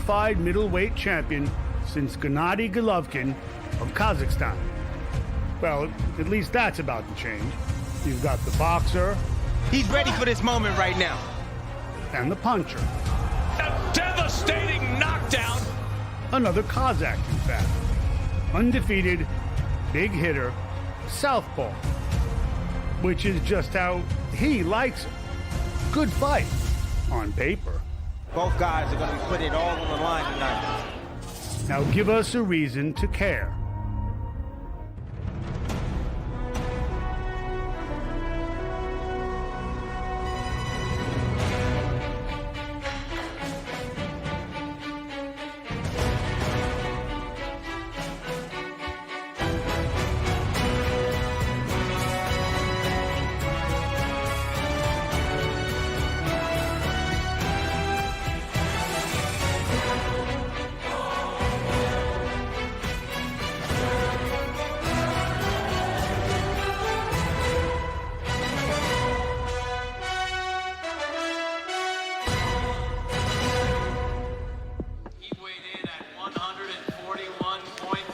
unified middleweight champion since Gennady Golovkin of Kazakhstan. Well, at least that's about to change. You've got the boxer. He's ready for this moment right now. And the puncher. A devastating knockdown. Another Kazakh, in fact. Undefeated, big hitter, southpaw. Which is just how he likes it. Good fight, on paper. Both guys are going to be putting it all on the line tonight. Now give us a reason to care.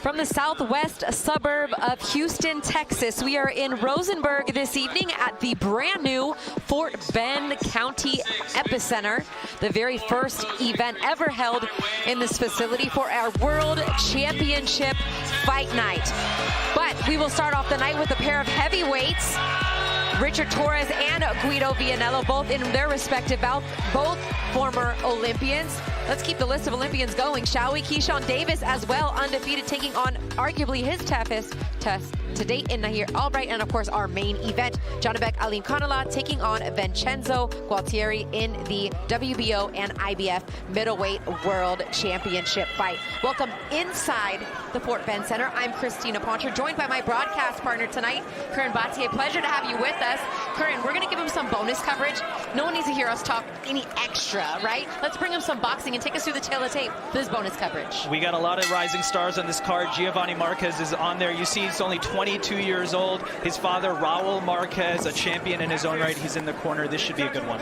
From the southwest suburb of Houston, Texas, we are in Rosenberg this evening at the brand new Fort Bend County Epicenter, the very first event ever held in this facility for our World Championship Fight Night. But we will start off the night with a pair of heavyweights, Richard Torrez and Guido Vianello, both in their respective bouts, both former Olympians. Let's keep the list of Olympians going, shall we? Keyshawn Davis as well, undefeated, taking on arguably his toughest test to date in Nahir Albright, and of course our main event, Janibek Alimkhanuly taking on Vincenzo Gualtieri in the WBO and IBF Middleweight World Championship fight. Welcome inside the Fort Bend Center. I'm Christina Poncher, joined by my broadcast partner tonight, Curran Batier. Pleasure to have you with us. Curran, we're gonna give him some bonus coverage. No one needs to hear us talk any extra, right? Let's bring him some boxing and take us through the tail of the tape for this bonus coverage. We got a lot of rising stars on this card. Giovanni Marquez is on there. You see he's only 22 years old. His father, Raul Marquez, a champion in his own right. He's in the corner. This should be a good one.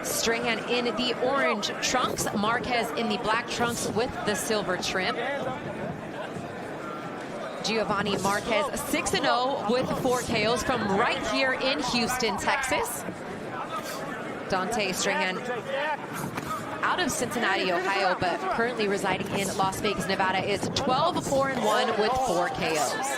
Strayhorn in the orange trunks, Marquez in the black trunks with the silver trim. Giovanni Marquez 6-0 with 4 KOs from right here in Houston, Texas. Dante Strayhorn out of Cincinnati, Ohio, but currently residing in Las Vegas, Nevada, is 12-4-1 with 4 KOs.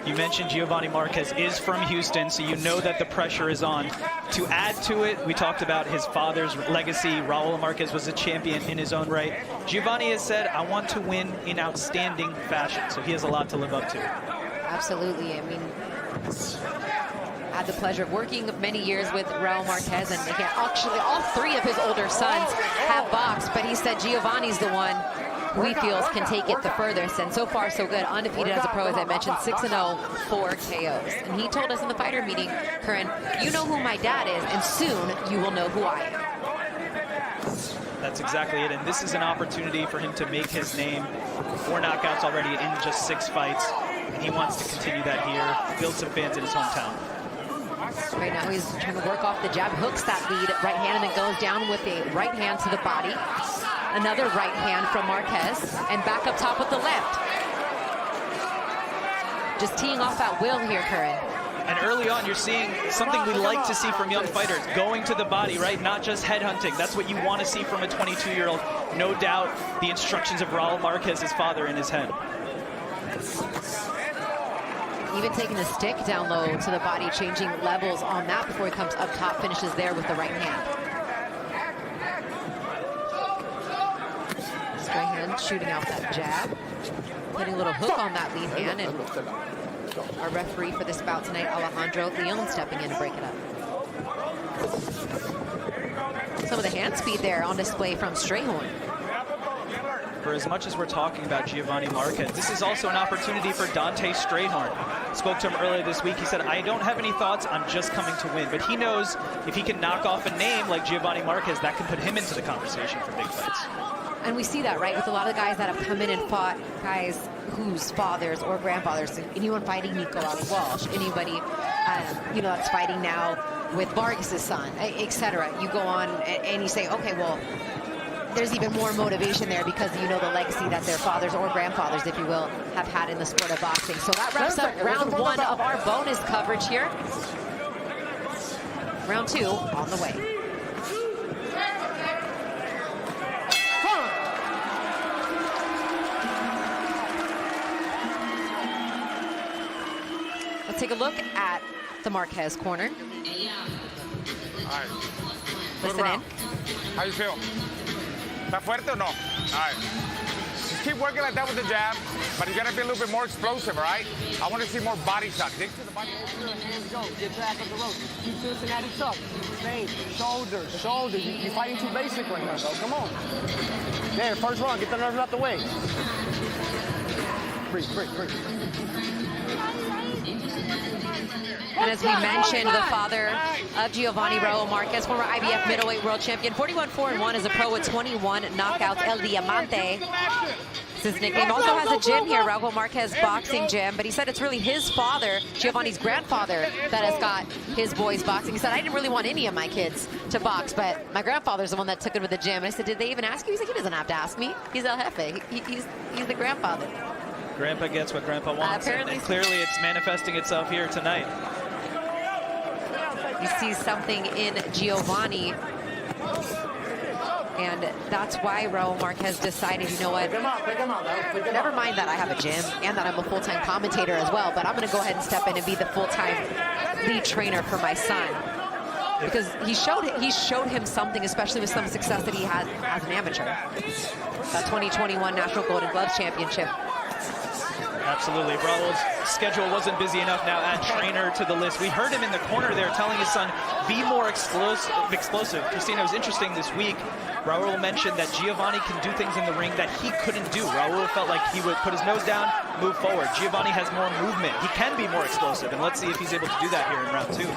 You mentioned Giovanni Marquez is from Houston, so you know that the pressure is on. To add to it, we talked about his father's legacy. Raul Marquez was a champion in his own right. Giovanni has said, I want to win in outstanding fashion, so he has a lot to live up to. Absolutely. I mean, I had the pleasure of working many years with Raul Marquez, and again, actually all 3 of his older sons have boxed, but he said Giovanni's the one we feels can take it the furthest, and so far so good. Undefeated as a pro, as I mentioned, 6-0, 4 KOs. And he told us in the fighter meeting, Curran, you know who my dad is, and soon you will know who I am. That's exactly it, and this is an opportunity for him to make his name. 4 knockouts already in just 6 fights, and he wants to continue that here, build some fans in his hometown. Right now he's trying to work off the jab, hooks that lead right hand, and then goes down with a right hand to the body. Another right hand from Marquez, and back up top with the left. Just teeing off at will here, Curran. And early on, you're seeing something we like to see from young fighters, going to the body, right? Not just headhunting. That's what you want to see from a 22-year-old. No doubt the instructions of Raul Marquez, his father, in his head. Even taking the stick down low to the body, changing levels on that before he comes up top, finishes there with the right hand. Strayhorn shooting out that jab, putting a little hook on that lead hand, and our referee for this bout tonight, Alejandro Leon, stepping in to break it up. Some of the hand speed there on display from Strayhorn. For as much as we're talking about Giovanni Marquez, this is also an opportunity for Dante Strayhorn. Spoke to him earlier this week. He said, I don't have any thoughts. I'm just coming to win. But he knows if he can knock off a name like Giovanni Marquez, that can put him into the conversation for big fights. And we see that, right, with a lot of guys that have come in and fought guys whose fathers or grandfathers, anyone fighting Nico Walsh, anybody, you know, that's fighting now with Vargas' son, etc. You go on and you say, okay, well, there's even more motivation there because you know the legacy that their fathers or grandfathers, if you will, have had in the sport of boxing. So that wraps up round 1 of our bonus coverage here. Round 2 on the way. Let's take a look at the Marquez corner. All right. Listen in. How you feel? ¿Está fuerte o no? All right. Just keep working like that with the jab, but you gotta be a little bit more explosive, all right? I want to see more body shots. Dig to the body. Hands go. Get back on the rope. Keep Cincinnati tough. Same. Shoulders. Shoulders. You're fighting too basic right now, though. Come on. There, first round. Get the nerves out the way. Breathe, breathe, breathe. And as we mentioned, the father of Giovanni Raul Marquez, former IBF middleweight world champion, 41-4-1 as a pro with 21 knockouts. El Diamante is his nickname. Also has a gym here, Raul Marquez Boxing Gym. But he said it's really his father, Giovanni's grandfather, that has got his boys boxing. He said, I didn't really want any of my kids to box, but my grandfather's the one that took him to the gym. And I said, did they even ask you? He's like, he doesn't have to ask me. He's El Jefe. He's the grandfather. Grandpa gets what Grandpa wants, and clearly it's manifesting itself here tonight. You see something in Giovanni, and that's why Raul Marquez decided, you know what, never mind that I have a gym and that I'm a full-time commentator as well, but I'm going to go ahead and step in and be the full-time lead trainer for my son. Because he showed him something, especially with some success that he had as an amateur. That 2021 National Golden Gloves Championship. Absolutely. Raul's schedule wasn't busy enough. Now add trainer to the list. We heard him in the corner there telling his son, be more explosive. Christina, it was interesting this week. Raul mentioned that Giovanni can do things in the ring that he couldn't do. Raul felt like he would put his nose down, move forward. Giovanni has more movement. He can be more explosive, and let's see if he's able to do that here in round 2.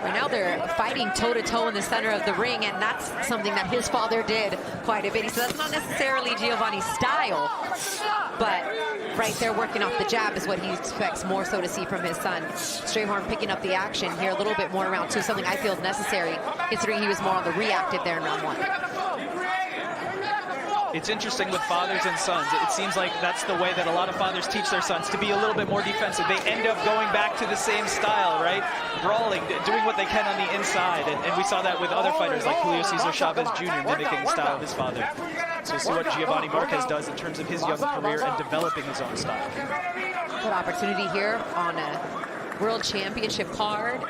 Right now they're fighting toe-to-toe in the center of the ring, and that's something that his father did quite a bit. He said that's not necessarily Giovanni's style, but right there working off the jab is what he expects more so to see from his son. Strayhorn picking up the action here a little bit more in round 2, something I feel is necessary, considering he was more on the reactive there in round 1. It's interesting with fathers and sons. It seems like that's the way that a lot of fathers teach their sons, to be a little bit more defensive. They end up going back to the same style, right? Brawling, doing what they can on the inside. And we saw that with other fighters like Julio Cesar Chavez Jr. mimicking the style of his father. So we'll see what Giovanni Marquez does in terms of his young career and developing his own style. Good opportunity here on a World Championship card.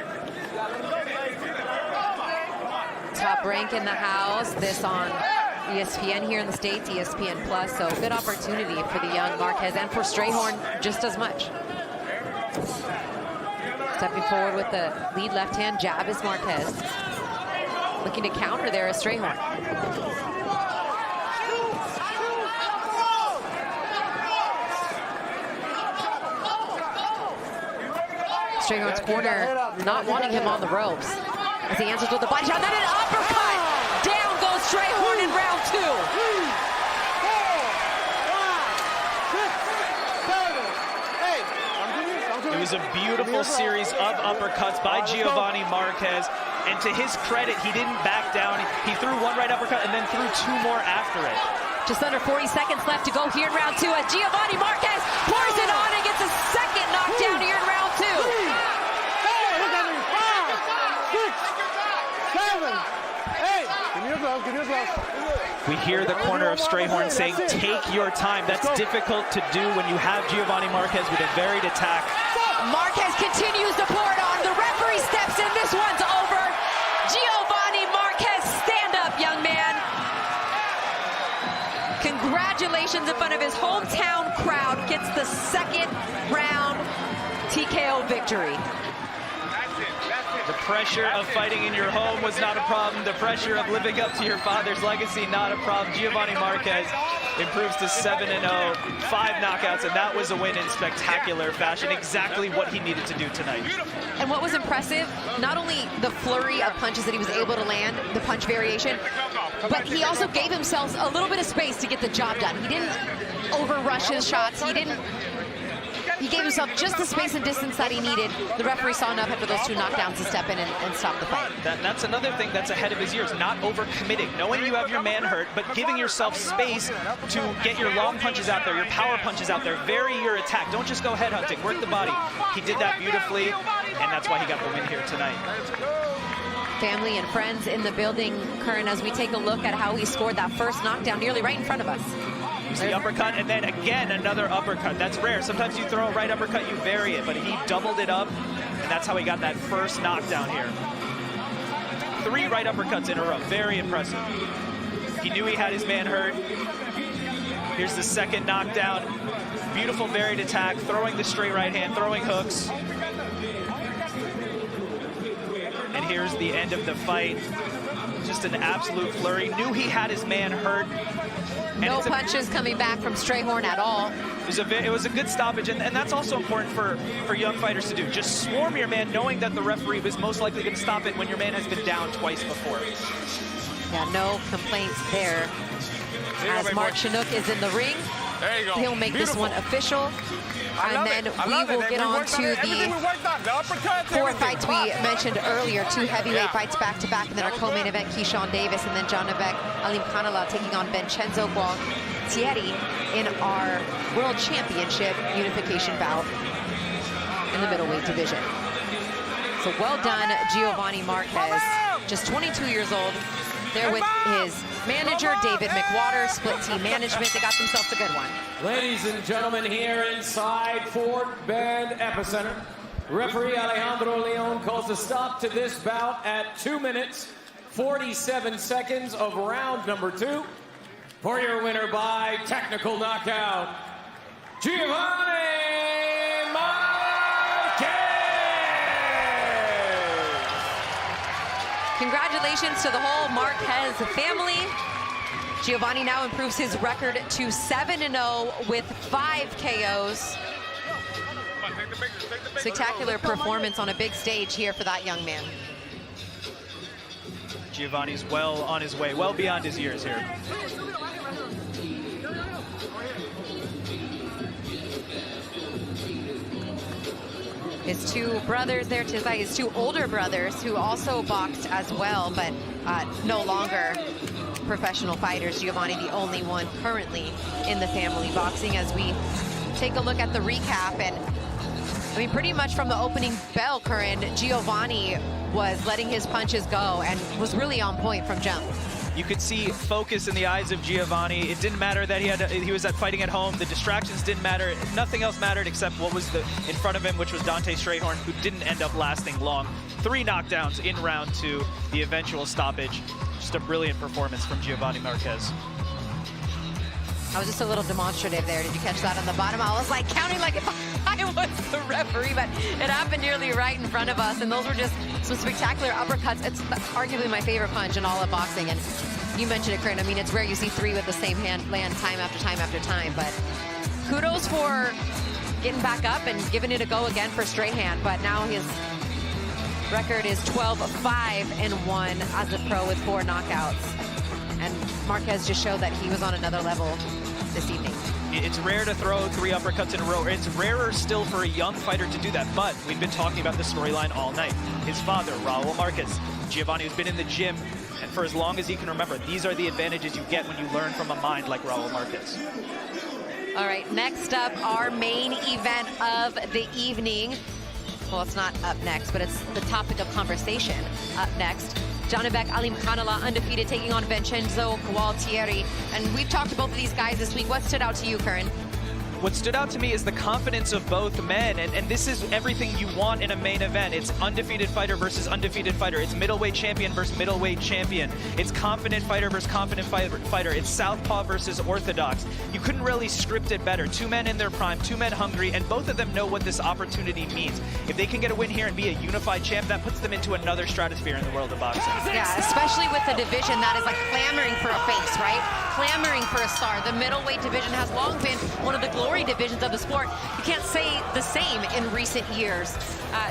Top rank in the house. This on ESPN here in the States, ESPN Plus. So good opportunity for the young Marquez and for Strayhorn just as much. Stepping forward with the lead left hand jab is Marquez. Looking to counter there is Strayhorn. Strayhorn's corner not wanting him on the ropes as he answers with the body shot, then an uppercut. Down goes Strayhorn in round 2. 3, 4, 5, 6, 7, 8. It was a beautiful series of uppercuts by Giovanni Marquez. And to his credit, he didn't back down. He threw one right uppercut and then threw 2 more after it. Just under 40 seconds left to go here in round 2 as Giovanni Marquez pours it on and gets a second knockdown here in round 2. 5, 6, 7, 8. Give me a glove. We hear the corner of Strayhorn saying, take your time. That's difficult to do when you have Giovanni Marquez with a varied attack. Marquez continues to pour it on. The referee steps in. This one's over. Giovanni Marquez, stand up, young man. Congratulations in front of his hometown crowd. Gets the second round TKO victory. The pressure of fighting in your home was not a problem. The pressure of living up to your father's legacy, not a problem. Giovanni Marquez improves to 7-0, 5 knockouts, and that was a win in spectacular fashion. Exactly what he needed to do tonight. And what was impressive, not only the flurry of punches that he was able to land, the punch variation, but he also gave himself a little bit of space to get the job done. He didn't overrush his shots. He didn't he gave himself just the space and distance that he needed. The referee saw enough after those 2 knockdowns to step in and stop the fight. That's another thing that's ahead of his years, not overcommitting, knowing you have your man hurt, but giving yourself space to get your long punches out there, your power punches out there, vary your attack. Don't just go head hunting, work the body. He did that beautifully, and that's why he got the win here tonight. Family and friends in the building, Curran, as we take a look at how he scored that first knockdown nearly right in front of us. The uppercut, and then again another uppercut. That's rare. Sometimes you throw a right uppercut, you vary it, but he doubled it up, and that's how he got that first knockdown here. 3 right uppercuts in a row. Very impressive. He knew he had his man hurt. Here's the second knockdown. Beautiful varied attack, throwing the straight right hand, throwing hooks. And here's the end of the fight. Just an absolute flurry. Knew he had his man hurt. No punches coming back from Strayhorn at all. It was a good stoppage, and that's also important for young fighters to do. Just swarm your man, knowing that the referee was most likely going to stop it when your man has been down twice before. Yeah, no complaints there. As Mark Chinook is in the ring, he'll make this one official. And then we will get on to the 4 fights we mentioned earlier, 2 heavyweight fights back-to-back, and then our co-main event, Keyshawn Davis, and then Janibek Alimkhanuly taking on Vincenzo Gualtieri in our World Championship unification bout in the middleweight division. So well done, Giovanni Marquez, just 22 years old. There with his manager, David McWater, split team management. They got themselves a good one. Ladies and gentlemen, here inside Fort Bend Epicenter, referee Alejandro Leon calls a stop to this bout at 2 minutes, 47 seconds of round number 2. For your winner by technical knockout, Giovanni Marquez! Congratulations to the whole Marquez family. Giovanni now improves his record to 7-0 with 5 KOs. Spectacular performance on a big stage here for that young man. Giovanni's well on his way, well beyond his years here. His 2 brothers there, his 2 older brothers who also boxed as well, but no longer professional fighters. Giovanni, the only one currently in the family boxing. As we take a look at the recap, and I mean, pretty much from the opening bell, Curran, Giovanni was letting his punches go and was really on point from jump. You could see focus in the eyes of Giovanni. It didn't matter that he was fighting at home. The distractions didn't matter. Nothing else mattered except what was in front of him, which was Dante Strayhorn, who didn't end up lasting long. 3 knockdowns in round 2, the eventual stoppage. Just a brilliant performance from Giovanni Marquez. I was just a little demonstrative there. Did you catch that on the bottom? I was like counting like if I was the referee, but it happened nearly right in front of us, and those were just some spectacular uppercuts. It's arguably my favorite punch in all of boxing, and you mentioned it, Curran. I mean, it's rare you see 3 with the same hand land time after time after time, but kudos for getting back up and giving it a go again for Strayhorn, but now his record is 12-5-1 as a pro with 4 knockouts. And Marquez just showed that he was on another level this evening. It's rare to throw 3 uppercuts in a row. It's rarer still for a young fighter to do that, but we've been talking about the storyline all night. His father, Raul Marquez, Giovanni, has been in the gym, and for as long as he can remember, these are the advantages you get when you learn from a mind like Raul Marquez. All right, next up, our main event of the evening. Well, it's not up next, but it's the topic of conversation up next. Janibek Alimkhanuly, undefeated, taking on Vincenzo Gualtieri. And we've talked to both of these guys this week. What stood out to you, Curran? What stood out to me is the confidence of both men, and this is everything you want in a main event. It's undefeated fighter versus undefeated fighter. It's middleweight champion versus middleweight champion. It's confident fighter versus confident fighter. It's southpaw versus orthodox. You couldn't really script it better. 2 men in their prime, 2 men hungry, and both of them know what this opportunity means. If they can get a win here and be a unified champ, that puts them into another stratosphere in the world of boxing. Yeah, especially with a division that is like clamoring for a face, right? Clamoring for a star. The middleweight division has long been one of the glory divisions of the sport. You can't say the same in recent years.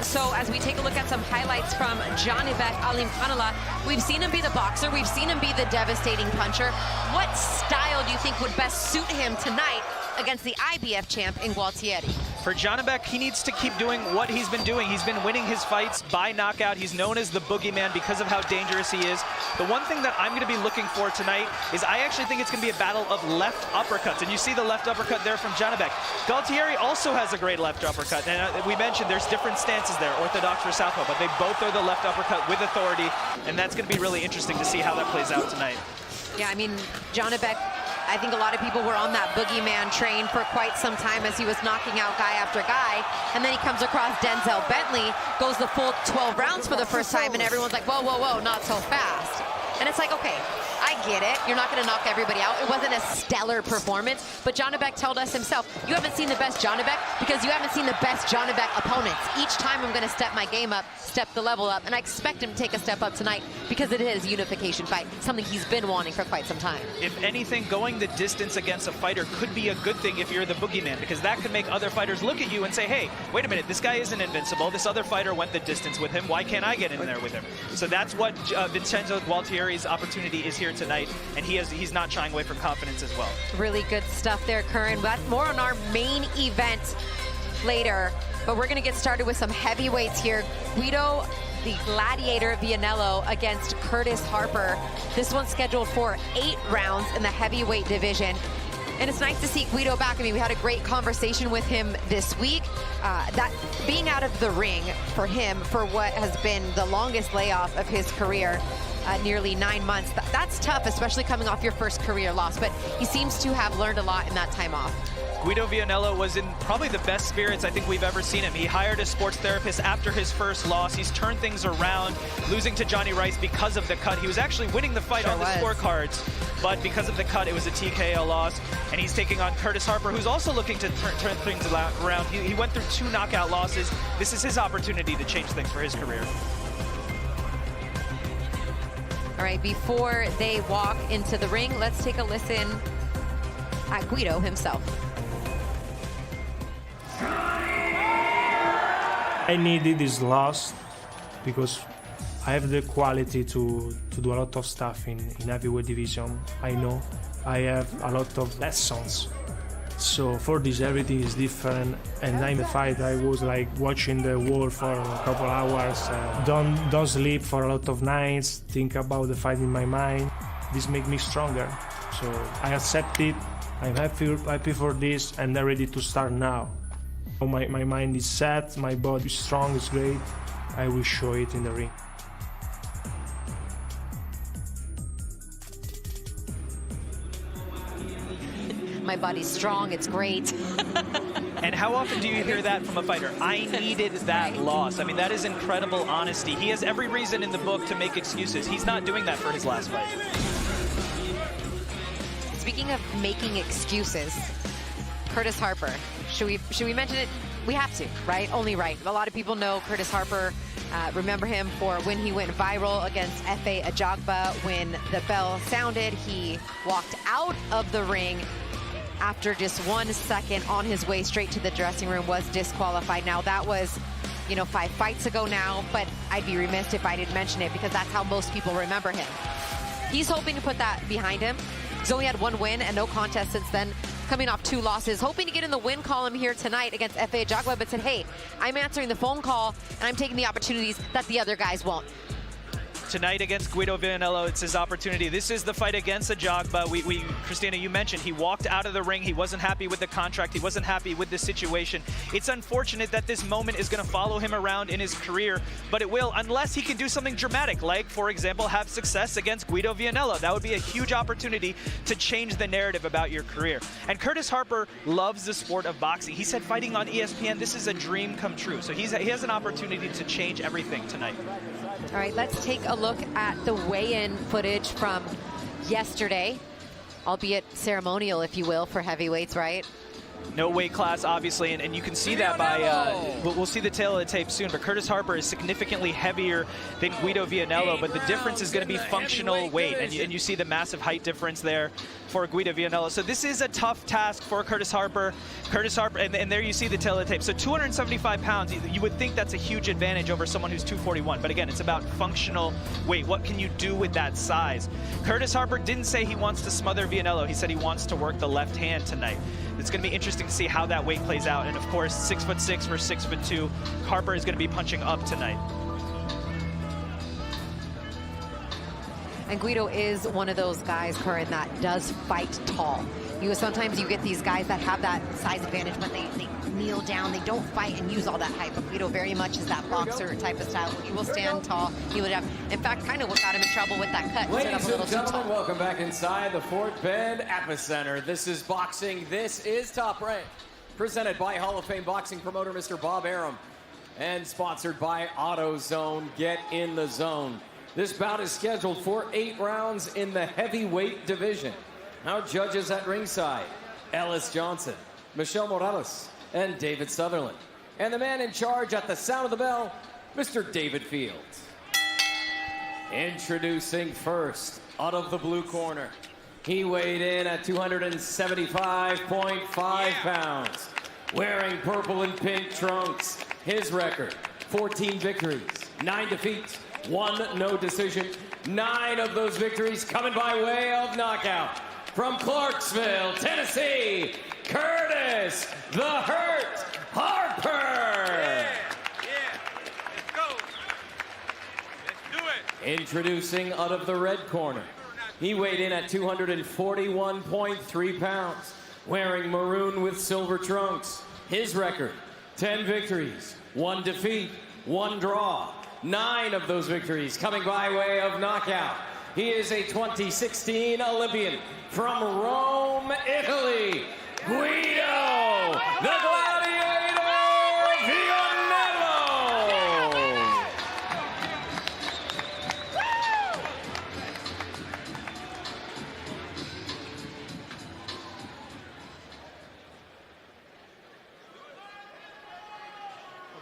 So as we take a look at some highlights from Janibek Alimkhanuly, we've seen him be the boxer, we've seen him be the devastating puncher. What style do you think would best suit him tonight against the IBF champ in Gualtieri? For Janibek, he needs to keep doing what he's been doing. He's been winning his fights by knockout. He's known as the boogeyman because of how dangerous he is. The one thing that I'm going to be looking for tonight is I actually think it's going to be a battle of left uppercuts. And you see the left uppercut there from Janibek. Gualtieri also has a great left uppercut. And we mentioned there's different stances there, orthodox or southpaw, but they both are the left uppercut with authority. And that's going to be really interesting to see how that plays out tonight. Yeah, I mean, Janibek, I think a lot of people were on that boogeyman train for quite some time as he was knocking out guy after guy. And then he comes across Denzel Bentley, goes the full 12 rounds for the first time, and everyone's like, whoa, whoa, whoa, not so fast. And it's like, okay, I get it. You're not going to knock everybody out. It wasn't a stellar performance, but Janibek told us himself, you haven't seen the best Janibek because you haven't seen the best Janibek opponents. Each time I'm going to step my game up, step the level up, and I expect him to take a step up tonight because it is a unification fight, something he's been wanting for quite some time. If anything, going the distance against a fighter could be a good thing if you're the boogeyman, because that could make other fighters look at you and say, hey, wait a minute, this guy isn't invincible. This other fighter went the distance with him. Why can't I get in there with him? So that's what Vincenzo Gualtieri's opportunity is here tonight, and he's not shying away from confidence as well. Really good stuff there, Curran. But more on our main event later, but we're going to get started with some heavyweights here. Guido, the Gladiator Vianello against Curtis Harper. This one's scheduled for 8 rounds in the heavyweight division. And it's nice to see Guido back. I mean, we had a great conversation with him this week. That being out of the ring for him for what has been the longest layoff of his career, nearly 9 months. That's tough, especially coming off your first career loss, but he seems to have learned a lot in that time off. Guido Vianello was in probably the best spirits I think we've ever seen him. He hired a sports therapist after his first loss. He's turned things around, losing to Johnny Rice because of the cut. He was actually winning the fight on the scorecards, but because of the cut, it was a TKO loss. And he's taking on Curtis Harper, who's also looking to turn things around. He went through 2 knockout losses. This is his opportunity to change things for his career. All right, before they walk into the ring, let's take a listen at Guido himself. I needed this loss because I have the quality to do a lot of stuff in heavyweight division. I know I have a lot of lessons. So for this, everything is different. And in the fight, I was like watching the wall for a couple hours. Don't sleep for a lot of nights. Think about the fight in my mind. This makes me stronger. So I accept it. I'm happy for this, and I'm ready to start now. My mind is set. My body is strong. It's great. I will show it in the ring. My body's strong, it's great. And how often do you hear that from a fighter? I needed that loss. I mean, that is incredible honesty. He has every reason in the book to make excuses. He's not doing that for his last fight. Speaking of making excuses, Curtis Harper, should we mention it? We have to, right? Only right. A lot of people know Curtis Harper. Remember him for when he went viral against Efe Ajagba. When the bell sounded, he walked out of the ring after just 1 second on his way straight to the dressing room, was disqualified. Now that was, 5 fights ago now, but I'd be remiss if I didn't mention it because that's how most people remember him. He's hoping to put that behind him. He's only had 1 win and no contest since then, coming off 2 losses, hoping to get in the win column here tonight against Efe Ajagba, but said, hey, I'm answering the phone call and I'm taking the opportunities that the other guys won't. Tonight against Guido Vianello, it's his opportunity. This is the fight against Ajagba. Christina, you mentioned he walked out of the ring. He wasn't happy with the contract. He wasn't happy with the situation. It's unfortunate that this moment is going to follow him around in his career, but it will, unless he can do something dramatic, like, for example, have success against Guido Vianello. That would be a huge opportunity to change the narrative about your career. And Curtis Harper loves the sport of boxing. He said fighting on ESPN, this is a dream come true. So he has an opportunity to change everything tonight. All right, let's take a look at the weigh-in footage from yesterday, albeit ceremonial, if you will, for heavyweights, right? No weight class, obviously, and you can see that by, we'll see the tail of the tape soon, but Curtis Harper is significantly heavier than Guido Vianello, but the difference is going to be functional weight, and you see the massive height difference there for Guido Vianello. So this is a tough task for Curtis Harper. And there you see the tail of the tape. So 275 pounds, you would think that's a huge advantage over someone who's 241, but again, it's about functional weight. What can you do with that size? Curtis Harper didn't say he wants to smother Vianello. He said he wants to work the left hand tonight. It's going to be interesting interesting to see how that weight plays out. And of course, 6'6" versus 6'2". Harper is going to be punching up tonight. And Guido is one of those guys, Curran, that does fight tall. Sometimes you get these guys that have that size advantage, but they kneel down, they don't fight and use all that height. But Guido very much is that boxer type of style. He will stand tall. He would have, in fact, kind of what got him in trouble with that cut. Ladies and gentlemen, welcome back inside the Fort Bend Epicenter. This is boxing. This is Top Rank, presented by Hall of Fame boxing promoter Mr. Bob Arum, and sponsored by AutoZone. Get in the zone. This bout is scheduled for 8 rounds in the heavyweight division. Our judges at ringside, Ellis Johnson, Michelle Morales, and David Sutherland. And the man in charge at the sound of the bell, Mr. David Fields. Introducing first, out of the blue corner. He weighed in at 275.5 pounds. Wearing purple and pink trunks. His record, 14 victories, 9 defeats, 1 no decision. 9 of those victories coming by way of knockout. From Clarksville, Tennessee, Curtis "The Hurt" Harper. Let's go. Let's do it. Introducing out of the red corner. He weighed in at 241.3 pounds. Wearing maroon with silver trunks. His record, 10 victories, 1 defeat, 1 draw. 9 of those victories coming by way of knockout. He is a 2016 Olympian from Rome, Italy, Guido, the Gladiator Vianello.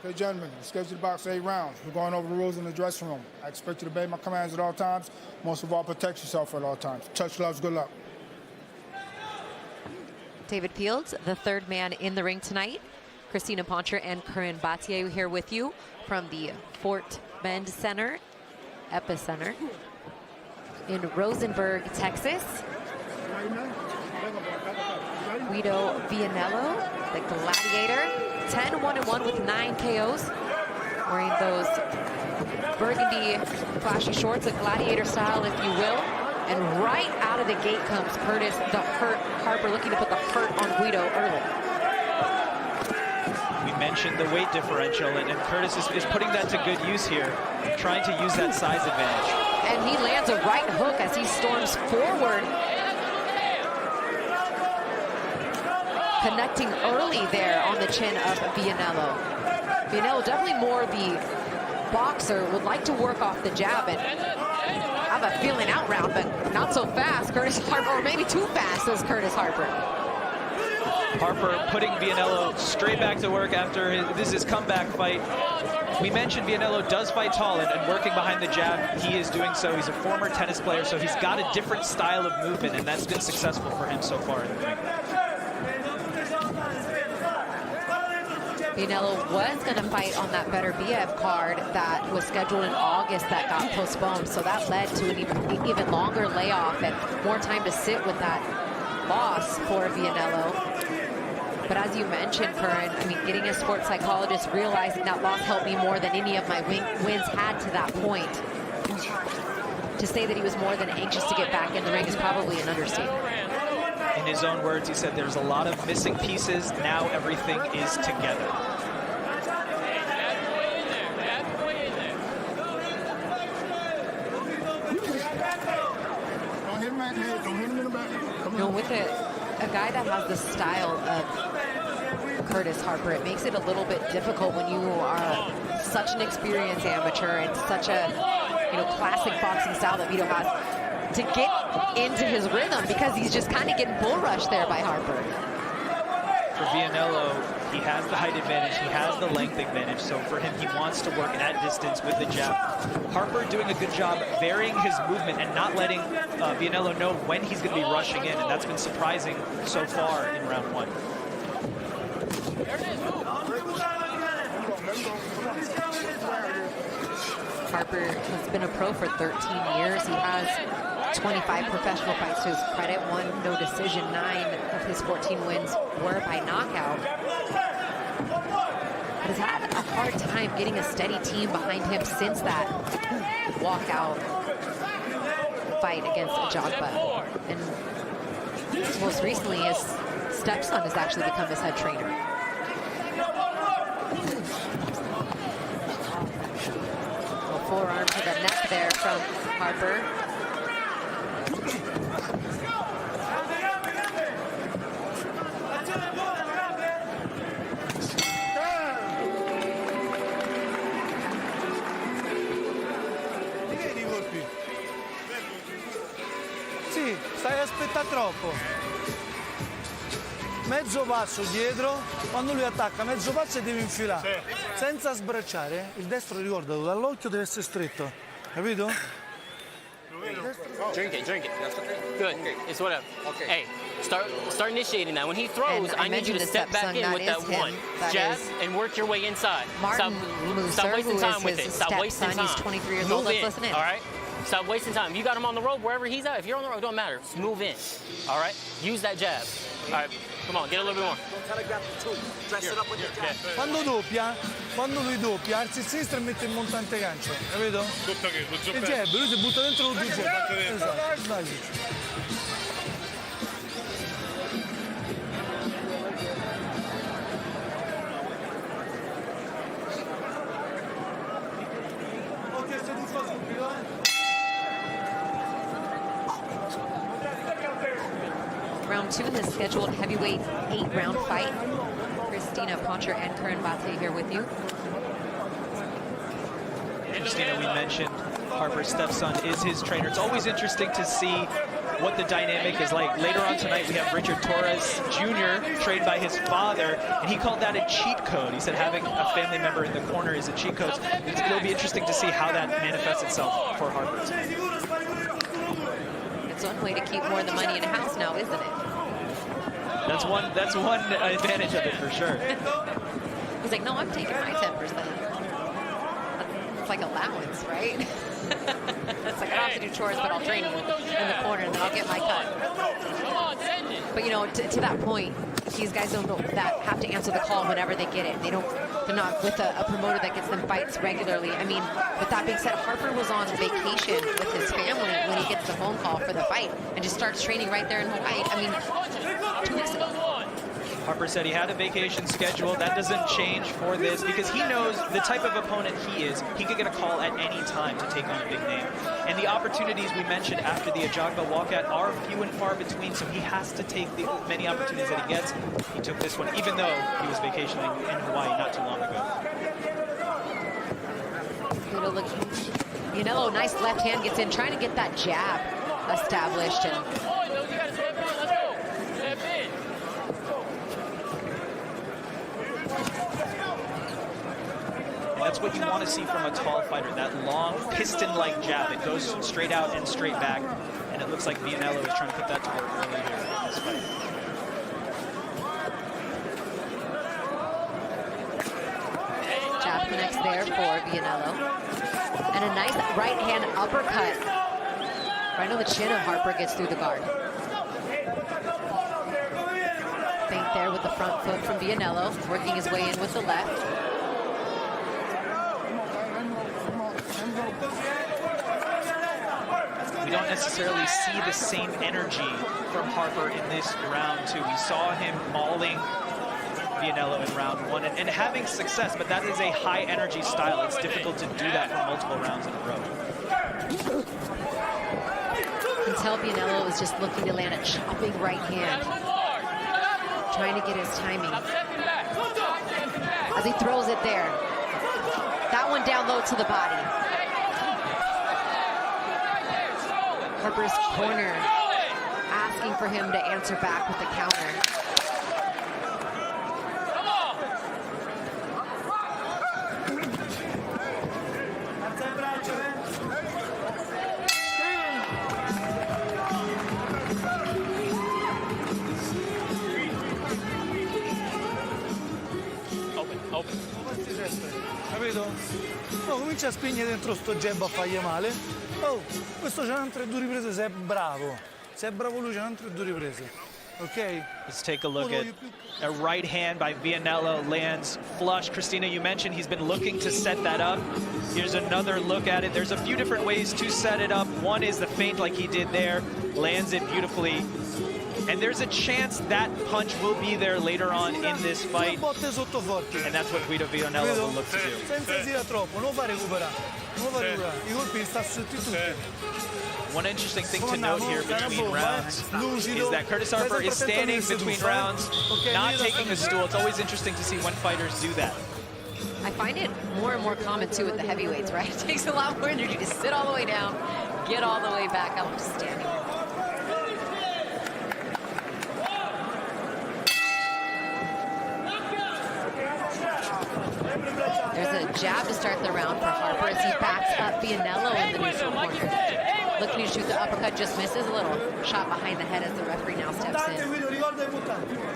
Okay, gentlemen, the schedule of box 8 rounds. We're going over the rules in the dressing room. I expect you to obey my commands at all times. Most of all, protect yourself at all times. Touch gloves, good luck. David Fields, the third man in the ring tonight. Christina Poncher and Curran Batier here with you from the Fort Bend Center, Epicenter, in Rosenberg, Texas. Guido Vianello, the Gladiator, 10-1-1 with 9 KOs. Wearing those burgundy flashy shorts, a gladiator style, if you will. And right out of the gate comes Curtis "The Hurt" Harper, looking to put the hurt on Guido early. We mentioned the weight differential, and Curtis is putting that to good use here, trying to use that size advantage. And he lands a right hook as he storms forward. Connecting early there on the chin of Vianello. Vianello definitely more the boxer, would like to work off the jab and have a feeling out round, but not so fast. Curtis Harper, or maybe too fast, says Curtis Harper. Harper putting Vianello straight back to work after his comeback fight. We mentioned Vianello does fight tall and working behind the jab. He is doing so. He's a former tennis player, so he's got a different style of movement, and that's been successful for him so far in the ring. Vianello was going to fight on that Better Biev card that was scheduled in August that got postponed, so that led to an even longer layoff and more time to sit with that loss for Vianello. But as you mentioned, Curran, I mean, getting a sports psychologist, realizing that loss helped me more than any of my wins had to that point. To say that he was more than anxious to get back in the ring is probably an understatement. In his own words, he said there's a lot of missing pieces. Now everything is together. You know, with a guy that has the style of Curtis Harper, it makes it a little bit difficult when you are such an experienced amateur and such a, classic boxing style that Guido has, to get into his rhythm, because he's just kind of getting bull rushed there by Harper. For Vianello, he has the height advantage, he has the length advantage, so for him, he wants to work at distance with the jab. Harper doing a good job varying his movement and not letting Vianello know when he's going to be rushing in, and that's been surprising so far in round 1. Harper has been a pro for 13 years. He has 25 professional fights to his credit, one no decision, 9 of his 14 wins were by knockout. But has had a hard time getting a steady team behind him since that walkout fight against Ajagba. And most recently, his stepson has actually become his head trainer. A forearm to the neck there from Harper. Sì, stai aspettando troppo. Mezzo passo dietro, quando lui attacca mezzo passo e devi infilare. Senza sbracciare, il destro, ricordalo, dall'occhio deve essere stretto. Capito? Drink it. Good. It's whatever. Okay. Hey, start initiating that. When he throws, I need you to step back in with that one jab and work your way inside. Stop wasting time with it. Stop wasting time. He's 23 years old. Let's listen in. All right? Stop wasting time. You got him on the rope wherever he's at. If you're on the rope, it don't matter. Just move in. All right? Use that jab. All right. Come on, get a little bit more. Quando lui doppia, alza il sinistro e mette il montante gancio, capito? Il jab, lui si butta dentro con due jab. Esatto, sbagli. Round 2 in the scheduled heavyweight 8-round fight. Christina Poncher and Kern Bate here with you. Christina, we mentioned Harper's stepson is his trainer. It's always interesting to see what the dynamic is like. Later on tonight, we have Richard Torrez Jr., trained by his father, and he called that a cheat code. He said having a family member in the corner is a cheat code. It'll be interesting to see how that manifests itself for Harper. It's one way to keep more of the money in a house now, isn't it? That's one advantage of it for sure. He's like, no, I'm taking my 10%. It's like allowance, right? It's like, I don't have to do chores, but I'll train you in the corner, and then I'll get my cut. But you know, to that point, these guys don't know that have to answer the call whenever they get it. They're not with a promoter that gets them fights regularly. I mean, with that being said, Harper was on vacation with his family when he gets the phone call for the fight and just starts training right there in Hawaii. I mean, 2 weeks ago. Harper said he had a vacation scheduled. That doesn't change for this because he knows the type of opponent he is. He could get a call at any time to take on a big name. And the opportunities we mentioned after the Ajagba walkout are few and far between, so he has to take the many opportunities that he gets. He took this one, even though he was vacationing in Hawaii not too long ago. Guido looking. Vianello, nice left hand gets in, trying to get that jab established. And that's what you want to see from a tall fighter, that long piston-like jab. It goes straight out and straight back, and it looks like Vianello is trying to put that to work early here in this fight. jab connects there for Vianello. And a nice right hand uppercut. Right on the chin of Harper, gets through the guard. Feint there with the front foot from Vianello, working his way in with the left. We don't necessarily see the same energy from Harper in this round 2. We saw him mauling Vianello in round 1 and having success, but that is a high energy style. It's difficult to do that for multiple rounds in a row. You can tell Vianello is just looking to land a chopping right hand, trying to get his timing. As he throws it there. That one down low to the body. Harper's corner asking for him to answer back with the counter. Capito? No, comincia a spingere dentro sto jab a fargli male. Oh, questo c'ha altre 2 riprese se è bravo. Se è bravo lui c'ha altre 2 riprese. Okay. Let's take a look at a right hand by Vianello, lands flush. Christina, you mentioned he's been looking to set that up. Here's another look at it. There's a few different ways to set it up. One is the feint like he did there, lands it beautifully. And there's a chance that punch will be there later on in this fight. And that's what Guido Vianello will look to do. Senza esitare troppo, non fa recuperare. Non fa recuperare. I colpi sta sotto tutti. One interesting thing to note here between rounds is that Curtis Harper is standing between rounds, not taking a stool. It's always interesting to see when fighters do that. I find it more and more common too with the heavyweights, right? It takes a lot more energy to sit all the way down, get all the way back up, just standing. There's a jab to start the round for Harper as he backs up Vianello in the neutral corner. Looking to shoot the uppercut, just misses. A little shot behind the head as the referee now steps in.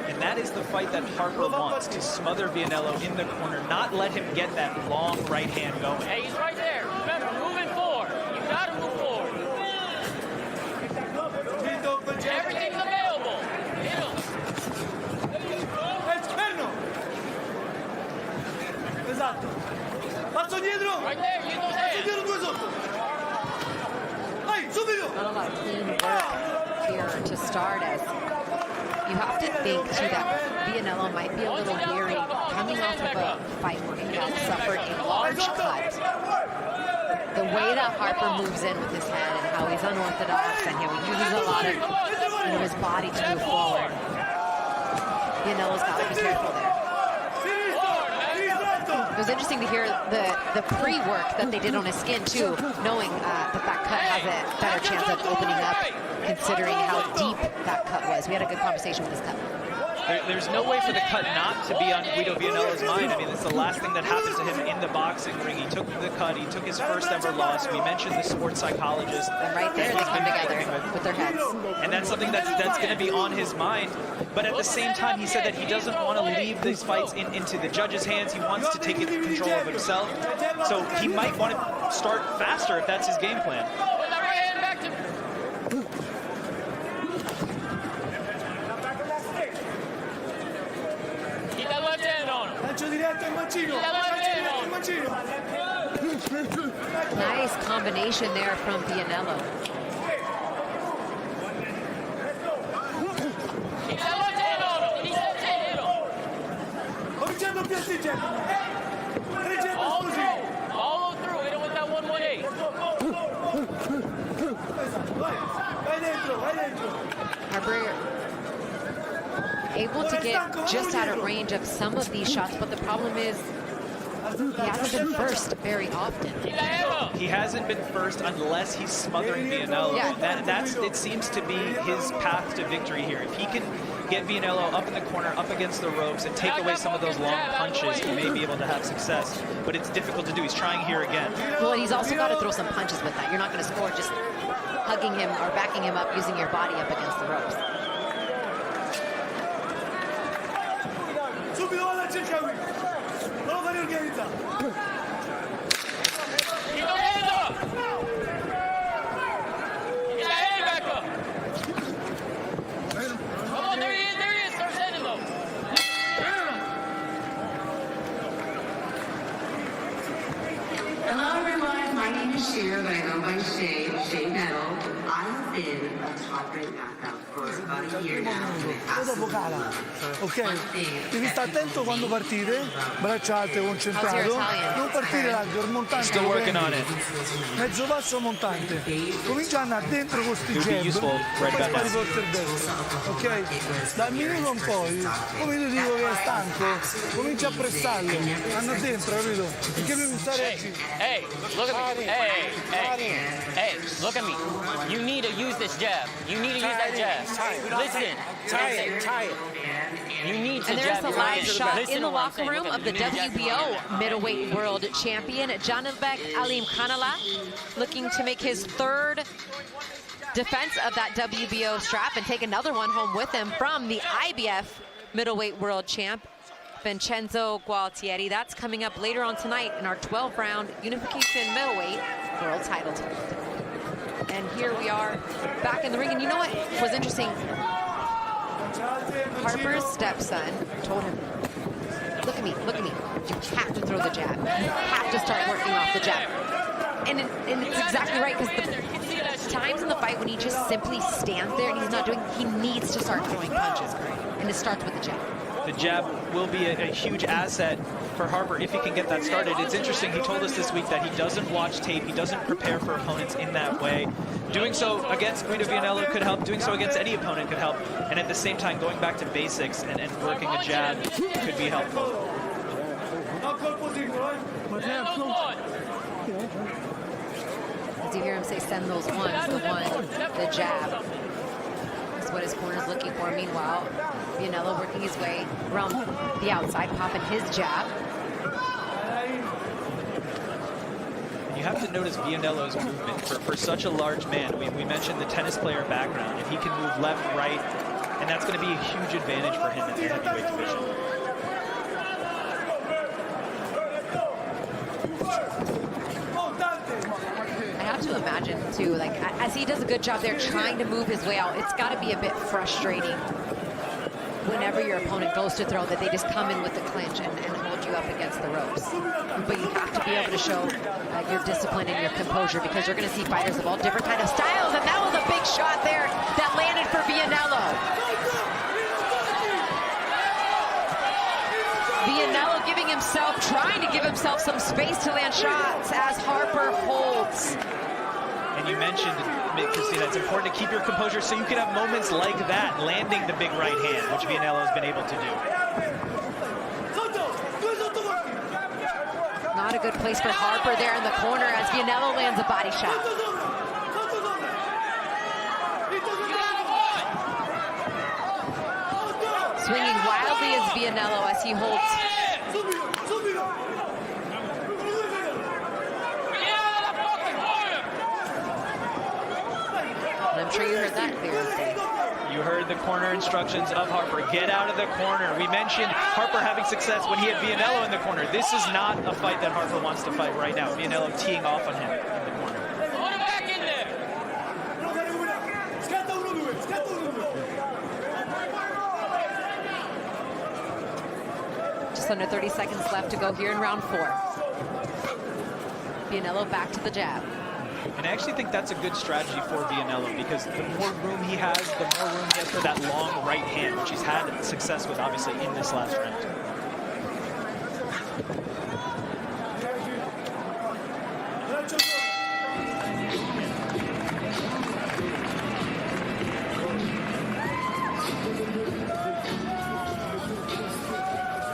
And that is the fight that Harper wants, to smother Vianello in the corner, not let him get that long right hand going. Hey, he's right there. Remember, moving forward. You gotta move forward. Everything's available. Hit him. Esatto. Passo dietro. Right there, you go there. Dietro 2 sotto. Vai, subito. Not a lot of clean work here to start, as you have to think too that Vianello might be a little weary coming off of a fight where he had suffered a large cut. The way that Harper moves in with his head and how he's unorthodox and how he uses a lot of his body to move forward. Vianello's got to be careful there. It was interesting to hear the pre-work that they did on his skin too, knowing that cut has a better chance of opening up, considering how deep that cut was. We had a good conversation with this cut. There's no way for the cut not to be on Guido Vianello's mind. I mean, it's the last thing that happened to him in the boxing ring. He took the cut. He took his first ever loss. We mentioned the sports psychologist. And right there, they come together with their heads. And that's something that's going to be on his mind. But at the same time, he said that he doesn't want to leave these fights into the judges' hands. He wants to take control of himself. So he might want to start faster if that's his game plan. Nice combination there from Vianello. Follow through. Hit him with that 118. Harper able to get just out of range of some of these shots, but the problem is he hasn't been first very often. He hasn't been first unless he's smothering Vianello. Yeah. It seems to be his path to victory here. If he can get Vianello up in the corner, up against the ropes, and take away some of those long punches, he may be able to have success. But it's difficult to do. He's trying here again. Well, and he's also got to throw some punches with that. You're not going to score just hugging him or backing him up using your body up against the ropes. But I go by Shay Metal. I've been a top-ranked knockout for about a year now. Dopo cala, ok? Devi stare attento quando partite, braccia alte, concentrato, non partire largo, montante. Still working on it. Mezzo passo montante. Comincia a andare dentro con sti jab, poi spari forte il destro, ok? Dal minuto in poi, come io dico che è stanco, comincia a pressarlo, andare dentro, capito? Perché devi stare a Hey, look at me. Hey, look at me. You need to use this jab. You need to use that jab. Listen. Tie it. You need to and there's jab the your live hand. shot Listen in the to what I'm locker saying. room of the WBO middleweight world champion, Janibek Alimkhanuly, looking to make his third defense of that WBO strap and take another one home with him from the IBF middleweight world champ, Vincenzo Gualtieri. That's coming up later on tonight in our 12-round unification middleweight world title. And here we are back in the ring. And you know what was interesting? Harper's stepson told him, look at me, look at me. You have to throw the jab. You have to start working off the jab. And it's exactly right, because the times in the fight when he just simply stands there and he's not doing, he needs to start throwing punches, and it starts with the jab. The jab will be a huge asset for Harper if he can get that started. It's interesting, he told us this week that he doesn't watch tape, he doesn't prepare for opponents in that way. Doing so against Guido Vianello could help, doing so against any opponent could help, and at the same time going back to basics and working a jab could be helpful. As you hear him say, send those ones, the jab. That's what his corner's looking for. Meanwhile, Vianello working his way around the outside, popping his jab. You have to notice Vianello's movement for such a large man. We mentioned the tennis player background, and he can move left, right, and that's going to be a huge advantage for him in the heavyweight division. I have to imagine too, like as he does a good job there trying to move his way out, it's got to be a bit frustrating whenever your opponent goes to throw that they just come in with the clinch and hold you up against the ropes. But you have to be able to show your discipline and your composure, because you're going to see fighters of all different kind of styles, and that was a big shot there that landed for Vianello. Vianello trying to give himself some space to land shots as Harper holds. And you mentioned, Christina, it's important to keep your composure so you can have moments like that, landing the big right hand, which Vianello has been able to do. Not a good place for Harper there in the corner as Vianello lands a body shot. Swinging wildly is Vianello as he holds. And I'm sure you heard that clearly. You heard the corner instructions of Harper. Get out of the corner. We mentioned Harper having success when he had Vianello in the corner. This is not a fight that Harper wants to fight right now. Vianello teeing off on him in the corner. Put him back in there. Just under 30 seconds left to go here in round 4. Vianello back to the jab. And I actually think that's a good strategy for Vianello, because the more room he has, the more room he has for that long right hand, which he's had success with, obviously, in this last round.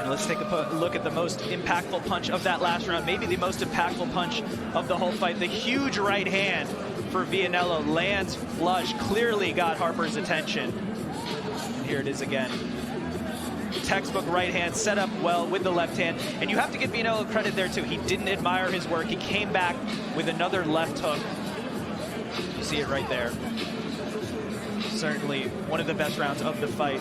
Let's take a look at the most impactful punch of that last round, maybe the most impactful punch of the whole fight. The huge right hand for Vianello lands flush, clearly got Harper's attention. And here it is again. Textbook right hand, set up well with the left hand. And you have to give Vianello credit there too. He didn't admire his work. He came back with another left hook. You see it right there. Certainly one of the best rounds of the fight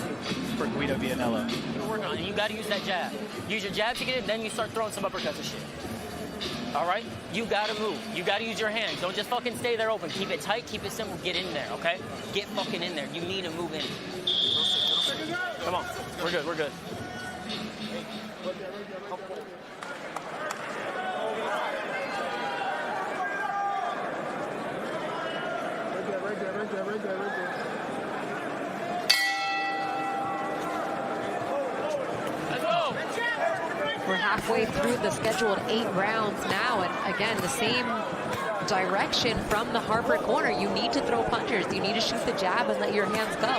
for Guido Vianello. Work on it. You got to use that jab. Use your jab to get it, then you start throwing some uppercuts and shit. All right? You got to move. You got to use your hands. Don't just fucking stay there open. Keep it tight. Keep it simple. Get in there, okay? Get fucking in there. You need to move in. Come on. We're good. We're good. We're halfway through the scheduled 8 rounds now, and again, the same direction from the Harper corner. You need to throw punches. You need to shoot the jab and let your hands go.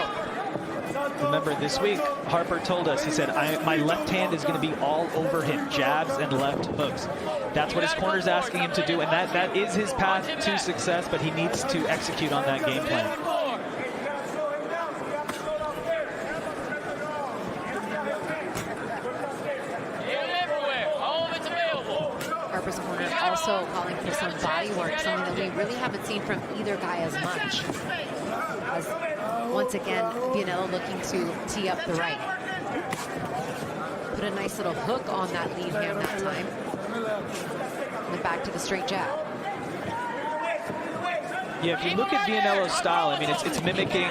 Remember, this week, Harper told us, he said, my left hand is going to be all over him, jabs and left hooks. That's what his corner's asking him to do, and that is his path to success, but he needs to execute on that game plan. Harper's corner also calling for some body work, something that we really haven't seen from either guy as much. As once again, Vianello looking to tee up the right. Put a nice little hook on that lead hand that time. And then back to the straight jab. Yeah, if you look at Vianello's style, I mean, it's mimicking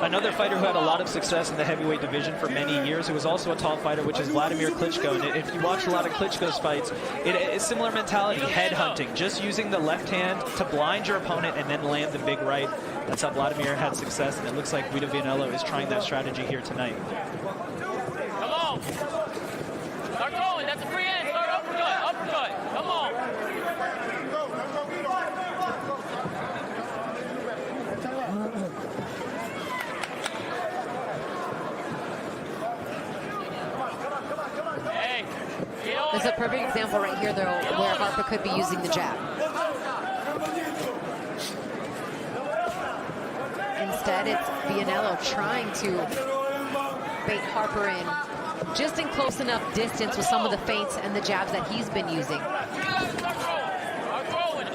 another fighter who had a lot of success in the heavyweight division for many years, who was also a tall fighter, which is Vladimir Klitschko. And if you watch a lot of Klitschko's fights, it's similar mentality, head hunting, just using the left hand to blind your opponent and then land the big right. That's how Vladimir had success, and it looks like Guido Vianello is trying that strategy here tonight. Come on. Start going. That's a free hand. Start uppercut. Uppercut. Come on. This is a perfect example right here, though, where Harper could be using the jab. Instead, it's Vianello trying to bait Harper in, just in close enough distance with some of the feints and the jabs that he's been using.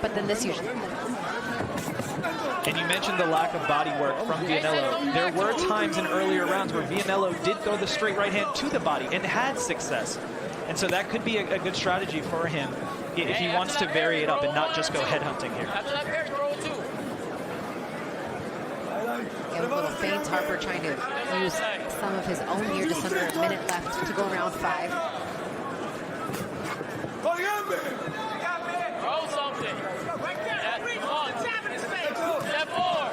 But then this usually. And you mentioned the lack of body work from Vianello. There were times in earlier rounds where Vianello did throw the straight right hand to the body and had success. And so that could be a good strategy for him if he wants to vary it up and not just go head hunting here. And a little feint, Harper trying to use some of his own here, just under a minute left to go round 5. Throw something. Step forward.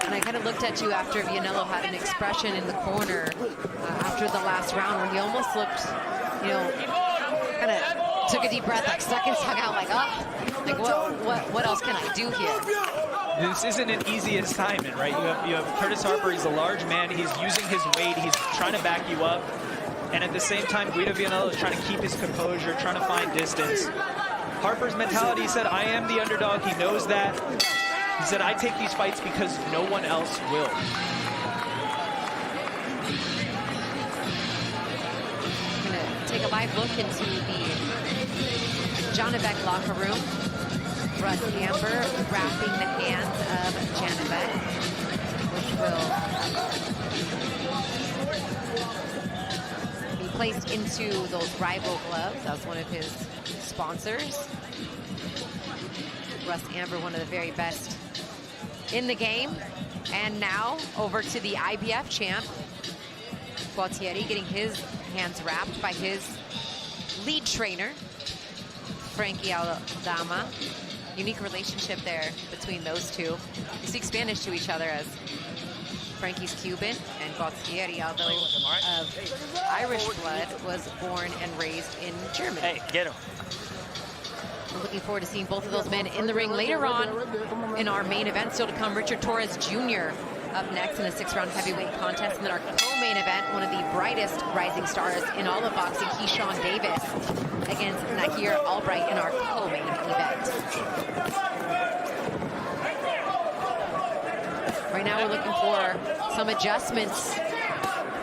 And I kind of looked at you after Vianello had an expression in the corner after the last round where he almost looked, you know, kind of took a deep breath, like stuck his tongue out, like, oh, like what else can I do here? This isn't an easy assignment, right? You have Curtis Harper. He's a large man. He's using his weight. He's trying to back you up. And at the same time, Guido Vianello is trying to keep his composure, trying to find distance. Harper's mentality, he said, I am the underdog. He knows that. He said, I take these fights because no one else will. I'm going to take a live look into the Janibek locker room. Russ Amber wrapping the hands of Janibek, which will be placed into those rival gloves. That's one of his sponsors. Russ Amber, one of the very best in the game. And now over to the IBF champ, Gualtieri, getting his hands wrapped by his lead trainer, Frankie Aldama. Unique relationship there between those two. They speak Spanish to each other, as Frankie's Cuban and Gualtieri, although of Irish blood, was born and raised in Germany. Hey, get him. We're looking forward to seeing both of those men in the ring later on in our main event. Still to come, Richard Torrez Jr. up next in a 6-round heavyweight contest. And then our co-main event, one of the brightest rising stars in all of boxing, Keyshawn Davis against Nahir Albright in our co-main event. Right now we're looking for some adjustments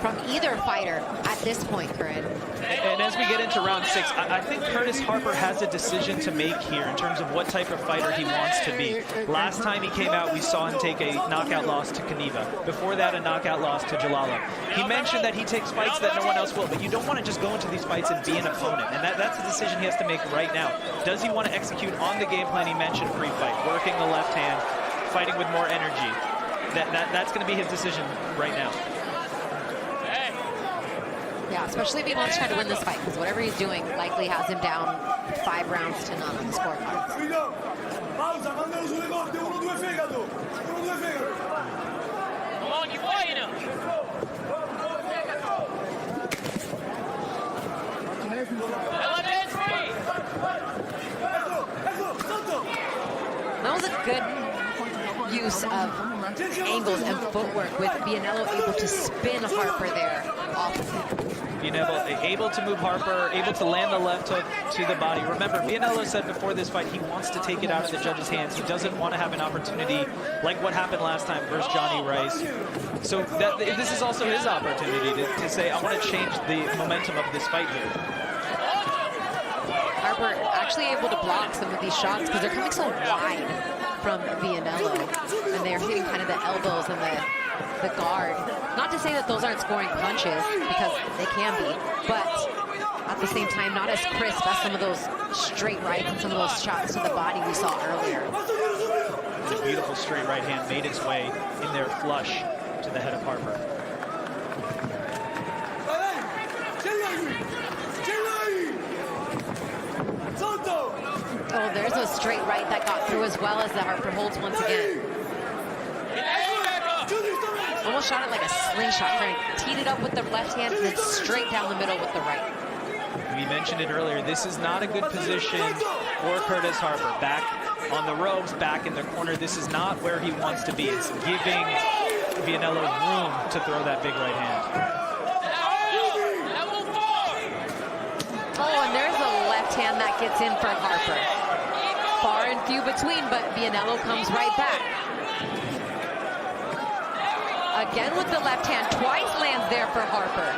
from either fighter at this point, Corinne. And as we get into round 6, I think Curtis Harper has a decision to make here in terms of what type of fighter he wants to be. Last time he came out, we saw him take a knockout loss to Kaniva. Before that, a knockout loss to Jalala. He mentioned that he takes fights that no one else will, but you don't want to just go into these fights and be an opponent. And that's a decision he has to make right now. Does he want to execute on the game plan he mentioned pre-fight, working the left hand, fighting with more energy? That's going to be his decision right now. Yeah, especially if he wants to try to win this fight, because whatever he's doing likely has him down 5 rounds to none on the scorecard. Come on, you fighting him. That was a good use of angles and footwork, with Vianello able to spin Harper there off of him. Vianello able to move Harper, able to land the left hook to the body. Remember, Vianello said before this fight he wants to take it out of the judge's hands. He doesn't want to have an opportunity like what happened last time versus Johnny Rice. So this is also his opportunity to say, I want to change the momentum of this fight here. Harper actually able to block some of these shots because they're coming so wide from Vianello, and they're hitting kind of the elbows and the guard. Not to say that those aren't scoring punches, because they can be, but At the same time, not as crisp as some of those straight rights and some of those shots to the body we saw earlier. It's a beautiful straight right hand made its way in there flush to the head of Harper. Oh, there's a straight right that got through as well as the Harper holds once again. Almost shot it like a slingshot. Frank teed it up with the left hand and then straight down the middle with the right. We mentioned it earlier. This is not a good position for Curtis Harper. Back on the ropes, back in the corner. This is not where he wants to be. It's giving Vianello room to throw that big right hand. Oh, and there's a left hand that gets in for Harper. Far and few between, but Vianello comes right back. Again with the left hand, twice lands there for Harper.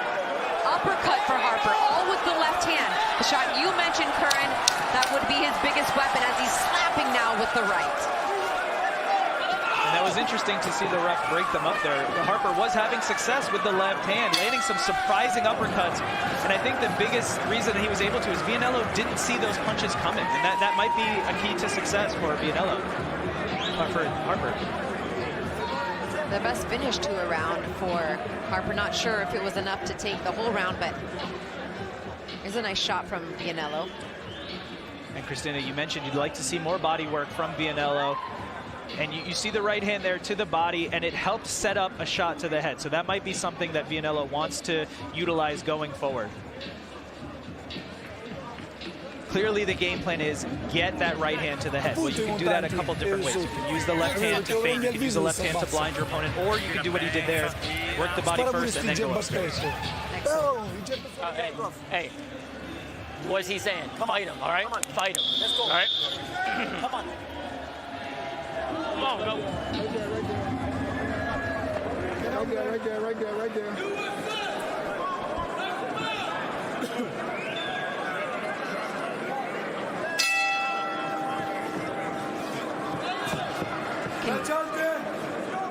Uppercut for Harper, all with the left hand. The shot you mentioned, Curran, that would be his biggest weapon as he's slapping now with the right. And that was interesting to see the ref break them up there. Harper was having success with the left hand, landing some surprising uppercuts. And I think the biggest reason that he was able to is Vianello didn't see those punches coming. And that might be a key to success for Vianello, for Harper. The best finish to a round for Harper. Not sure if it was enough to take the whole round, but here's a nice shot from Vianello. And Christina, you mentioned you'd like to see more body work from Vianello. And you see the right hand there to the body, and it helped set up a shot to the head. So that might be something that Vianello wants to utilize going forward. Clearly the game plan is get that right hand to the head. Well, you can do that a couple different ways. You can use the left hand to feint, you can use the left hand to blind your opponent, or you can do what he did there, work the body first and then go upstairs. Hey, what's he saying? Fight him, all right? Fight him. Let's go. All right? Come on. Come on, go. Right there.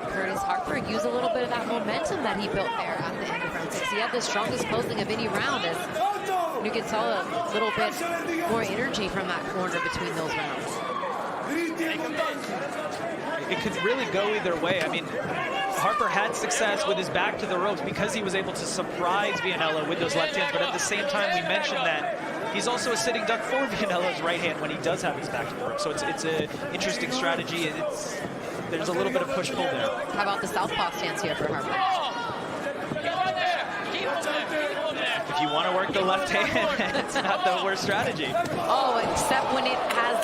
Curtis Harper use a little bit of that momentum that he built there at the end of round 6. He had the strongest closing of any round, as you could tell a little bit more energy from that corner between those rounds. It could really go either way. I mean, Harper had success with his back to the ropes because he was able to surprise Vianello with those left hands, but at the same time we mentioned that he's also a sitting duck for Vianello's right hand when he does have his back to the ropes. So it's an interesting strategy. There's a little bit of push-pull there. How about the southpaw stance here for Harper? If you want to work the left hand, it's not the worst strategy. Oh, except when it has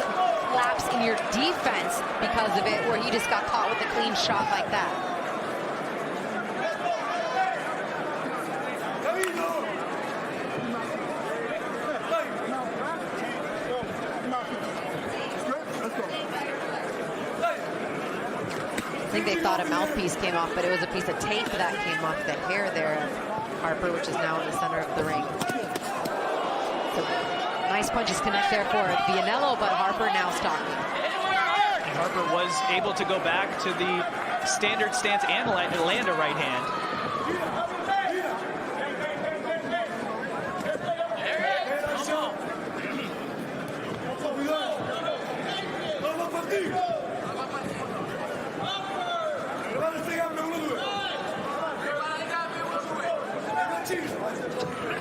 lapse in your defense because of it, where he just got caught with a clean shot like that. I think they thought a mouthpiece came off, but it was a piece of tape that came off the hair there of Harper, which is now in the center of the ring. So, nice punches connect there for Vianello, but Harper now stopping. Harper was able to go back to the standard stance and land a right hand.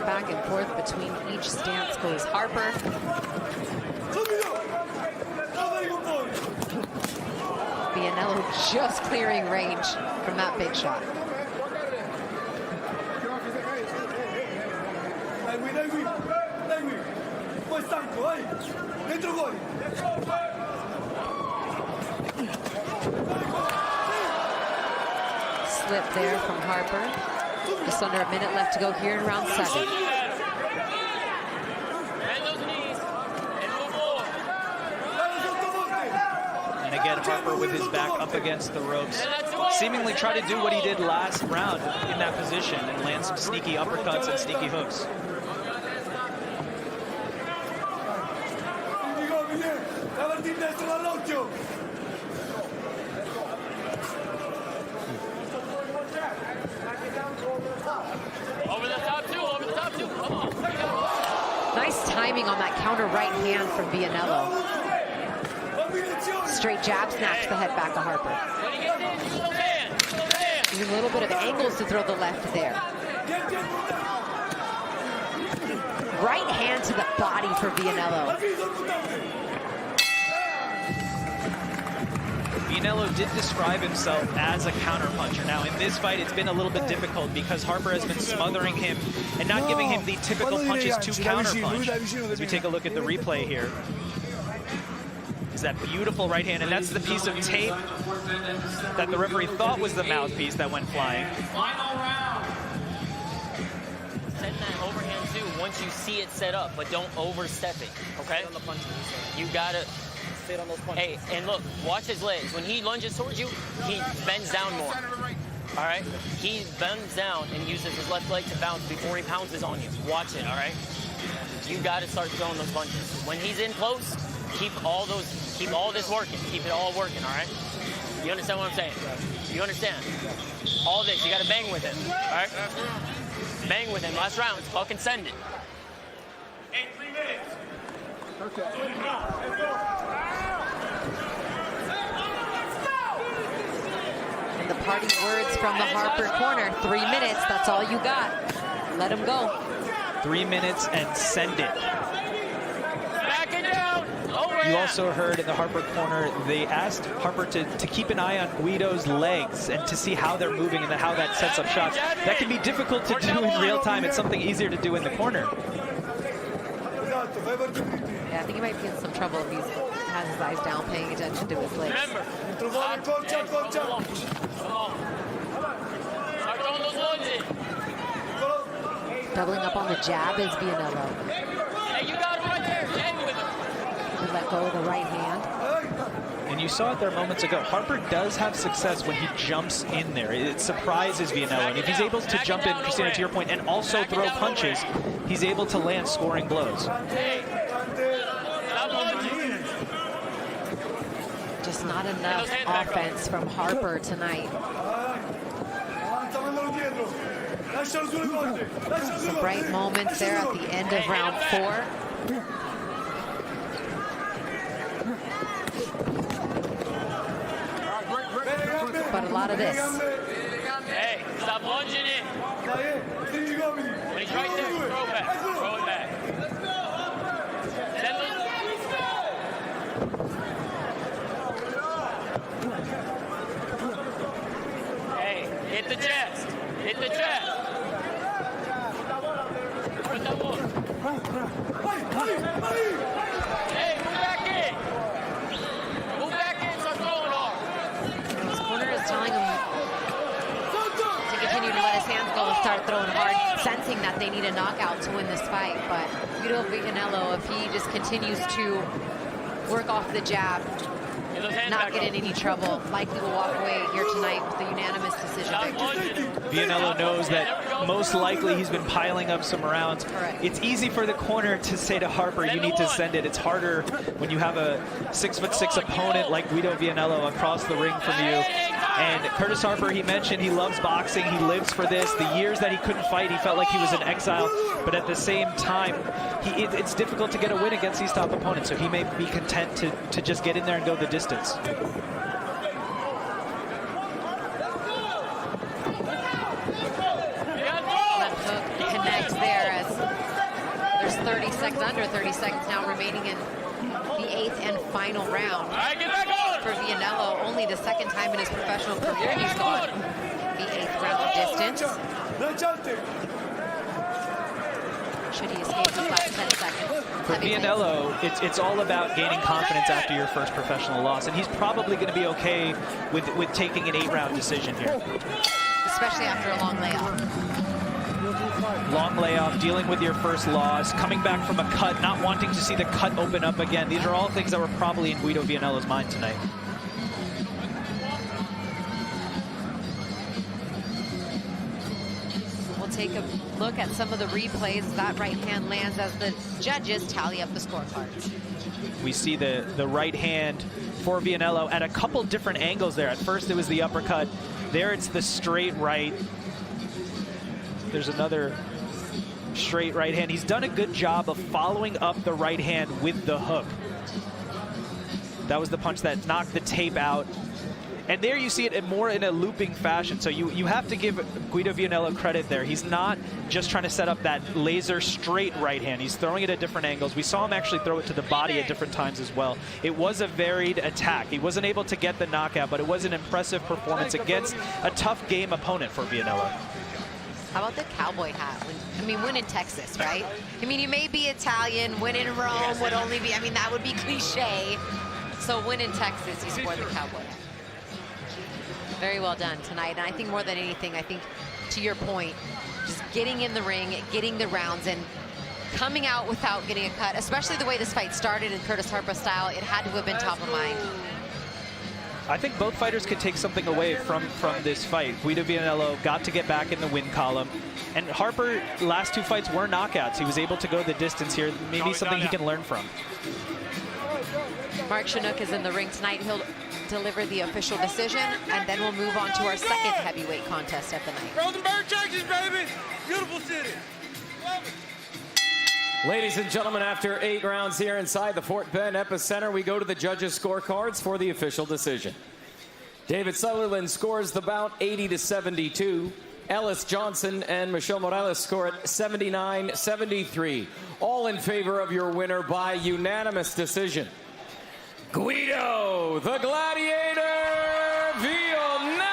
Back and forth between each stance goes Harper. Vianello just clearing range from that big shot. Slip there from Harper. Just under a minute left to go here in round 7. And again, Harper with his back up against the ropes, seemingly try to do what he did last round in that position and land some sneaky uppercuts and sneaky hooks. Over the top two, come on. timing on that counter right hand from Vianello. Straight jab snatch the head back of Harper. Using a little bit of angles to throw the left there. Right hand to the body for Vianello. Vianello did describe himself as a counterpuncher. Now, in this fight, it's been a little bit difficult because Harper has been smothering him and not giving him the typical punches to counterpunch. As we take a look at the replay here, is that beautiful right hand, and that's the piece of tape that the referee thought was the mouthpiece that went flying. Send that overhand too once you see it set up, but don't overstep it, okay? You gotta sit on those punches. Hey, and look, watch his legs. When he lunges towards you, he bends down more. All right? He bends down and uses his left leg to bounce before he pounces on you. Watch it, all right? You gotta start throwing those punches. When he's in close, keep all this working. Keep it all working, all right? You understand what I'm saying? You understand? All this, you gotta bang with him, all right? Bang with him, last round, fucking send it. 3 minutes. And the parting words from the Harper corner, 3 minutes, that's all you got. Let him go. 3 minutes and send it. Back it down. You also heard in the Harper corner, they asked Harper to keep an eye on Guido's legs and to see how they're moving and how that sets up shots. That can be difficult to do in real time. It's something easier to do in the corner. Yeah, I think he might be in some trouble if he has his eyes down, paying attention to his legs. Remember. Doubling up on the jab is Vianello. Hey, you got him right there. Hang with him. He let go of the right hand. And you saw it there moments ago. Harper does have success when he jumps in there. It surprises Vianello. And if he's able to jump in, Christina, to your point, and also throw punches, he's able to land scoring blows. Just not enough offense from Harper tonight. Some bright moments there at the end of round 4. But a lot of this. Hey, stop lunging in. When he's right there, throw it back. Throw it back. Hey, hit the chest. Hit the chest. Put that one. Hey, move back in. Move back in, start throwing hard. His corner is telling him to continue to let his hands go and start throwing hard, sensing that they need a knockout to win this fight. But Guido Vianello, if he just continues to work off the jab, not get in any trouble, likely will walk away here tonight with a unanimous decision. Vianello knows that most likely he's been piling up some rounds. Correct. It's easy for the corner to say to Harper, you need to send it. It's harder when you have a 6'6" opponent like Guido Vianello across the ring from you. And Curtis Harper, he mentioned he loves boxing. He lives for this. The years that he couldn't fight, he felt like he was in exile. But at the same time, it's difficult to get a win against these top opponents. So he may be content to just get in there and go the distance. Left hook connects there as there's 30 seconds, under 30 seconds now remaining in the 8th and final round. For Vianello, only the second time in his professional career he's gone the 8th round distance. Should he escape his last 10 seconds? For Vianello, it's all about gaining confidence after your first professional loss, and he's probably going to be okay with taking an 8-round decision here. Especially after a long layoff. Long layoff, dealing with your first loss, coming back from a cut, not wanting to see the cut open up again. These are all things that were probably in Guido Vianello's mind tonight. We'll take a look at some of the replays as that right hand lands as the judges tally up the scorecards. We see the right hand for Vianello at a couple different angles there. At first it was the uppercut. There it's the straight right. There's another straight right hand. He's done a good job of following up the right hand with the hook. That was the punch that knocked the tape out. And there you see it more in a looping fashion. So you have to give Guido Vianello credit there. He's not just trying to set up that laser straight right hand. He's throwing it at different angles. We saw him actually throw it to the body at different times as well. It was a varied attack. He wasn't able to get the knockout, but it was an impressive performance against a tough game opponent for Vianello. How about the cowboy hat? Win in Texas, right? You may be Italian, win in Rome would only be, that would be cliche. So win in Texas, you sport the cowboy hat. Very well done tonight. And I think more than anything, to your point, just getting in the ring, getting the rounds, and coming out without getting a cut, especially the way this fight started in Curtis Harper style, it had to have been top of mind. I think both fighters could take something away from this fight. Guido Vianello got to get back in the win column. And Harper, last 2 fights were knockouts. He was able to go the distance here. Maybe something he can learn from. Mark Chinook is in the ring tonight. He'll deliver the official decision, and then we'll move on to our second heavyweight contest of the night. Rosenberg, Texas, baby. Beautiful city. Love it. Ladies and gentlemen, after 8 rounds here inside the Fort Bend Epicenter, we go to the judges' scorecards for the official decision. David Sutherland scores the bout 80-72. Ellis Johnson and Michelle Morales score at 79-73. All in favor of your winner by unanimous decision. Guido, the Gladiator Vianello!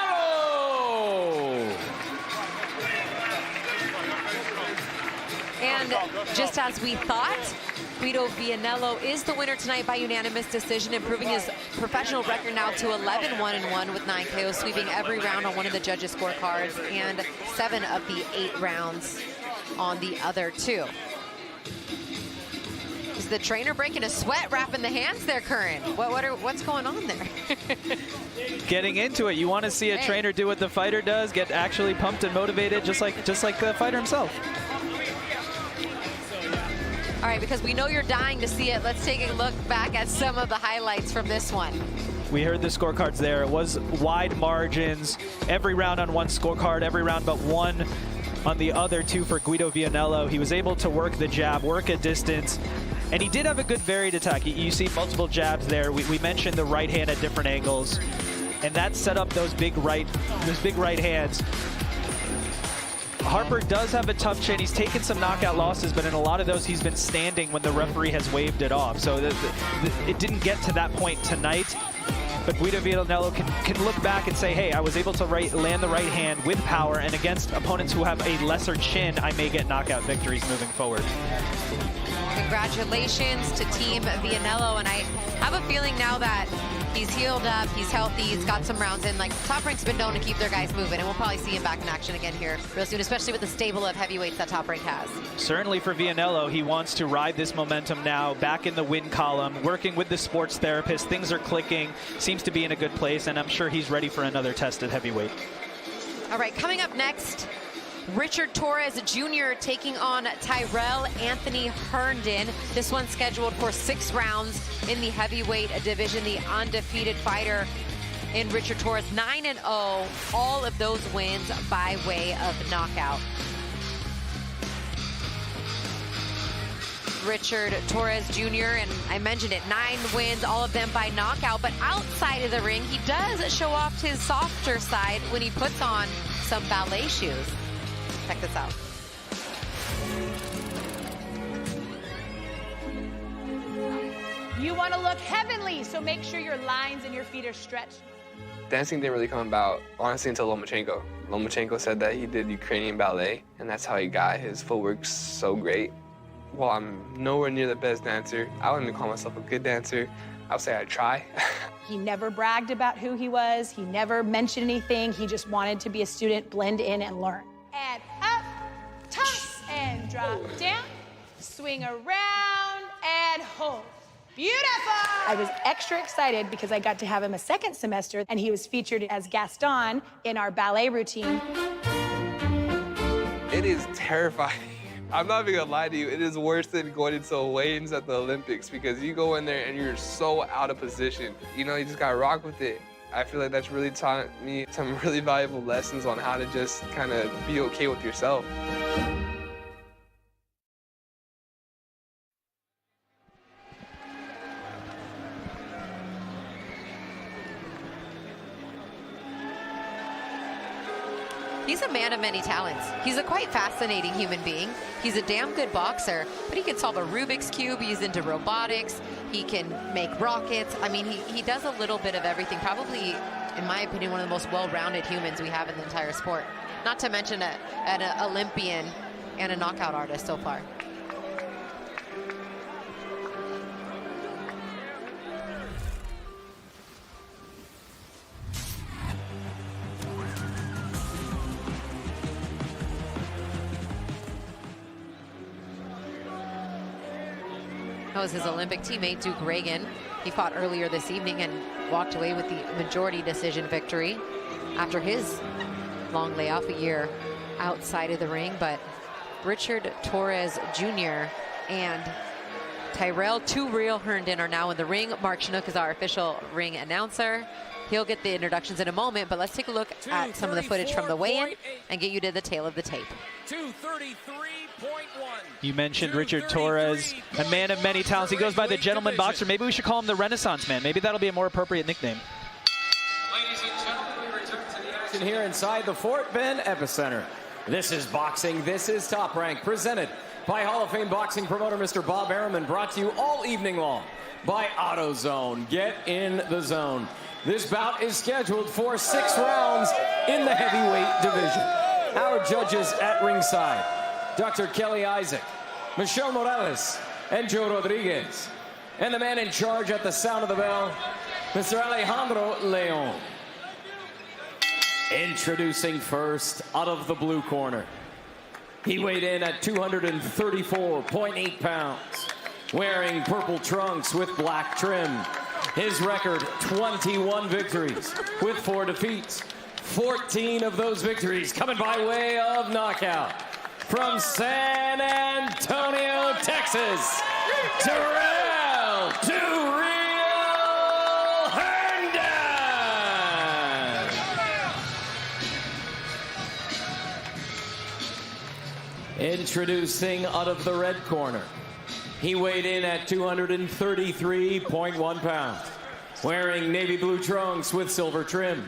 And just as we thought, Guido Vianello is the winner tonight by unanimous decision, improving his professional record now to 11-1-1 with 9 KOs, sweeping every round on one of the judges' scorecards and 7 of the 8 rounds on the other 2. Is the trainer breaking a sweat, wrapping the hands there, Curran? What's going on there? Getting into it. You want to see a trainer do what the fighter does, get actually pumped and motivated, just like the fighter himself. All right, because we know you're dying to see it, let's take a look back at some of the highlights from this one. We heard the scorecards there. It was wide margins. Every round on one scorecard, every round but one on the other 2 for Guido Vianello. He was able to work the jab, work a distance, and he did have a good varied attack. You see multiple jabs there. We mentioned the right hand at different angles, and that set up those big right hands. Harper does have a tough chin. He's taken some knockout losses, but in a lot of those, he's been standing when the referee has waved it off. So it didn't get to that point tonight. But Guido Vianello can look back and say, hey, I was able to land the right hand with power, and against opponents who have a lesser chin, I may get knockout victories moving forward. Congratulations to Team Vianello, and I have a feeling now that he's healed up, he's healthy, he's got some rounds in. Top Rank's been known to keep their guys moving, and we'll probably see him back in action again here real soon, especially with the stable of heavyweights that Top Rank has. Certainly for Vianello, he wants to ride this momentum now, back in the win column, working with the sports therapist. Things are clicking, seems to be in a good place, and I'm sure he's ready for another test at heavyweight. All right, coming up next, Richard Torrez Jr. taking on Tyrell Anthony Herndon. This one's scheduled for 6 rounds in the heavyweight division. The undefeated fighter in Richard Torrez, 9-0, all of those wins by way of knockout. Richard Torrez Jr., and I mentioned it, 9 wins, all of them by knockout, but outside of the ring, he does show off his softer side when he puts on some ballet shoes. Check this out. You want to look heavenly, so make sure your lines and your feet are stretched. Dancing didn't really come about, honestly, until Lomachenko. Lomachenko said that he did Ukrainian ballet, and that's how he got his footwork so great. While I'm nowhere near the best dancer, I wouldn't even call myself a good dancer. I would say I try. He never bragged about who he was. He never mentioned anything. He just wanted to be a student, blend in, and learn. And up, toss, and drop down. Swing around, and hold. Beautiful! I was extra excited because I got to have him a second semester, and he was featured as Gaston in our ballet routine. It is terrifying. I'm not even gonna lie to you, it is worse than going into weigh-ins at the Olympics because you go in there and you're so out of position. You know, you just gotta rock with it. I feel like that's really taught me some really valuable lessons on how to just kind of be okay with yourself. He's a man of many talents. He's a quite fascinating human being. He's a damn good boxer, but he can solve a Rubik's Cube. He's into robotics. He can make rockets. I mean, he does a little bit of everything. Probably, in my opinion, one of the most well-rounded humans we have in the entire sport. Not to mention an Olympian and a knockout artist so far. That was his Olympic teammate, Duke Reagan. He fought earlier this evening and walked away with the majority decision victory after his long layoff, a year outside of the ring. But Richard Torrez Jr. and Two Real Herndon are now in the ring. Mark Chinook is our official ring announcer. He'll get the introductions in a moment, but let's take a look at some of the footage from the weigh-in and get you to the tail of the tape. 233.1. You mentioned Richard Torrez, a man of many talents. He goes by the Gentleman Boxer. Maybe we should call him the Renaissance Man. Maybe that'll be a more appropriate nickname. Ladies and gentlemen, we return to the action here inside the Fort Bend Epicenter. This is boxing. This is Top Rank, presented by Hall of Fame boxing promoter Mr. Bob Arum, brought to you all evening long by AutoZone. Get in the zone. This bout is scheduled for 6 rounds in the heavyweight division. Our judges at ringside, Dr. Kelly Isaac, Michelle Morales, and Joe Rodriguez. And the man in charge at the sound of the bell, Mr. Alejandro Leon. Introducing first, out of the blue corner. He weighed in at 234.8 pounds, wearing purple trunks with black trim. His record, 21 victories with 4 defeats. 14 of those victories coming by way of knockout. From San Antonio, Texas, Terrell Two Real Herndon. Introducing out of the red corner. He weighed in at 233.1 pounds, wearing navy blue trunks with silver trim.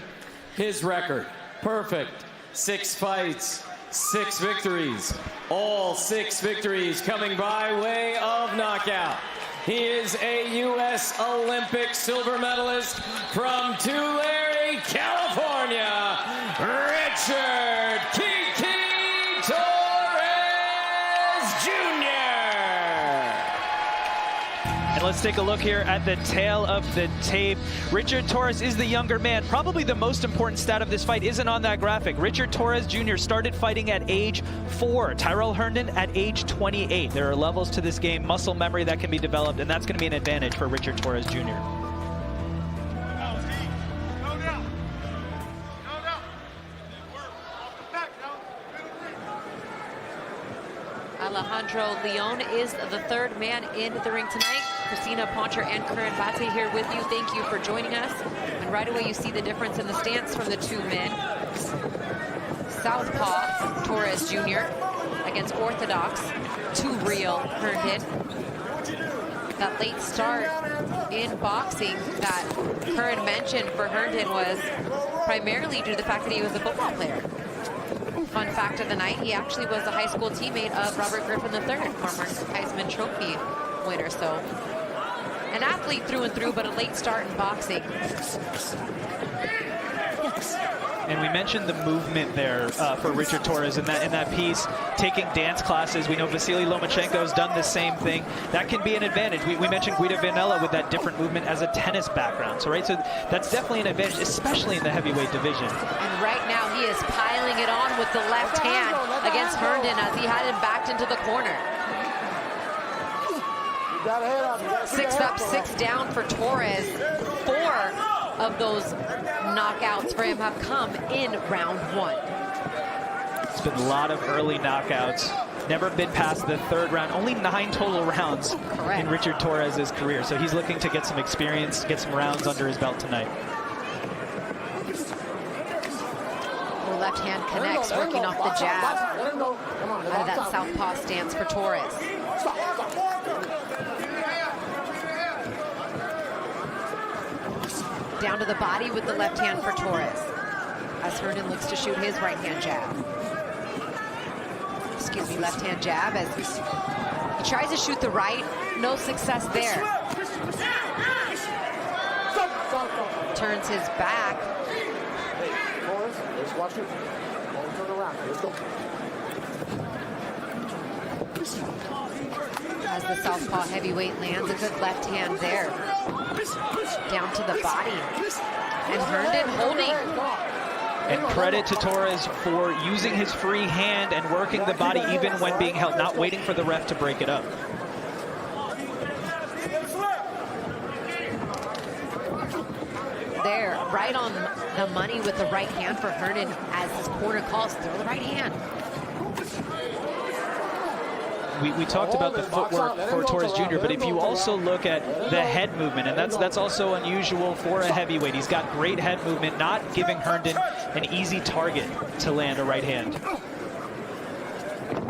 His record, perfect. 6 fights, 6 victories. All 6 victories coming by way of knockout. He is a U.S. Olympic silver medalist from Tulare, California, Richard Kiki Torrez Jr. And let's take a look here at the tail of the tape. Richard Torrez is the younger man. Probably the most important stat of this fight isn't on that graphic. Richard Torrez Jr. started fighting at age 4. Tyrell Herndon at age 28. There are levels to this game, muscle memory that can be developed, and that's going to be an advantage for Richard Torrez Jr. Alejandro Leon is the 3rd man in the ring tonight. Christina Poncher and Curran Bate here with you. Thank you for joining us. And right away you see the difference in the stance from the 2 men. Southpaw Torrez Jr. against orthodox Two Real Herndon. That late start in boxing that Curran mentioned for Herndon was primarily due to the fact that he was a football player. Fun fact of the night, he actually was a high school teammate of Robert Griffin III, former Heisman Trophy winner. So an athlete through and through, but a late start in boxing. And we mentioned the movement there for Richard Torrez in that piece, taking dance classes. We know Vasily Lomachenko's done the same thing. That can be an advantage. We mentioned Guido Vianello with that different movement as a tennis background. So that's definitely an advantage, especially in the heavyweight division. And right now he is piling it on with the left hand against Herndon as he had him backed into the corner. 6 up, 6 down for Torrez. 4 of those knockouts for him have come in round 1. It's been a lot of early knockouts. Never been past the 3rd round. Only 9 total rounds in Richard Torrez's career. So he's looking to get some experience, get some rounds under his belt tonight. The left hand connects, working off the jab out of that southpaw stance for Torrez. Down to the body with the left hand for Torrez. as Herndon looks to shoot his right-hand jab. Excuse me, left-hand jab as he tries to shoot the right. No success there. Turns his back. Hey, Torrez, let's watch it. Don't turn around. Let's go. As the southpaw heavyweight lands a good left hand there. Down to the body. And Herndon holding. And credit to Torrez for using his free hand and working the body even when being held, not waiting for the ref to break it up. There, right on the money with the right hand for Herndon as his corner calls through the right hand. We talked about the footwork for Torrez Jr., but if you also look at the head movement, and that's also unusual for a heavyweight. He's got great head movement, not giving Herndon an easy target to land a right hand.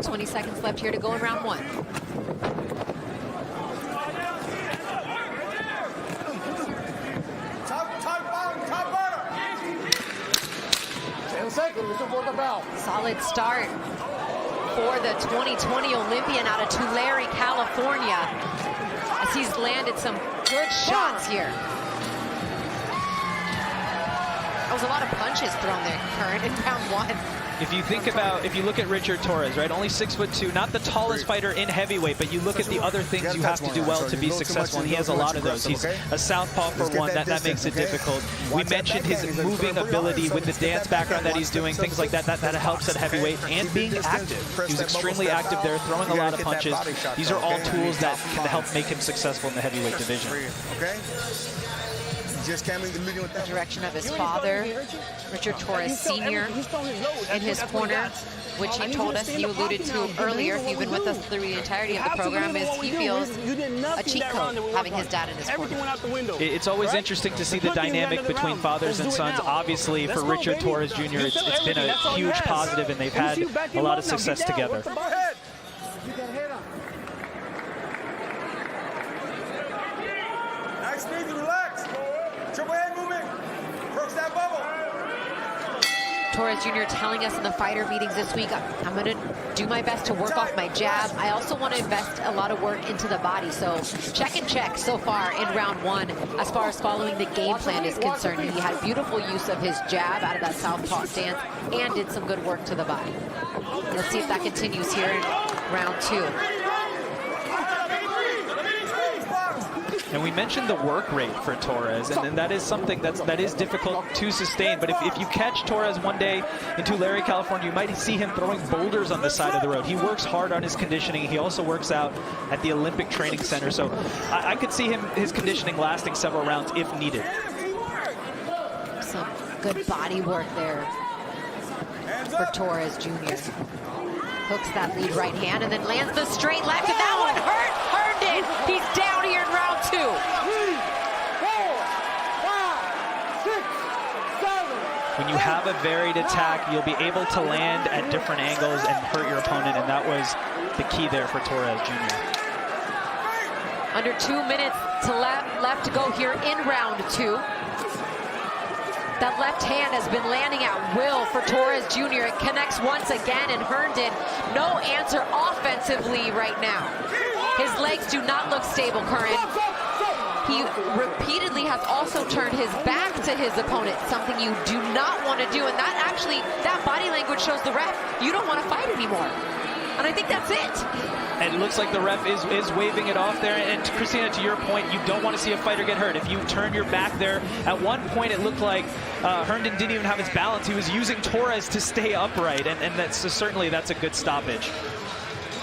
20 seconds left here to go in round one. Solid start for the 2020 Olympian out of Tulare, California, as he's landed some good shots here. That was a lot of punches thrown there, Curran, in round one. If you look at Richard Torrez, right, only 6'2", not the tallest fighter in heavyweight, but you look at the other things you have to do well to be successful, and he has a lot of those. He's a southpaw for one, that makes it difficult. We mentioned his moving ability with the dance background that he's doing, things like that helps at heavyweight, and being active. He's extremely active there, throwing a lot of punches. These are all tools that can help make him successful in the heavyweight division. Okay? Just can't leave the meeting with that. The direction of his father, Richard Torrez Sr., in his corner, which he told us, you alluded to earlier, if you've been with us through the entirety of the program, is he feels a cheat code having his dad in his corner. It's always interesting to see the dynamic between fathers and sons. Obviously, for Richard Torrez Jr., it's been a huge positive, and they've had a lot of success together. Nice knees, relax. Triple head movement. Approach that bubble. Torrez Jr. telling us in the fighter meetings this week, I'm going to do my best to work off my jab. I also want to invest a lot of work into the body. So check and check so far in round one as far as following the game plan is concerned. He had beautiful use of his jab out of that southpaw stance and did some good work to the body. Let's see if that continues here in round two. And we mentioned the work rate for Torrez, and that is something that is difficult to sustain. But if you catch Torrez one day in Tulare, California, you might see him throwing boulders on the side of the road. He works hard on his conditioning. He also works out at the Olympic Training Center. So I could see his conditioning lasting several rounds if needed. Some good body work there for Torrez Jr. Hooks that lead right hand and then lands the straight left, and that one hurt Herndon. He's down here in round two. 3, 4, 5, 6, 7. When you have a varied attack, you'll be able to land at different angles and hurt your opponent, and that was the key there for Torrez Jr. Under 2 minutes left to go here in round two. That left hand has been landing at will for Torrez Jr. It connects once again, and Herndon, no answer offensively right now. His legs do not look stable, Curran. He repeatedly has also turned his back to his opponent, something you do not want to do, and that body language shows the ref you don't want to fight anymore. And I think that's it. And it looks like the ref is waving it off there. And Christina, to your point, you don't want to see a fighter get hurt. If you turn your back there, at one point it looked like Herndon didn't even have his balance. He was using Torrez to stay upright, and certainly that's a good stoppage.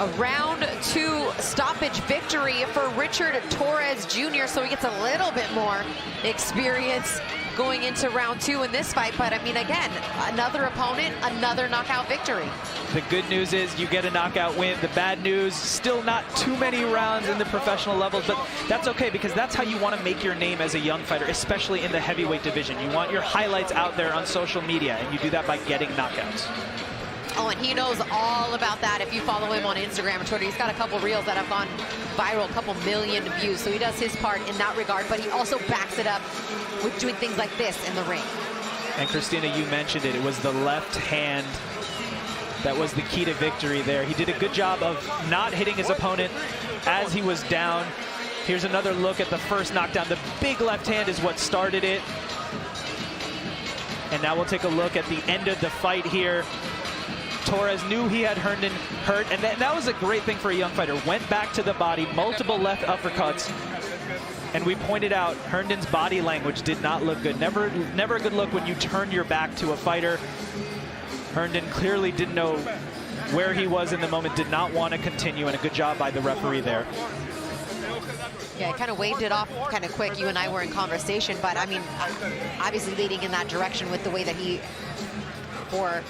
A round two stoppage victory for Richard Torrez Jr. So he gets a little bit more experience going into round two in this fight. But I mean, again, another opponent, another knockout victory. The good news is you get a knockout win. The bad news, still not too many rounds in the professional levels, but that's okay because that's how you want to make your name as a young fighter, especially in the heavyweight division. You want your highlights out there on social media, and you do that by getting knockouts. Oh, and he knows all about that. If you follow him on Instagram and Twitter, he's got a couple reels that have gone viral, a couple million views. So he does his part in that regard, but he also backs it up with doing things like this in the ring. And Christina, you mentioned it. It was the left hand that was the key to victory there. He did a good job of not hitting his opponent as he was down. Here's another look at the first knockdown. The big left hand is what started it. And now we'll take a look at the end of the fight here. Torrez knew he had Herndon hurt, and that was a great thing for a young fighter. Went back to the body, multiple left uppercuts. And we pointed out Herndon's body language did not look good. Never a good look when you turn your back to a fighter. Herndon clearly didn't know where he was in the moment, did not want to continue, and a good job by the referee there. Yeah, I kind of waved it off kind of quick. You and I were in conversation, but I mean, obviously leading in that direction with the way that he, for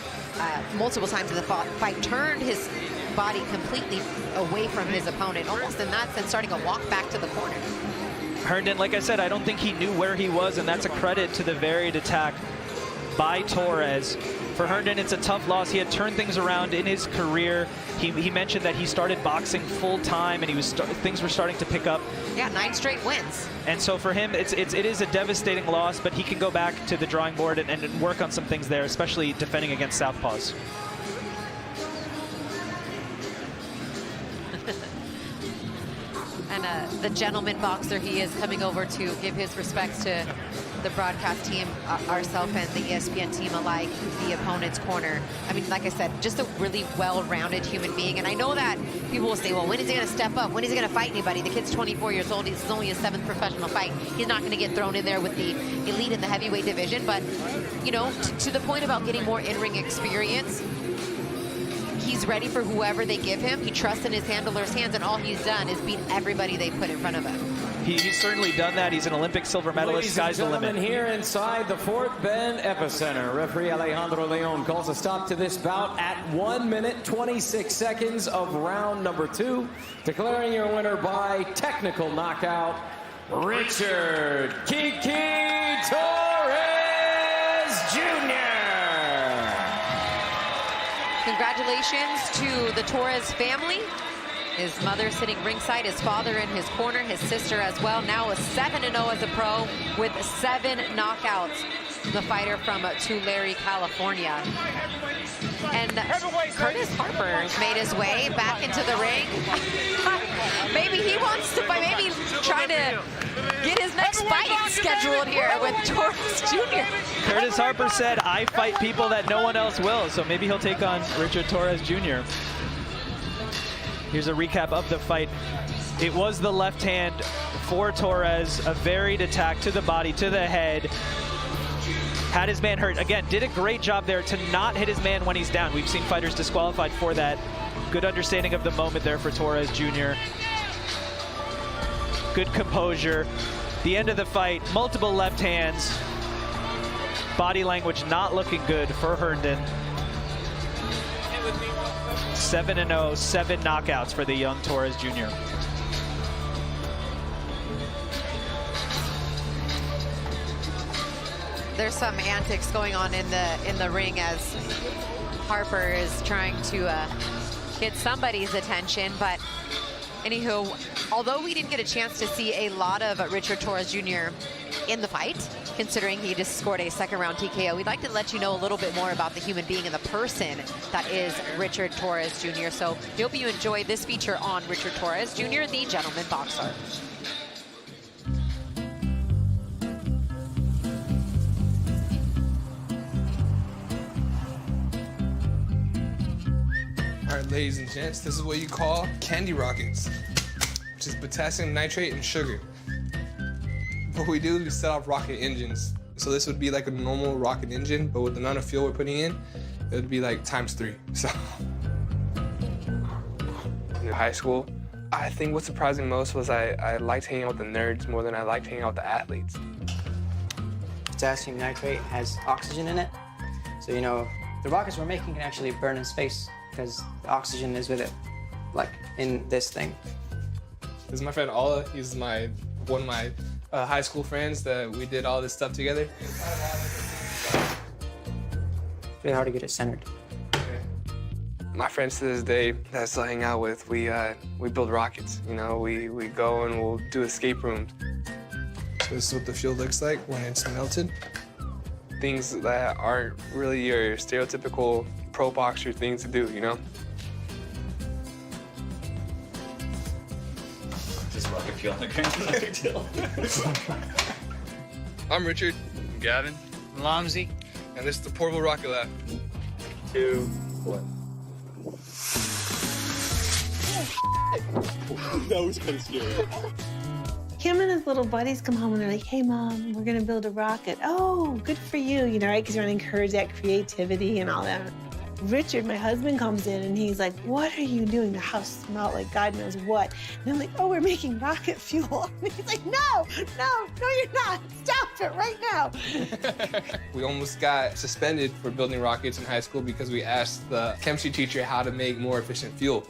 multiple times in the fight, turned his body completely away from his opponent, almost in that sense, starting a walk back to the corner. Herndon, like I said, I don't think he knew where he was, and that's a credit to the varied attack by Torrez. For Herndon, it's a tough loss. He had turned things around in his career. He mentioned that he started boxing full time, and things were starting to pick up. Yeah, 9 straight wins. And so for him, it is a devastating loss, but he can go back to the drawing board and work on some things there, especially defending against southpaws. And the gentleman boxer he is coming over to give his respects to the broadcast team, ourselves and the ESPN team alike, the opponent's corner. I mean, like I said, just a really well-rounded human being. And I know that people will say, well, when is he going to step up? When is he going to fight anybody? The kid's 24 years old. This is only his 7th professional fight. He's not going to get thrown in there with the elite in the heavyweight division. But, you know, to the point about getting more in-ring experience, he's ready for whoever they give him. He trusts in his handler's hands, and all he's done is beat everybody they put in front of him. He's certainly done that. He's an Olympic silver medalist. Sky's the limit. Here inside the Fort Bend epicenter, referee Alejandro Leon calls a stop to this bout at 1 minute 26 seconds of round number 2, declaring your winner by technical knockout, Richard Kiki Torrez Jr. Congratulations to the Torrez family. His mother sitting ringside, his father in his corner, his sister as well. Now a 7-0 as a pro with 7 knockouts. The fighter from Tulare, California. And Curtis Harper made his way back into the ring. Maybe he wants to fight, maybe trying to get his next fight scheduled here with Torrez Jr. Curtis Harper said, I fight people that no one else will, so maybe he'll take on Richard Torrez Jr. Here's a recap of the fight. It was the left hand for Torrez, a varied attack to the body, to the head. Had his man hurt. Again, did a great job there to not hit his man when he's down. We've seen fighters disqualified for that. Good understanding of the moment there for Torrez Jr. Good composure. The end of the fight, multiple left hands. Body language not looking good for Herndon. 7-0, 7 knockouts for the young Torrez Jr. There's some antics going on in the ring as Harper is trying to get somebody's attention, but anywho, although we didn't get a chance to see a lot of Richard Torrez Jr. in the fight, considering he just scored a 2nd-round TKO, we'd like to let you know a little bit more about the human being and the person that is Richard Torrez Jr. So we hope you enjoy this feature on Richard Torrez Jr., the gentleman boxer. All right, ladies and gents, this is what you call candy rockets, which is potassium nitrate and sugar. What we do is we set off rocket engines. So this would be like a normal rocket engine, but with the amount of fuel we're putting in, it would be like ×3. So in high school, I think what surprised me most was I liked hanging out with the nerds more than I liked hanging out with the athletes. Potassium nitrate has oxygen in it. So, you know, the rockets we're making can actually burn in space because the oxygen is with it, like in this thing. This is my friend Ola. He's one of my high school friends that we did all this stuff together. It's really hard to get it centered. My friends to this day that I still hang out with, we build rockets. You know, we go and we'll do escape rooms. So this is what the fuel looks like when it's melted. things that aren't really your stereotypical pro boxer thing to do, you know? Just rocket fuel on the ground, no big deal. I'm Richard. I'm Gavin. I'm Lomsey. And this is the portable rocket lab. 2, 1. That was kind of scary. Him and his little buddies come home and they're like, hey, Mom, we're going to build a rocket. Oh, good for you, you know, right? Because you want to encourage that creativity and all that. Richard, my husband, comes in and he's like, what are you doing? The house smelled like God knows what. And I'm like, oh, we're making rocket fuel. And he's like, no, you're not. Stop it right now. We almost got suspended for building rockets in high school because we asked the chemistry teacher how to make more efficient fuel.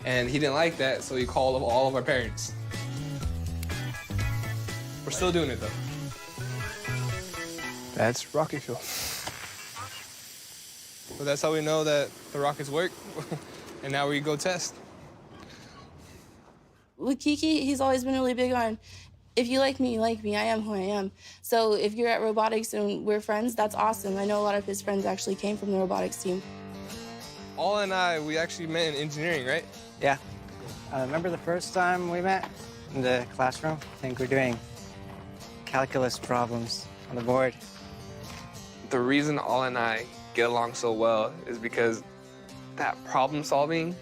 And he didn't like that, so he called all of our parents. We're still doing it, though. That's rocket fuel. But that's how we know that the rockets work. And now we go test. With Kiki, he's always been really big on, if you like me, you like me. I am who I am. So if you're at robotics and we're friends, that's awesome. I know a lot of his friends actually came from the robotics team. All and I, we actually met in engineering, right? Yeah. Remember the first time we met in the classroom? I think we're doing calculus problems on the board. The reason All and I get along so well is because that problem solving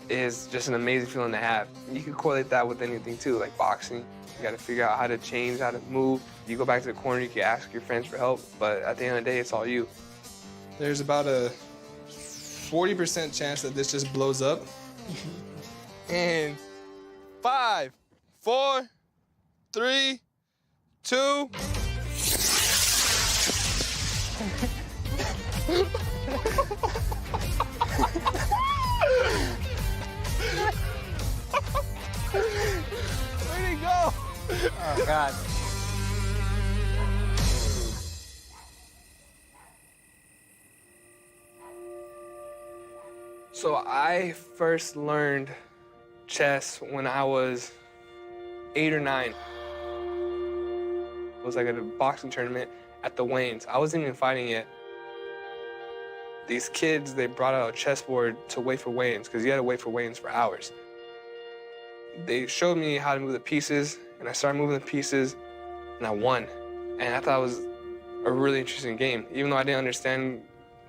is just an amazing feeling to have. You can correlate that with anything too, like boxing. You gotta figure out how to change, how to move. You go back to the corner, you can ask your friends for help, but at the end of the day, it's all you. There's about a 40% chance that this just blows up. And 5, 4, 3, 2. Where'd he go? Oh, God. So I first learned chess when I was 8 or 9. It was like at a boxing tournament at the Waynes. I wasn't even fighting yet. These kids, they brought out a chessboard to wait for Waynes, because you had to wait for Waynes for hours. They showed me how to move the pieces, and I started moving the pieces, and I won. And I thought it was a really interesting game. Even though I didn't understand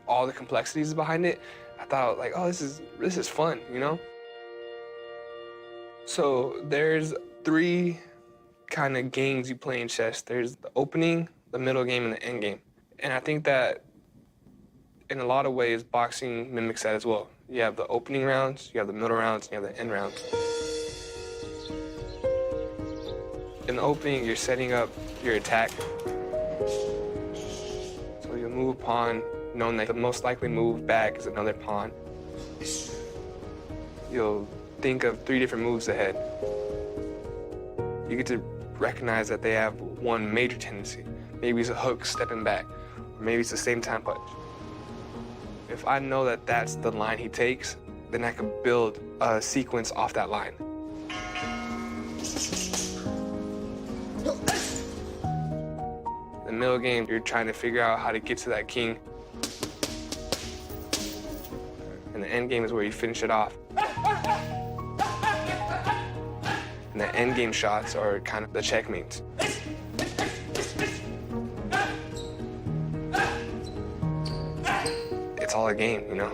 all the complexities behind it, I thought, like, oh, this is fun, you know? So there's 3 kind of games you play in chess. There's the opening, the middle game, and the end game. And I think that in a lot of ways, boxing mimics that as well. You have the opening rounds, you have the middle rounds, and you have the end rounds. In the opening, you're setting up your attack. So you'll move a pawn, knowing that the most likely move back is another pawn. You'll think of 3 different moves ahead. You get to recognize that they have one major tendency. Maybe it's a hook stepping back, or maybe it's the same time punch. If I know that that's the line he takes, then I can build a sequence off that line. In the middle game, you're trying to figure out how to get to that king. And the end game is where you finish it off. And the end game shots are kind of the checkmates. It's all a game, you know?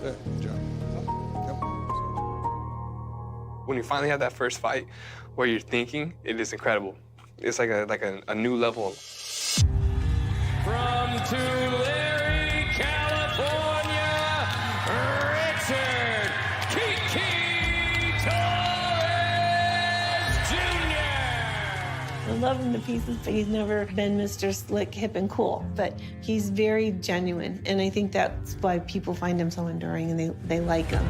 Good job. When you finally have that first fight where you're thinking, it is incredible. It's like a new level. From Tulare, California, Richard Kiki Torrez Jr. I love him to pieces, but he's never been Mr. Slick, hip, and cool. But he's very genuine, and I think that's why people find him so enduring, and they like him.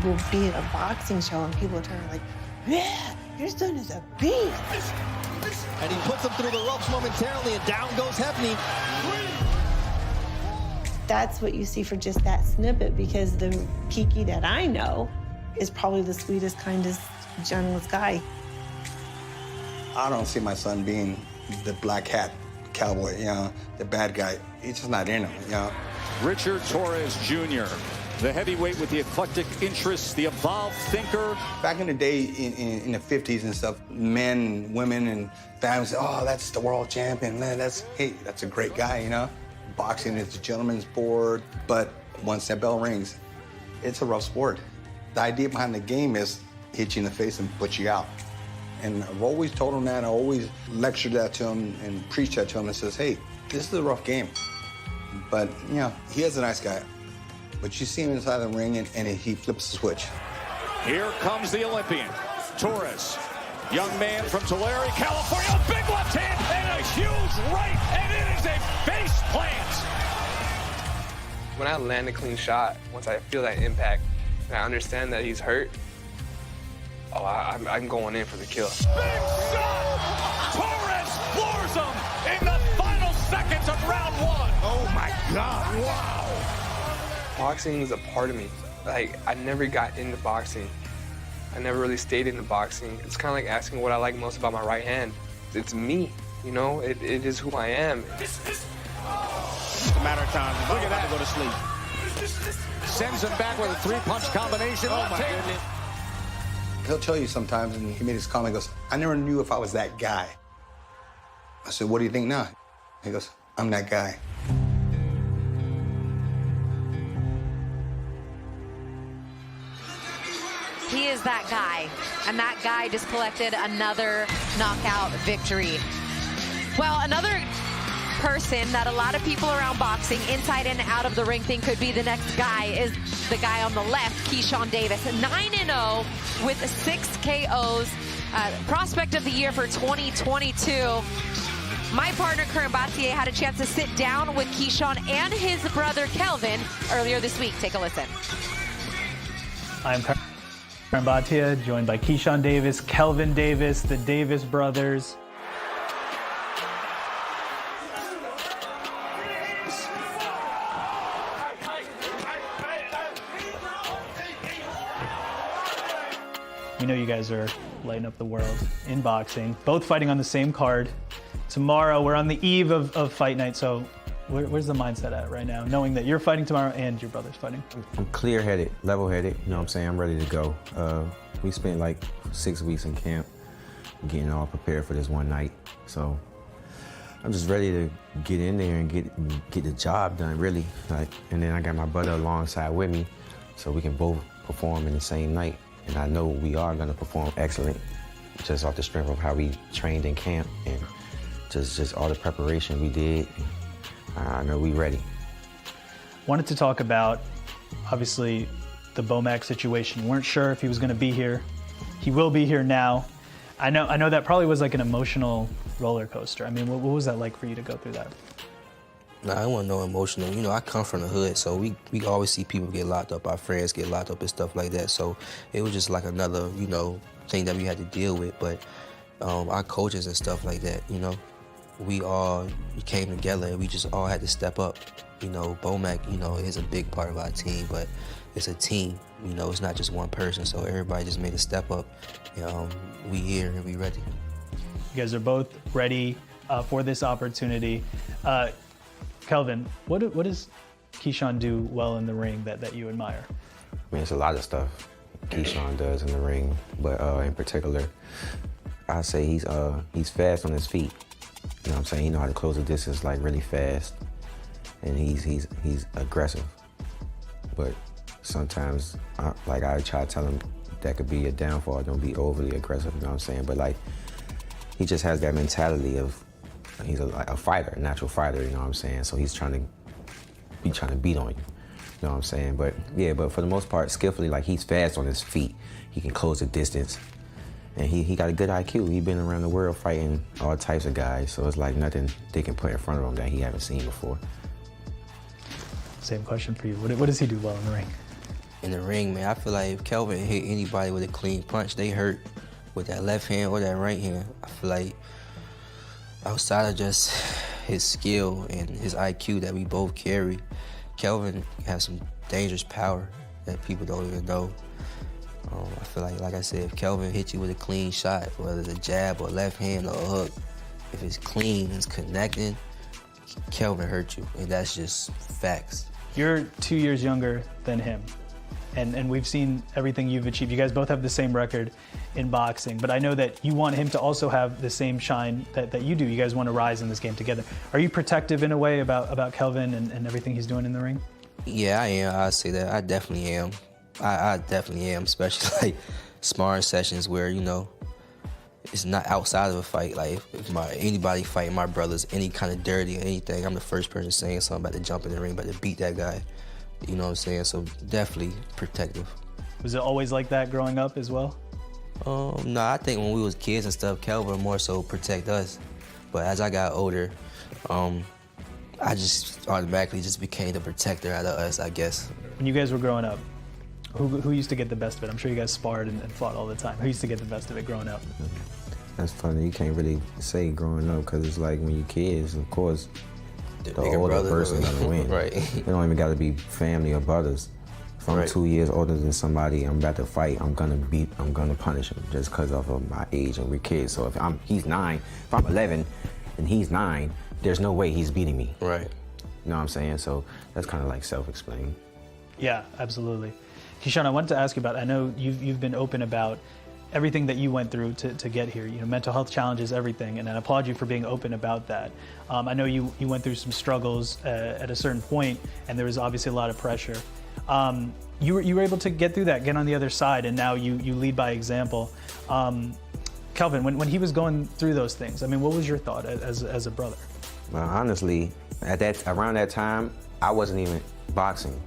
We'll be at a boxing show, and people are turning like, yeah, your son is a beast. And he puts him through the ropes momentarily, and down goes Hefney. That's what you see for just that snippet, because the Kiki that I know is probably the sweetest, kindest, gentlest guy. I don't see my son being the black hat cowboy, you know, the bad guy. It's just not in him, you know. Richard Torrez Jr., the heavyweight with the eclectic interests, the evolved thinker. Back in the day, in the 50s and stuff, men, women, and families say, oh, that's the world champion, man, that's a great guy, you know? Boxing is a gentleman's sport, but once that bell rings, it's a rough sport. The idea behind the game is hit you in the face and put you out. And I've always told him that, I always lectured that to him and preached that to him and says, hey, this is a rough game. But, you know, he is a nice guy. But you see him inside the ring and he flips the switch. Here comes the Olympian, Torrez. Young man from Tulare, California, big left hand and a huge right, and it is a face plant. When I land a clean shot, once I feel that impact, and I understand that he's hurt, oh, I'm going in for the kill. Big shot! Torrez floors him in the final seconds of round one. Oh my God, wow. Boxing is a part of me. Like, I never got into boxing. I never really stayed into boxing. It's kind of like asking what I like most about my right hand. It's me, you know? It is who I am. It's a matter of time. Look at that. Go to sleep. Sends him back with a three-punch combination. Oh, my goodness. He'll tell you sometimes, and he made his comment, he goes, I never knew if I was that guy. I said, what do you think now? He goes, I'm that guy. He is that guy, and that guy just collected another knockout victory. Well, another person that a lot of people around boxing, inside and out of the ring, think could be the next guy is the guy on the left, Keyshawn Davis. 9-0 with 6 KOs. Prospect of the year for 2022. My partner, Curran Battier, had a chance to sit down with Keyshawn and his brother, Kelvin, earlier this week. Take a listen. I'm Curran Battier, joined by Keyshawn Davis, Kelvin Davis, the Davis brothers. We know you guys are lighting up the world in boxing, both fighting on the same card. Tomorrow, we're on the eve of fight night, so where's the mindset at right now, knowing that you're fighting tomorrow and your brother's fighting? I'm clear-headed, level-headed, you know what I'm saying? I'm ready to go. We spent like 6 weeks in camp getting all prepared for this one night. So I'm just ready to get in there and get the job done, really. And then I got my brother alongside with me, so we can both perform in the same night. And I know we are gonna perform excellent, just off the strength of how we trained in camp and just all the preparation we did. I know we ready. Wanted to talk about, obviously, the Bomac situation. Weren't sure if he was going to be here. He will be here now. I know that probably was like an emotional roller coaster. I mean, what was that like for you to go through that? Nah, it wasn't no emotional. You know, I come from the hood, so we always see people get locked up, our friends get locked up and stuff like that. So it was just like another, you know, thing that we had to deal with. But our coaches and stuff like that, you know, we came together and we just all had to step up. You know, Bomac, you know, is a big part of our team, but it's a team. You know, it's not just one person, so everybody just made a step up. We here and we ready. You guys are both ready for this opportunity. Kelvin, what does Keyshawn do well in the ring that you admire? I mean, it's a lot of stuff Keyshawn does in the ring, but in particular, I say he's fast on his feet. You know what I'm saying? He know how to close the distance like really fast, and he's aggressive. But sometimes, I try to tell him that could be a downfall. Don't be overly aggressive. You know what I'm saying? But like, he just has that mentality of he's a fighter, a natural fighter. You know what I'm saying? So he's trying to beat on you. You know what I'm saying? But yeah, but for the most part, skillfully, like he's fast on his feet. He can close the distance. And he got a good IQ. He's been around the world fighting all types of guys, so it's like nothing they can put in front of him that he haven't seen before. Same question for you. What does he do well in the ring? In the ring, man, I feel like if Kelvin hit anybody with a clean punch, they hurt with that left hand or that right hand. I feel like outside of just his skill and his IQ that we both carry, Kelvin has some dangerous power that people don't even know. I feel like I said, if Kelvin hit you with a clean shot, whether it's a jab or left hand or a hook, if it's clean, it's connecting, Kelvin hurt you, and that's just facts. You're 2 years younger than him, and we've seen everything you've achieved. You guys both have the same record in boxing, but I know that you want him to also have the same shine that you do. You guys want to rise in this game together. Are you protective in a way about Kelvin and everything he's doing in the ring? Yeah, I am. I say that. I definitely am. I definitely am, especially like sparring sessions where, you know, it's not outside of a fight. Like if anybody fighting my brothers, any kind of dirty or anything, I'm the first person saying something about to jump in the ring, about to beat that guy. You know what I'm saying? So definitely protective. Was it always like that growing up as well? No, I think when we was kids and stuff, Kelvin more so protect us. But as I got older, I just automatically just became the protector out of us, I guess. When you guys were growing up, who used to get the best of it? I'm sure you guys sparred and fought all the time. Who used to get the best of it growing up? That's funny. You can't really say growing up because it's like when you're kids, of course, the older person gonna win. Right. It don't even got to be family or brothers. If I'm 2 years older than somebody, I'm about to fight, I'm gonna punish him just because of my age and we're kids. So if he's 9, if I'm 11 and he's 9, there's no way he's beating me. Right. You know what I'm saying? So that's kind of like self-explained. Yeah, absolutely. Keyshawn, I wanted to ask you about, I know you've been open about everything that you went through to get here. You know, mental health challenges, everything, and I applaud you for being open about that. I know you went through some struggles at a certain point, and there was obviously a lot of pressure. You were able to get through that, get on the other side, and now you lead by example. Kelvin, when he was going through those things, I mean, what was your thought as a brother? Well, honestly, around that time, I wasn't even boxing.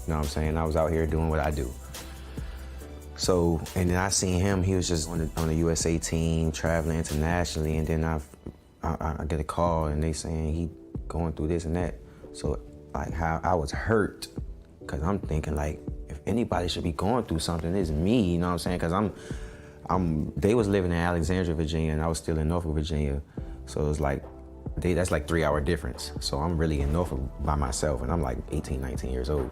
You know what I'm saying? I was out here doing what I do. So, and then I seen him, he was just on the USA team, traveling internationally, and then I get a call and they saying he going through this and that. So, like, how I was hurt, because I'm thinking, like, if anybody should be going through something, it's me, you know what I'm saying? Because they was living in Alexandria, Virginia, and I was still in Norfolk, Virginia. So it was like, that's like 3-hour difference. So I'm really in Norfolk by myself, and I'm like 18, 19 years old.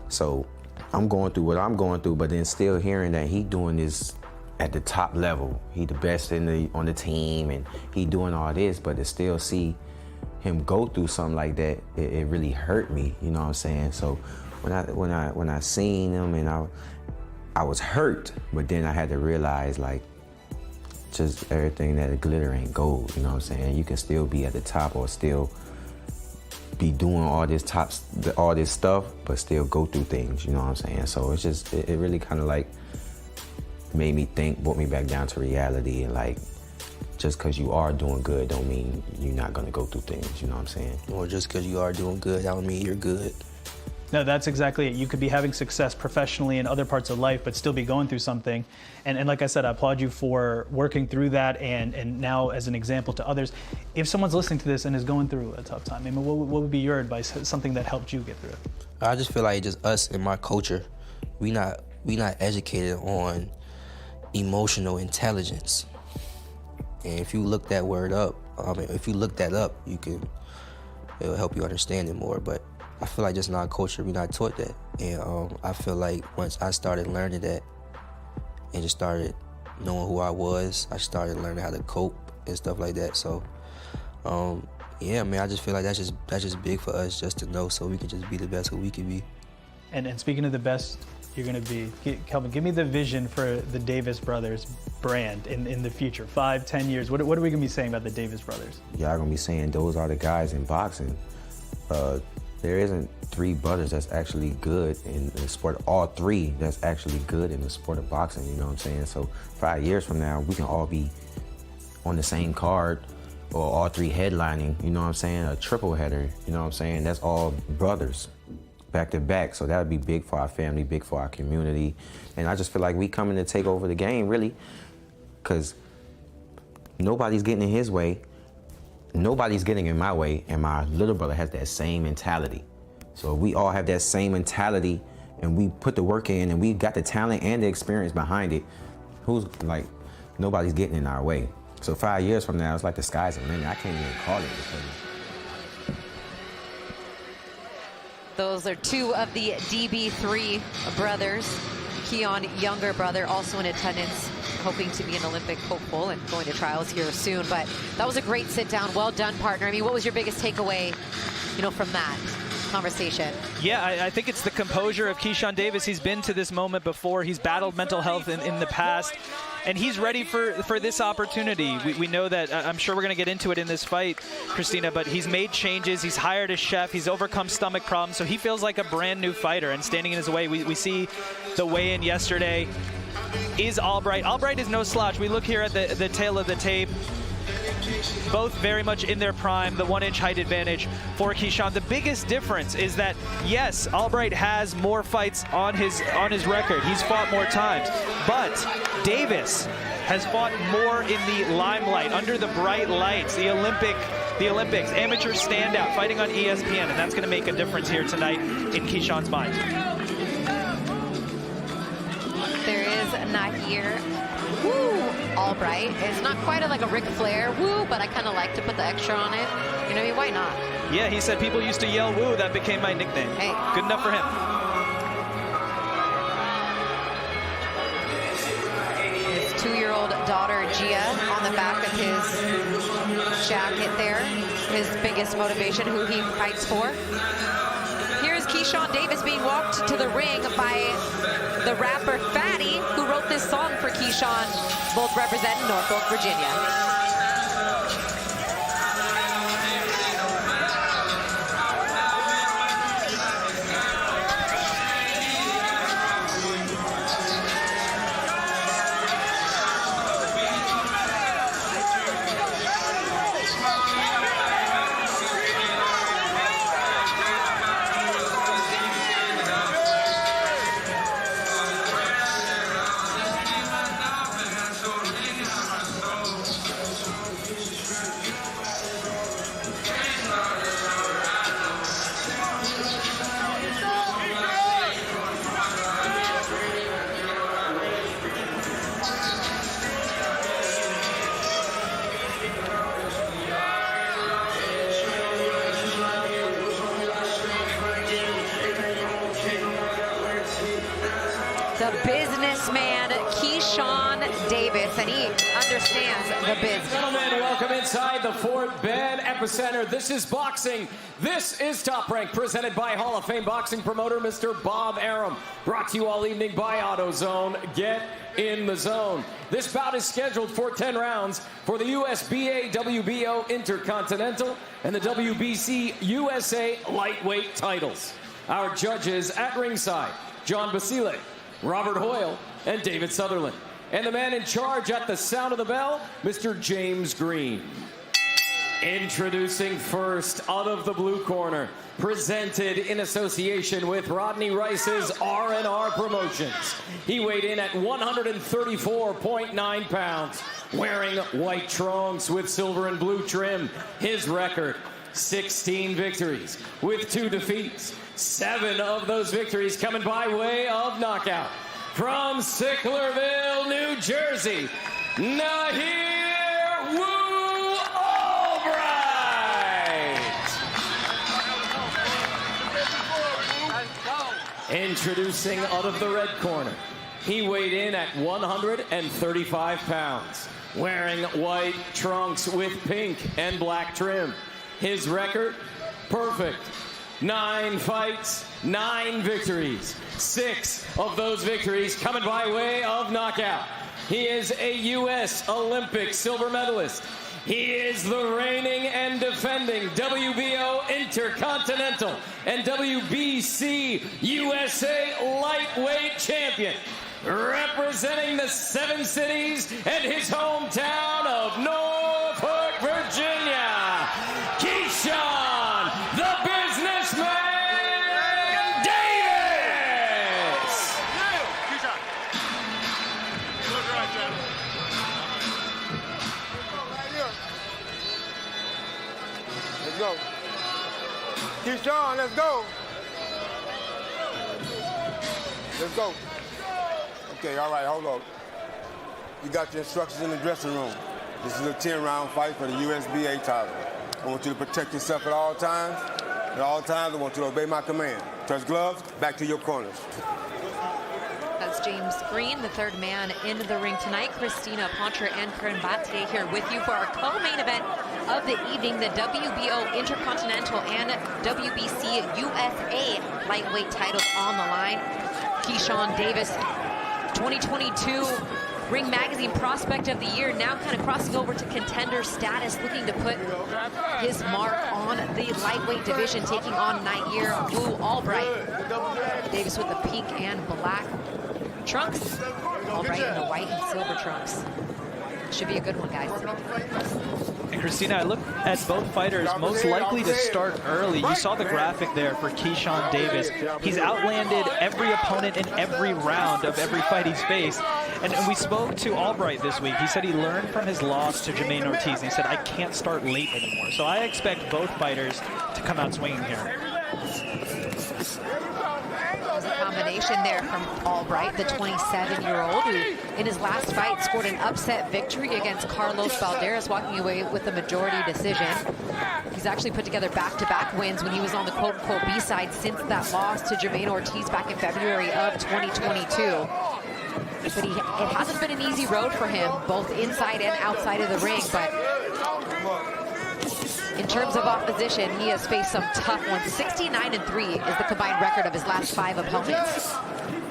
So I'm going through what I'm going through, but then still hearing that he doing this at the top level. He the best on the team, and he doing all this, but to still see him go through something like that, it really hurt me, you know what I'm saying? So when I seen him, and I was hurt, but then I had to realize, like, just everything that glitter ain't gold, you know what I'm saying? You can still be at the top or still be doing all this stuff, but still go through things, you know what I'm saying? So it's just, it really kind of like made me think, brought me back down to reality, and like, just because you are doing good don't mean you're not gonna go through things, you know what I'm saying? Or just because you are doing good, that don't mean you're good. No, that's exactly it. You could be having success professionally in other parts of life, but still be going through something. And like I said, I applaud you for working through that and now as an example to others. If someone's listening to this and is going through a tough time, I mean, what would be your advice, something that helped you get through it? I just feel like just us in my culture, we not educated on emotional intelligence. And if you look that word up, if you look that up, it'll help you understand it more. But I feel like just in our culture, we're not taught that. And I feel like once I started learning that and just started knowing who I was, I started learning how to cope and stuff like that. So, yeah, man, I just feel like that's just big for us just to know, so we can just be the best who we can be. And speaking of the best you're going to be, Kelvin, give me the vision for the Davis Brothers brand in the future, 5-10 years. What are we going to be saying about the Davis Brothers? Y'all going to be saying those are the guys in boxing. There isn't 3 brothers that's actually good in the sport, all 3 that's actually good in the sport of boxing, you know what I'm saying? So 5 years from now, we can all be on the same card, or all 3 headlining, you know what I'm saying? A triple header, you know what I'm saying? That's all brothers, back to back. So that would be big for our family, big for our community. And I just feel like we coming to take over the game, really, because nobody's getting in his way. Nobody's getting in my way, and my little brother has that same mentality. So if we all have that same mentality, and we put the work in, and we got the talent and the experience behind it, nobody's getting in our way. So 5 years from now, it's like the sky's the limit. I can't even call it. Those are 2 of the DB3 brothers. Keyshawn, younger brother, also in attendance, hoping to be an Olympic hopeful and going to trials here soon. But that was a great sit down. Well done, partner. I mean, what was your biggest takeaway, you know, from that conversation? Yeah, I think it's the composure of Keyshawn Davis. He's been to this moment before. He's battled mental health in the past, and he's ready for this opportunity. We know that, I'm sure we're going to get into it in this fight, Christina, but he's made changes. He's hired a chef. He's overcome stomach problems, so he feels like a brand new fighter. And standing in his way, we see the weigh-in yesterday is Albright. Albright is no slouch. We look here at the tail of the tape. Both very much in their prime, the 1-inch height advantage for Keyshawn. The biggest difference is that, yes, Albright has more fights on his record. He's fought more times, but Davis has fought more in the limelight, under the bright lights, the Olympics, amateur standout, fighting on ESPN, and that's going to make a difference here tonight in Keyshawn's mind. There is Nahir. Woo! Albright. It's not quite like a Ric Flair woo, but I kind of like to put the extra on it. You know, why not? Yeah, he said people used to yell woo. That became my nickname. Hey. Good enough for him. His 2-year-old daughter, Gia, on the back of his jacket there. His biggest motivation, who he fights for. Here's Keyshawn Davis being walked to the ring by the rapper Fatty, who wrote this song for Keyshawn, both representing Norfolk, Virginia. The businessman, Keyshawn Davis, and he understands the business. Gentlemen, welcome inside the Fort Bend Epicenter. This is boxing. This is Top Rank, presented by Hall of Fame boxing promoter Mr. Bob Arum. Brought to you all evening by AutoZone. Get in the zone. This bout is scheduled for 10 rounds for the USBA WBO Intercontinental and the WBC USA lightweight titles. Our judges at ringside, John Basile, Robert Hoyle, and David Sutherland. And the man in charge at the sound of the bell, Mr. James Green. Introducing first, out of the blue corner, presented in association with Rodney Rice's R&R Promotions. He weighed in at 134.9 pounds, wearing white trunks with silver and blue trim. His record, 16 victories with 2 defeats. 7 of those victories coming by way of knockout. From Sicklerville, New Jersey, Nahir Woo Albright. Introducing out of the red corner. He weighed in at 135 pounds, wearing white trunks with pink and black trim. His record, perfect. 9 fights, 9 victories. 6 of those victories coming by way of knockout. He is a U.S. Olympic silver medalist. He is the reigning and defending WBO Intercontinental and WBC USA lightweight champion. Representing the 7 cities and his hometown of Norfolk, Virginia, Keyshawn, the businessman, Davis! Let's go. Keyshawn, let's go. Let's go. Okay, all right, hold on. You got your instructions in the dressing room. This is a 10-round fight for the USBA title. I want you to protect yourself at all times. At all times, I want you to obey my command. Touch gloves, back to your corners. That's James Green, the third man in the ring tonight. Christina Poncher and Karen Battier here with you for our co-main event of the evening, the WBO Intercontinental and WBC USA lightweight titles on the line. Keyshawn Davis, 2022 Ring Magazine Prospect of the Year, now kind of crossing over to contender status, looking to put his mark on the lightweight division, taking on Nair Wu Albright. Davis with the pink and black trunks, Albright in the white and silver trunks. Should be a good one, guys. And Christina, I look at both fighters most likely to start early. You saw the graphic there for Keyshawn Davis. He's outlanded every opponent in every round of every fight he's faced. And we spoke to Albright this week. He said he learned from his loss to Jermaine Ortiz. And he said, I can't start late anymore. So I expect both fighters to come out swinging here. There's a combination there from Albright, the 27-year-old, who in his last fight scored an upset victory against Carlos Balderas, walking away with a majority decision. He's actually put together back-to-back wins when he was on the quote-unquote B-side since that loss to Jermaine Ortiz back in February of 2022. But it hasn't been an easy road for him, both inside and outside of the ring. But in terms of opposition, he has faced some tough ones. 69-3 is the combined record of his last 5 opponents.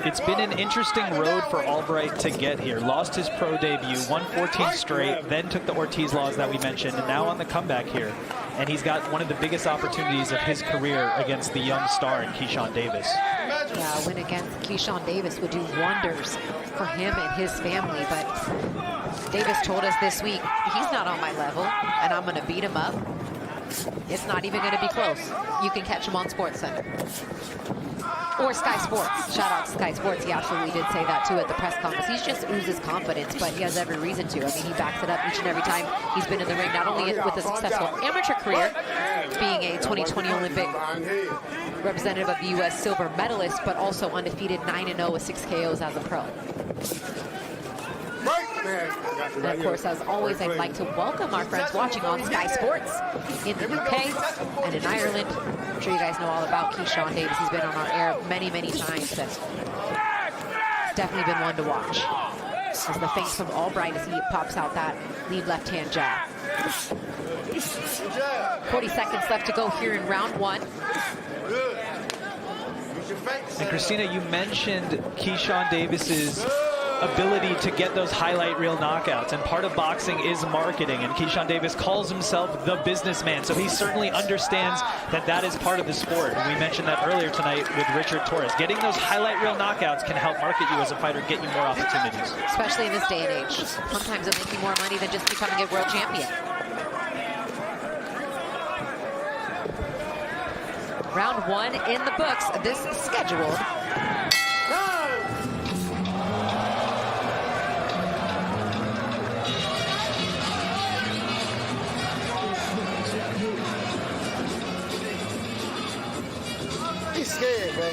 It's been an interesting road for Albright to get here. Lost his pro debut, won 14 straight, then took the Ortiz loss that we mentioned, and now on the comeback here. And he's got one of the biggest opportunities of his career against the young star in Keyshawn Davis. Yeah, a win against Keyshawn Davis would do wonders for him and his family, but Davis told us this week, he's not on my level, and I'm gonna beat him up. It's not even gonna be close. You can catch him on SportsCenter. Or Sky Sports. Shout out to Sky Sports. He absolutely did say that too at the press conference. He just oozes confidence, but he has every reason to. I mean, he backs it up each and every time he's been in the ring, not only with a successful amateur career, being a 2020 Olympic representative of the U.S. silver medalist, but also undefeated 9-0 with 6 KOs as a pro. And of course, as always, I'd like to welcome our friends watching on Sky Sports in the UK and in Ireland. I'm sure you guys know all about Keyshawn Davis. He's been on our air many, many times. And it's definitely been one to watch. As the face from Albright as he pops out that lead left-hand jab. 40 seconds left to go here in round 1. And Christina, you mentioned Keyshawn Davis's ability to get those highlight reel knockouts, and part of boxing is marketing, and Keyshawn Davis calls himself the businessman, so he certainly understands that that is part of the sport. And we mentioned that earlier tonight with Richard Torrez. Getting those highlight reel knockouts can help market you as a fighter, get you more opportunities. Especially in this day and age. Sometimes it'll make you more money than just becoming a world champion. Round 1 in the books. This is scheduled. He's scared, man.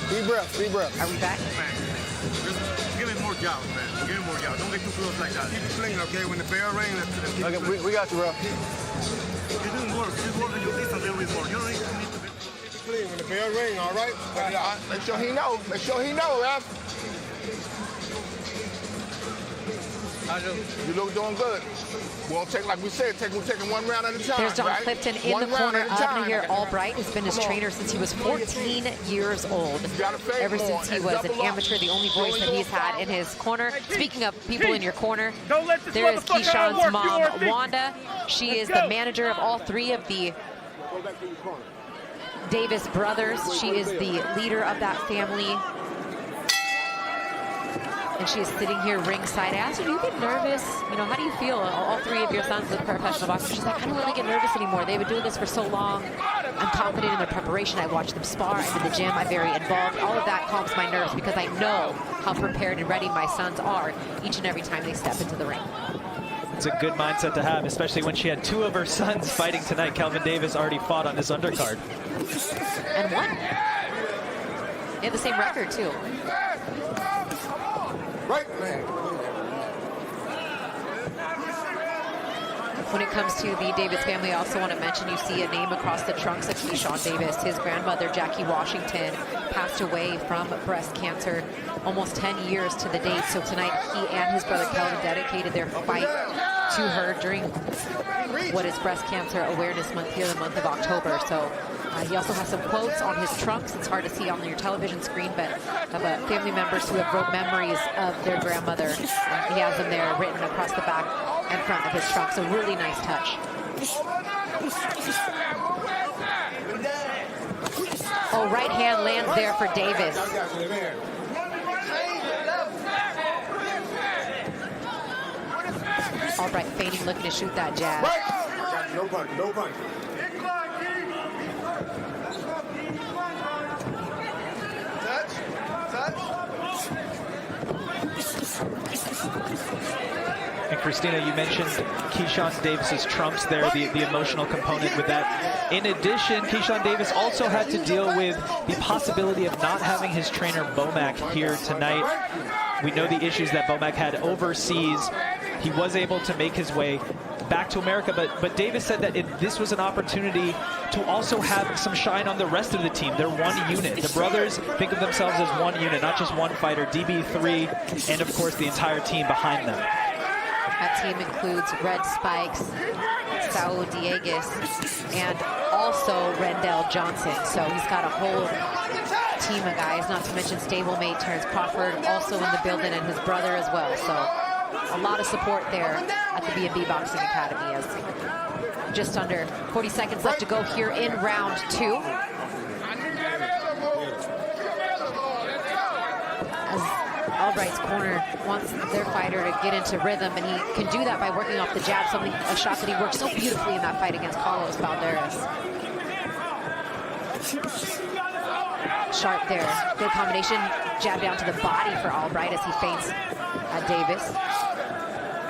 Deep breath, deep breath. Are we back? Give me more jobs, man. Give me more jobs. Don't get too close like that. Keep it clean, okay? When the bell rings, Okay, we got you, bro. You're doing work. Just working your distance a little bit more. You don't need to be Clean when the bell rings, all right? Make sure he know. Make sure he know, man. You look doing good. Won't take, like we said, we're taking one round at a time. There's John right? Clifton in the corner of Nair Albright, who's been his trainer since he was 14 years old. Ever since he was an amateur, the only voice that he's had in his corner. Speaking of people in your corner, there is Keyshawn's mom, Wanda. She is the manager of all 3 of the Davis brothers. She is the leader of that family. And she is sitting here ringside. I asked her, do you get nervous? You know, how do you feel? All 3 of your sons are professional boxers. She's like, I don't really get nervous anymore. They've been doing this for so long. I'm confident in their preparation. I watch them spar. I'm in the gym. I'm very involved. All of that calms my nerves because I know how prepared and ready my sons are each and every time they step into the ring. It's a good mindset to have, especially when she had 2 of her sons fighting tonight. Kelvin Davis already fought on this undercard. And won. They have the same record, too. Right, man. When it comes to the Davis family, I also want to mention you see a name across the trunks of Keyshawn Davis. His grandmother, Jackie Washington, passed away from breast cancer almost 10 years to the date. So tonight, he and his brother Kelvin dedicated their fight to her during what is Breast Cancer Awareness Month here, the month of October. So he also has some quotes on his trunks. It's hard to see on your television screen, but of family members who have wrote memories of their grandmother. He has them there written across the back and front of his trunk. So really nice touch. Oh, right hand lands there for Davis. Albright feigning, looking to shoot that jab. No punch, no punch. And Christina, you mentioned Keyshawn Davis's trumps there, the emotional component with that. In addition, Keyshawn Davis also had to deal with the possibility of not having his trainer Bomac here tonight. We know the issues that Bomac had overseas. He was able to make his way back to America, but Davis said that this was an opportunity to also have some shine on the rest of the team. They're one unit. The brothers think of themselves as one unit, not just one fighter. DB3, and of course the entire team behind them. That team includes Red Spikes, Saul Dieguez, and also Rendell Johnson. So he's got a whole team of guys, not to mention stablemate Terrence Crawford also in the building, and his brother as well. So a lot of support there at the B&B Boxing Academy. As just under 40 seconds left to go here in round 2. Albright's corner wants their fighter to get into rhythm, and he can do that by working off the jab, a shot that he worked so beautifully in that fight against Carlos Valderas. Sharp there, good combination, jab down to the body for Albright as he feints at Davis.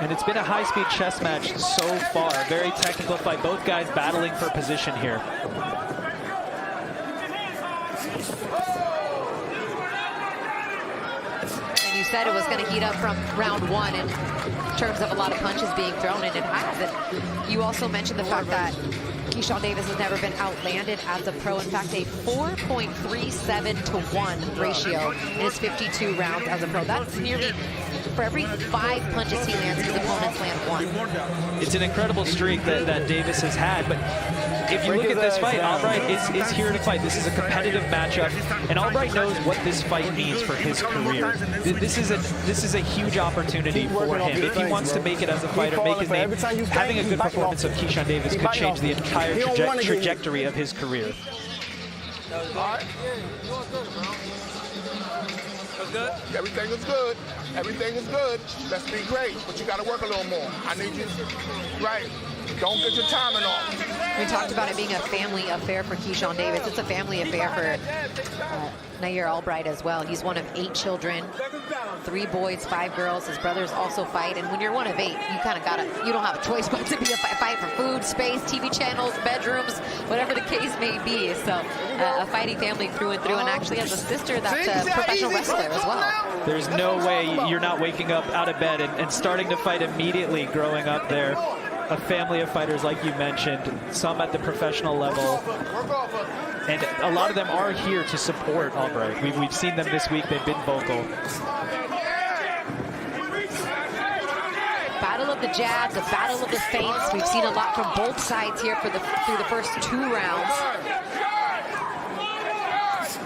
And it's been a high-speed chess match so far, very technical fight, both guys battling for position here. You said it was going to heat up from round 1 in terms of a lot of punches being thrown, and it has. And you also mentioned the fact that Keyshawn Davis has never been outlanded as a pro. In fact, a 4.37 to 1 ratio in his 52 rounds as a pro. That's nearly, for every 5 punches he lands, his opponents land 1. It's an incredible streak that Davis has had, but if you look at this fight, Albright is here to fight. This is a competitive matchup, and Albright knows what this fight means for his career. This is a huge opportunity for him. If he wants to make it as a fighter, make his name, having a good performance of Keyshawn Davis could change the entire trajectory of his career. Good? Everything is good. Everything is good. Let's be great, but you got to work a little more. I need you, right? Don't get your timing off. We talked about it being a family affair for Keyshawn Davis. It's a family affair for Nair Albright as well. He's one of 8 children, 3 boys, 5 girls. His brothers also fight, and when you're one of 8, you kind of you don't have a choice but to be a fight for food, space, TV channels, bedrooms, whatever the case may be. So a fighting family through and through, and actually has a sister that's a professional wrestler as well. There's no way you're not waking up out of bed and starting to fight immediately growing up there. A family of fighters, like you mentioned, some at the professional level, and a lot of them are here to support Albright. We've seen them this week. They've been vocal. Battle of the jabs, a battle of the feints. We've seen a lot from both sides here through the first 2 rounds.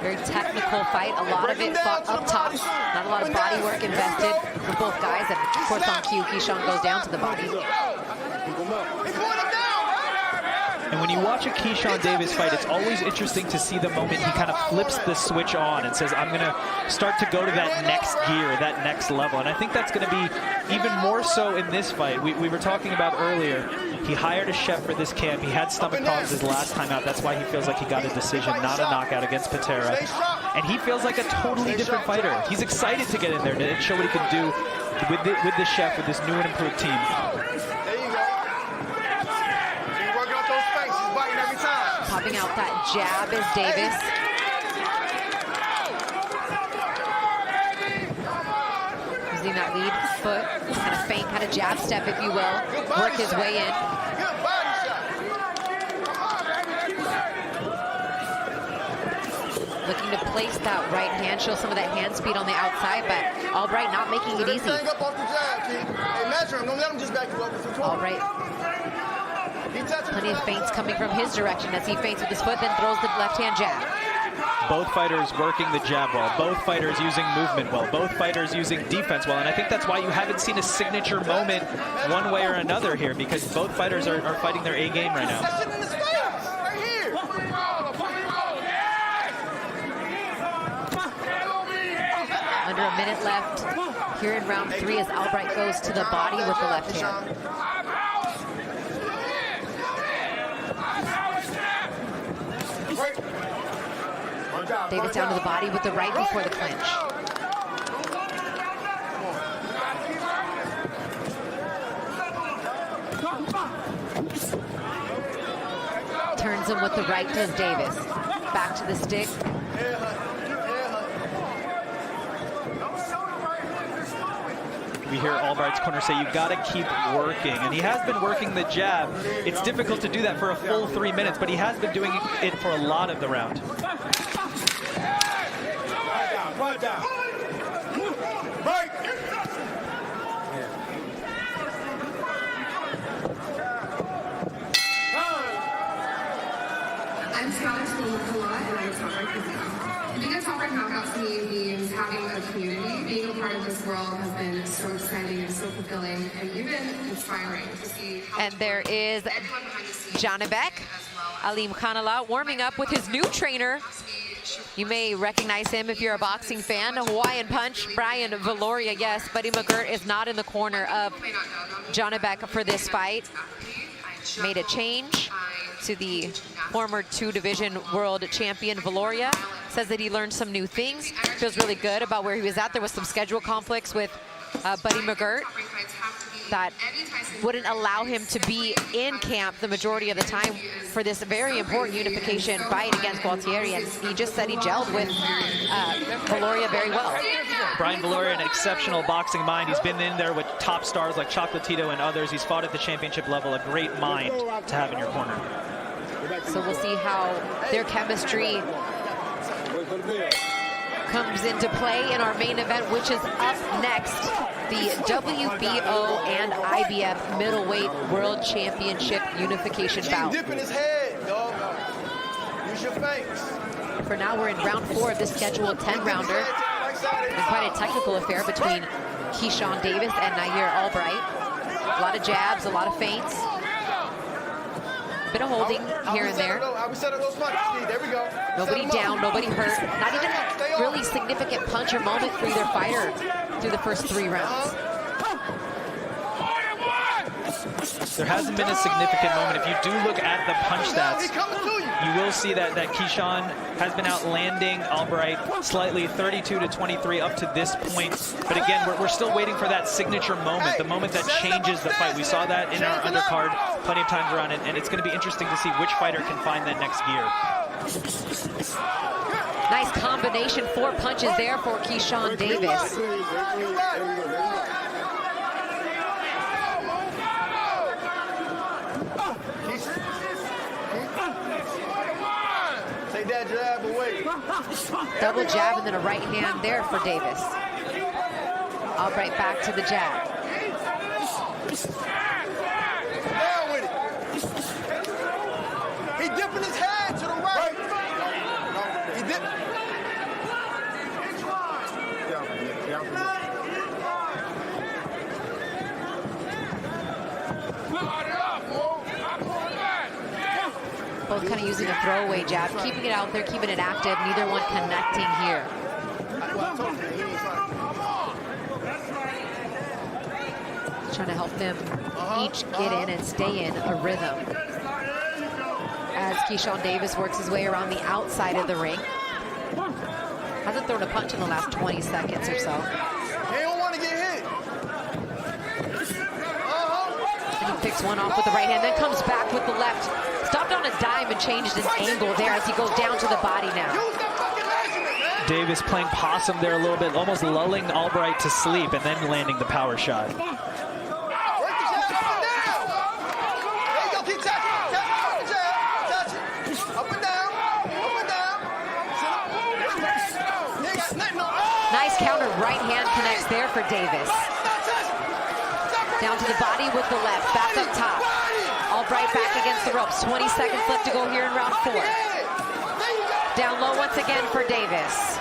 Very technical fight, a lot of it fought up top, not a lot of body work invested for both guys, and of course on cue, Keyshawn goes down to the body. And when you watch a Keyshawn Davis fight, it's always interesting to see the moment he kind of flips the switch on and says, I'm going to start to go to that next gear, that next level. And I think that's going to be even more so in this fight. We were talking about earlier, he hired a chef for this camp. He had stomach problems his last time out. That's why he feels like he got a decision, not a knockout against Patera. And he feels like a totally different fighter. He's excited to get in there and show what he can do with the chef, with this new and improved team. Popping out that jab is Davis. Using that lead foot, kind of feint, kind kind of jab step, if you will, work his way in. Looking to place that right hand, show some of that hand speed on the outside, but Albright not making it easy. Albright, plenty of feints coming from his direction as he feints with his foot, then throws the left-hand jab. Both fighters working the jab well, both fighters using movement well, both fighters using defense well, and I think that's why you haven't seen a signature moment one way or another here, because both fighters are fighting their A game right now. Under a minute left here in round 3 as Albright goes to the body with the left hand. Davis down to the body with the right before the clinch. Turns him with the right, does Davis. Back to the stick. We hear Albright's corner say, you gotta keep working, and he has been working the jab. It's difficult to do that for a full 3 minutes, but he has been doing it for a lot of the round. Right down. Right. I'm Scottish Nicola, and I'm a top-right physician. Being a top-right knockout to me means having a community. Being a part of this world has been so exciting and so fulfilling and even inspiring to see how. And there is Janibek Alimkhanuly warming up with his new trainer. You may recognize him if you're a boxing fan. Hawaiian Punch, Brian Valoria, yes. Buddy McGirt is not in the corner of Janibek for this fight. Made a change to the former 2-division world champion Valoria. Says that he learned some new things. Feels really good about where he was at. There was some schedule conflicts with Buddy McGirt that wouldn't allow him to be in camp the majority of the time for this very important unification fight against Gualtieri, and he just said he gelled with Valoria very well. Brian Valoria, an exceptional boxing mind. He's been in there with top stars like Chocolatito and others. He's fought at the championship level, a great mind to have in your corner. So we'll see how their chemistry comes into play in our main event, which is up next. The WBO and IBF middleweight world championship unification bout. Dipping his head, dog. Use your face. For now, we're in round 4 of this scheduled 10-rounder. And quite a technical affair between Keyshawn Davis and Nair Albright. A lot of jabs, a lot of feints. Bit of holding here and there. There we go. Nobody down, nobody hurt. Not even a really significant punch or moment for either fighter through the first 3 rounds. There hasn't been a significant moment. If you do look at the punch stats, you will see that Keyshawn has been outlanding Albright slightly, 32-23 up to this point. But again, we're still waiting for that signature moment, the moment that changes the fight. We saw that in our undercard plenty of times around, and it's going to be interesting to see which fighter can find that next gear. Nice combination, 4 punches there for Keyshawn Davis. Take that jab away. Double jab and then a right hand there for Davis. Albright back to the jab. Down with it. He dipping his head to the right. He dipped. Both kind of using a throwaway jab, keeping it out there, keeping it active, neither one connecting here. Trying to help them each get in and stay in a rhythm. As Keyshawn Davis works his way around the outside of the ring. Hasn't thrown a punch in the last 20 seconds or so. He don't want to get hit. And he picks one off with the right hand, then comes back with the left. Stopped on a dime and changed his angle there as he goes down to the body now. Davis playing possum there a little bit, almost lulling Albright to sleep and then landing the power shot. counter right hand connects there for Davis. Down to the body with the left, back up top. Albright back against the ropes. 20 seconds left to go here in round 4. Down low once again for Davis.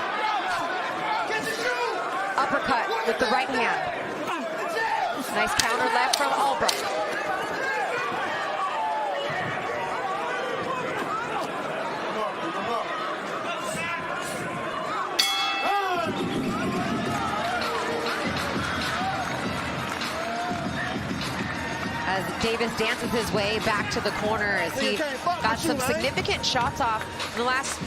Uppercut with the right hand. Nice counter left from Albright. As Davis dances his way back to the corner as he got some significant shots off in the last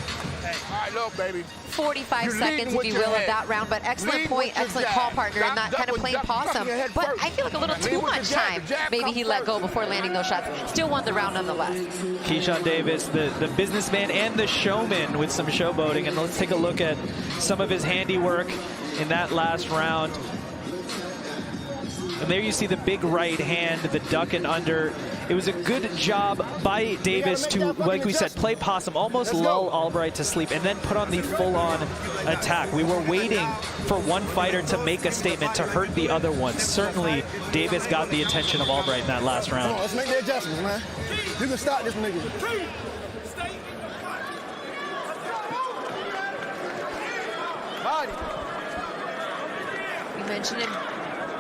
45 seconds, if you will, of that round. But excellent point, excellent call, partner, and not kind of playing possum. But I feel like a little too much time maybe he let go before landing those shots. Still won the round nonetheless. Keyshawn Davis, the businessman and the showman with some showboating. And let's take a look at some of his handiwork in that last round. And there you see the big right hand, the duck and under. It was a good job by Davis to, like we said, play possum, almost lull Albright to sleep, and then put on the full-on attack. We were waiting for one fighter to make a statement to hurt the other one. Certainly, Davis got the attention of Albright in that last round. Let's make the adjustments, man. You can stop this nigga. Body. You mentioned him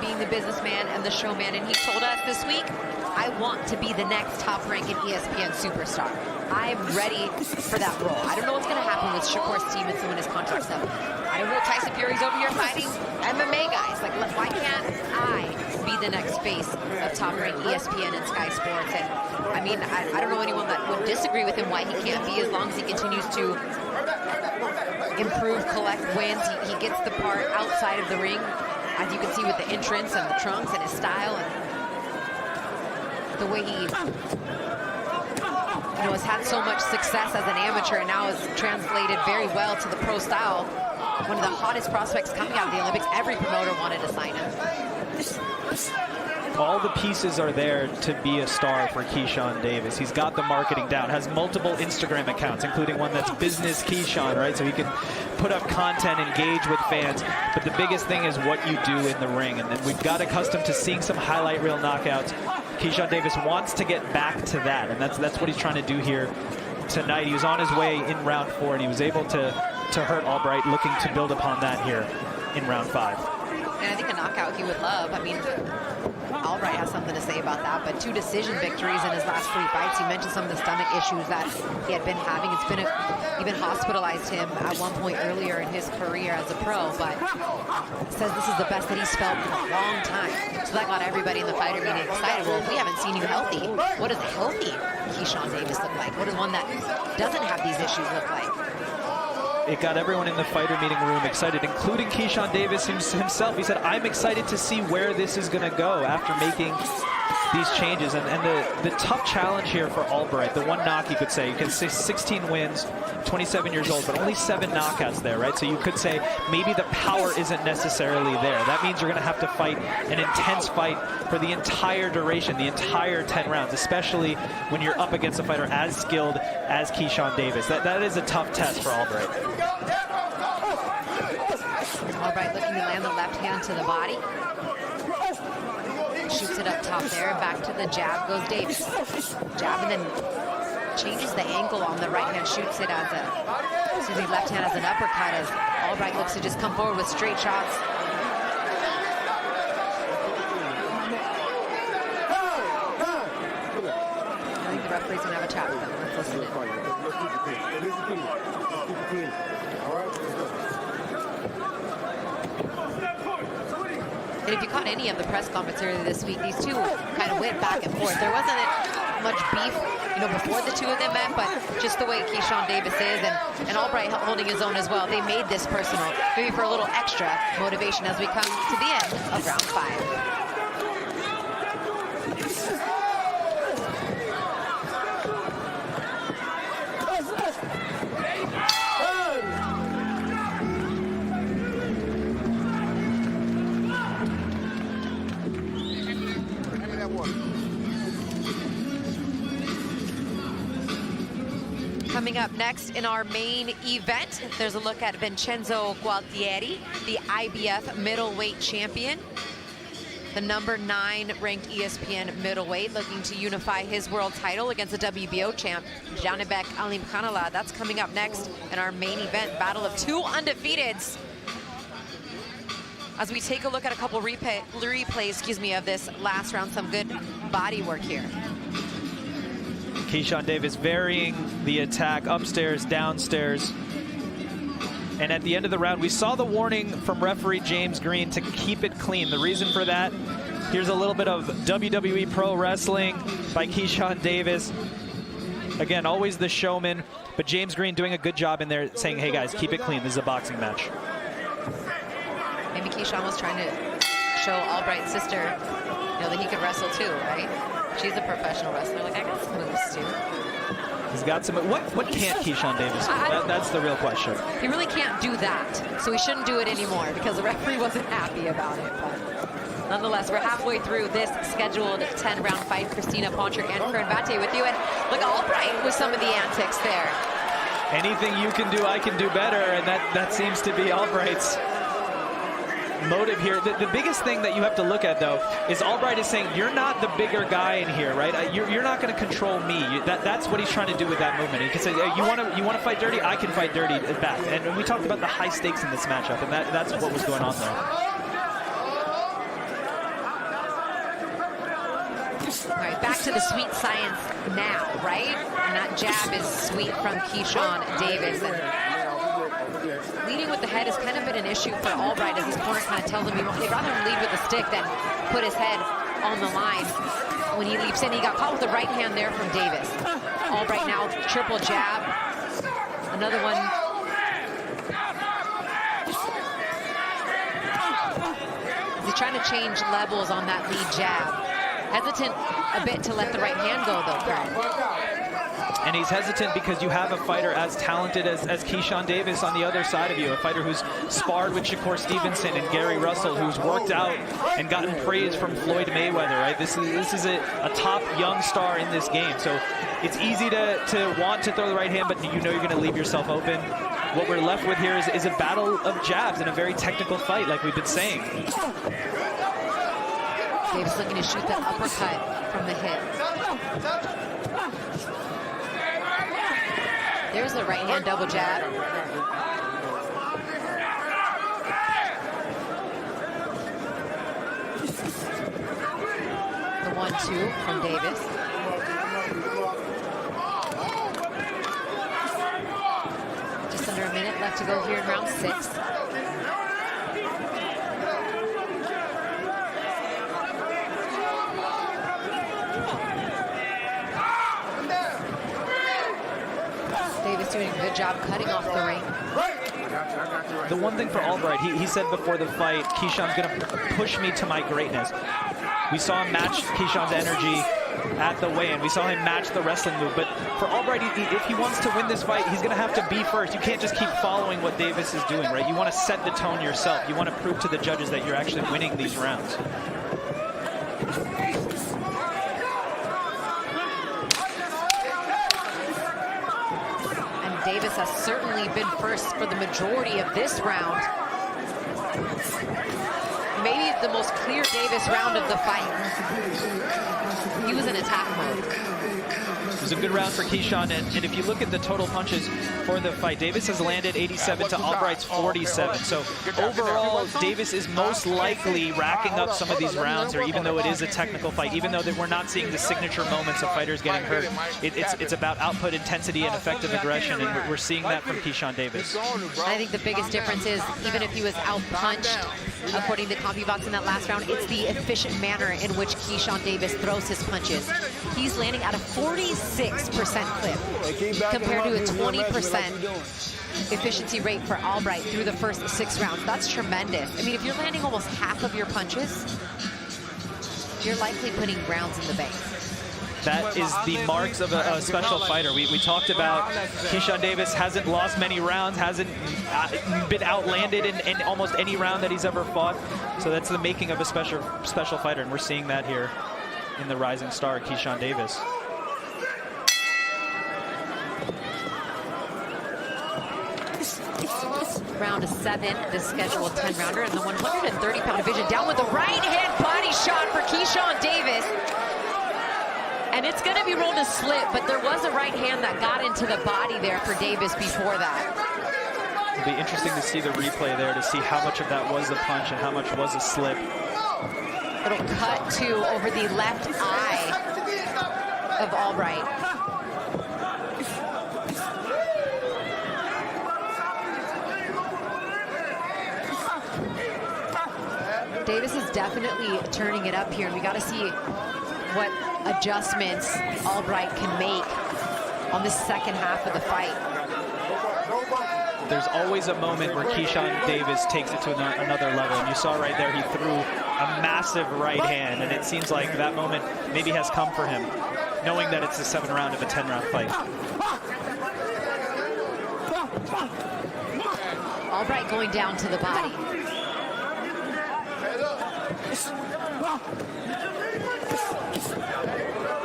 being the businessman and the showman, and he told us this week, I want to be the next top-ranking ESPN superstar. I'm ready for that role. I don't know what's going to happen with Shakur Stevenson when his contract's up. I don't know if Tyson Fury's over here fighting MMA guys. Like, why can't I be the next face of top-ranked ESPN and Sky Sports? And, I mean, I don't know anyone that would disagree with him why he can't be, as long as he continues to improve, collect wins. He gets the part outside of the ring, as you can see with the entrance and the trunks and his style and the way he has had so much success as an amateur and now has translated very well to the pro style. One of the hottest prospects coming out of the Olympics. Every promoter wanted to sign him. All the pieces are there to be a star for Keyshawn Davis. He's got the marketing down, has multiple Instagram accounts, including one that's Business Keyshawn, right? So he can put up content, engage with fans. But the biggest thing is what you do in the ring. And then we've got accustomed to seeing some highlight reel knockouts. Keyshawn Davis wants to get back to that, and that's what he's trying to do here tonight. He was on his way in round 4, and he was able to hurt Albright, looking to build upon that here in round 5. And I think a knockout he would love. I mean, Albright has something to say about that, but 2 decision victories in his last 3 fights. He mentioned some of the stomach issues that he had been having. It's been even hospitalized him at one point earlier in his career as a pro, but says this is the best that he's felt in a long time. So that got everybody in the fighter meeting excited. Well, if we haven't seen you healthy, what does a healthy Keyshawn Davis look like? What does one that doesn't have these issues look like? It got everyone in the fighter meeting room excited, including Keyshawn Davis himself. He said, I'm excited to see where this is going to go after making these changes. And the tough challenge here for Albright, the one knock you could say, you can say 16 wins, 27 years old, but only 7 knockouts there, right? So you could say maybe the power isn't necessarily there. That means you're going to have to fight an intense fight for the entire duration, the entire 10 rounds, especially when you're up against a fighter as skilled as Keyshawn Davis. That is a tough test for Albright. Albright looking to land the left hand to the body. Shoots it up top there, and back to the jab goes Davis. Jab, and then changes the angle on the right hand, shoots it as left hand as an uppercut, as Albright looks to just come forward with straight shots. I think the referee's gonna have a chat with them. Let's listen in. And if you caught any of the press conference earlier this week, these two kind of went back and forth. There wasn't much beef, before the two of them met, but just the way Keyshawn Davis is and Albright holding his own as well. They made this personal, maybe for a little extra motivation as we come to the end of round 5. Coming up next in our main event, there's a look at Vincenzo Gualtieri, the IBF middleweight champion. The number 9 ranked ESPN middleweight, looking to unify his world title against the WBO champ, Janibek Alimkhanuly. That's coming up next in our main event, battle of 2 undefeateds. As we take a look at a couple replays, of this last round, some good body work here. Keyshawn Davis varying the attack upstairs, downstairs. And at the end of the round, we saw the warning from referee James Green to keep it clean. The reason for that, here's a little bit of WWE Pro Wrestling by Keyshawn Davis. Again, always the showman, but James Green doing a good job in there saying, hey guys, keep it clean. This is a boxing match. Maybe Keyshawn was trying to show Albright's sister, that he could wrestle too, right? She's a professional wrestler. Like, I got some moves too. He's got some. What can't Keyshawn Davis do? That's the real question. He really can't do that, so he shouldn't do it anymore because the referee wasn't happy about it. But nonetheless, we're halfway through this scheduled 10-round fight. Christina Poncher and Kern Bate with you, and look, Albright with some of the antics there. Anything you can do, I can do better, and that seems to be Albright's motive here. The biggest thing that you have to look at, though, is Albright is saying, you're not the bigger guy in here, right? You're not going to control me. That's what he's trying to do with that movement. He can say, you want to fight dirty? I can fight dirty back. And we talked about the high stakes in this matchup, and that's what was going on there. All right, back to the sweet science now, right? And that jab is sweet from Keyshawn Davis. And leading with the head has kind of been an issue for Albright, as his corner kind of tells him he'd rather lead with the stick than put his head on the line when he leaps in. He got caught with the right hand there from Davis. Albright now triple jab. Another one. He's trying to change levels on that lead jab. Hesitant a bit to let the right hand go, though, Kern. And he's hesitant because you have a fighter as talented as Keyshawn Davis on the other side of you, a fighter who's sparred with Shakur Stevenson and Gary Russell, who's worked out and gotten praise from Floyd Mayweather, right? This is a top young star in this game. So it's easy to want to throw the right hand, but you know you're going to leave yourself open. What we're left with here is a battle of jabs and a very technical fight, like we've been saying. Davis looking to shoot that uppercut from the hip. There's the right hand double jab. The 1-2 from Davis. Just under a minute left to go here in round 6. Davis doing a good job cutting off the ring. The one thing for Albright, he said before the fight, Keyshawn's going to push me to my greatness. We saw him match Keyshawn's energy at the weigh-in. We saw him match the wrestling move. But for Albright, if he wants to win this fight, he's going to have to be first. You can't just keep following what Davis is doing, right? You want to set the tone yourself. You want to prove to the judges that you're actually winning these rounds. Davis has certainly been first for the majority of this round. Maybe the most clear Davis round of the fight. He was in attack mode. It was a good round for Keyshawn, and if you look at the total punches for the fight, Davis has landed 87 to Albright's 47. So overall, Davis is most likely racking up some of these rounds, or even though it is a technical fight, even though we're not seeing the signature moments of fighters getting hurt, it's about output, intensity, and effective aggression, and we're seeing that from Keyshawn Davis. I think the biggest difference is, even if he was out-punched, according to CompuBox in that last round, it's the efficient manner in which Keyshawn Davis throws his punches. He's landing at a 46% clip compared to a 20% efficiency rate for Albright through the first 6 rounds. That's tremendous. I mean, if you're landing almost half of your punches, you're likely putting rounds in the bank. That is the marks of a special fighter. We talked about Keyshawn Davis hasn't lost many rounds, hasn't been outlanded in almost any round that he's ever fought. So that's the making of a special fighter, and we're seeing that here in the rising star, Keyshawn Davis. round 7, this scheduled 10-rounder, and the 130-pound division. Down with the right-hand body shot for Keyshawn Davis. And it's going to be rolled a slip, but there was a right hand that got into the body there for Davis before that. It'll be interesting to see the replay there to see how much of that was a punch and how much was a slip. Little cut to over the left eye of Albright. Davis is definitely turning it up here, and we got to see what adjustments Albright can make on the second half of the fight. There's always a moment where Keyshawn Davis takes it to another level, and you saw right there he threw a massive right hand, and it seems like that moment maybe has come for him, knowing that it's the 7th round of a 10-round fight. Albright going down to the body.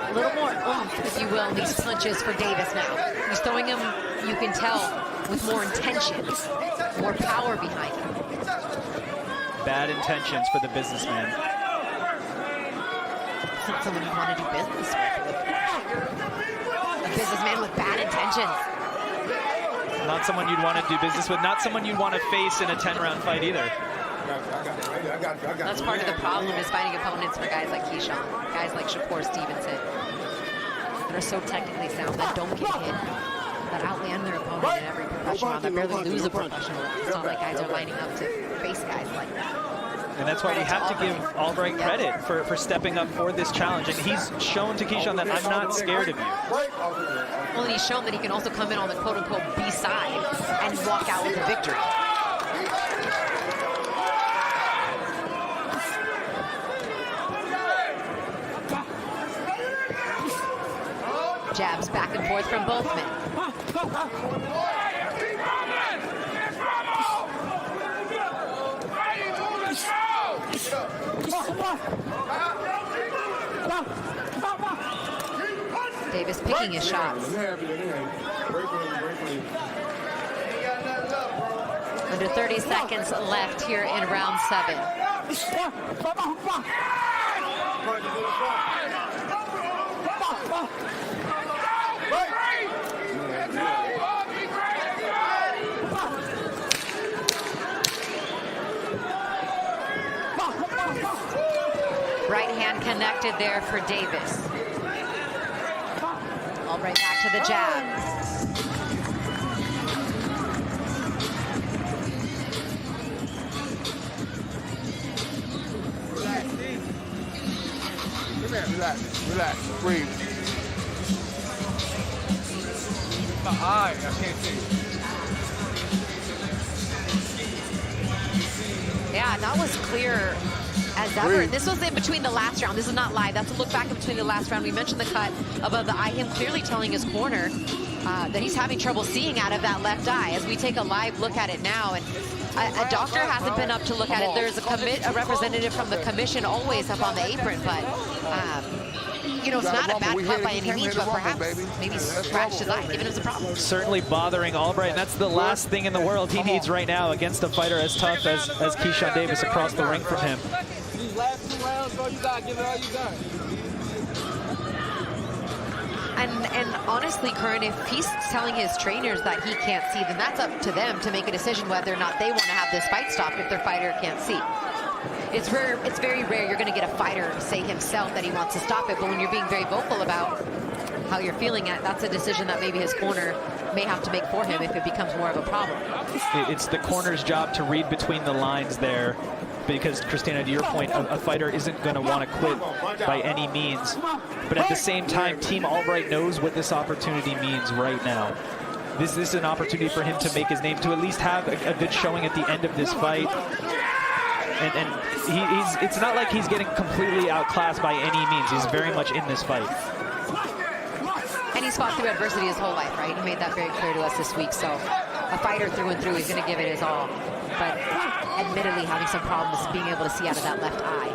A little more oomph, if you will, in these punches for Davis now. He's throwing them, you can tell, with more intention, more power behind him. Bad intentions for the businessman. It's not someone you want to do business with. A businessman with bad intentions. Not someone you'd want to do business with, not someone you'd want to face in a 10-round fight either. That's part of the problem, is finding opponents for guys like Keyshawn, guys like Shakur Stevenson, that are so technically sound, that don't get hit, that outland their opponent in every professional round, that barely lose a professional round. It's not like guys are lining up to face guys like that. And that's why we have to give Albright credit for stepping up for this challenge. And he's shown to Keyshawn that I'm not scared of you. Well, and he's shown that he can also come in on the quote-unquote B side and walk out with a victory. Jabs back and forth from both men. Davis picking his shots. Under 30 seconds left here in round 7. Right hand connected there for Davis. Albright back to the jab. Relax, breathe. My eye, I can't see. Yeah, that was clear as ever. This was in between the last round. This is not live. That's a look back in between the last round. We mentioned the cut above the eye, him clearly telling his corner that he's having trouble seeing out of that left eye. As we take a live look at it now, and a doctor hasn't been up to look at it. There's a representative from the commission always up on the apron, but you know, it's not a bad cut by any means, but perhaps maybe scratched his eye, giving him some problems. Certainly bothering Albright, and that's the last thing in the world he needs right now against a fighter as tough as Keyshawn Davis across the ring from him. These last 2 rounds, bro, you gotta give it all you got. And honestly, Curran, if he's telling his trainers that he can't see, then that's up to them to make a decision whether or not they want to have this fight stopped if their fighter can't see. It's very rare you're going to get a fighter say himself that he wants to stop it, but when you're being very vocal about how you're feeling, that's a decision that maybe his corner may have to make for him if it becomes more of a problem. It's the corner's job to read between the lines there, because Christina, to your point, a fighter isn't going to want to quit by any means. But at the same time, Team Albright knows what this opportunity means right now. This is an opportunity for him to make his name, to at least have a good showing at the end of this fight. And it's not like he's getting completely outclassed by any means. He's very much in this fight. And he's fought through adversity his whole life, right? He made that very clear to us this week. So a fighter through and through is going to give it his all. But admittedly having some problems being able to see out of that left eye.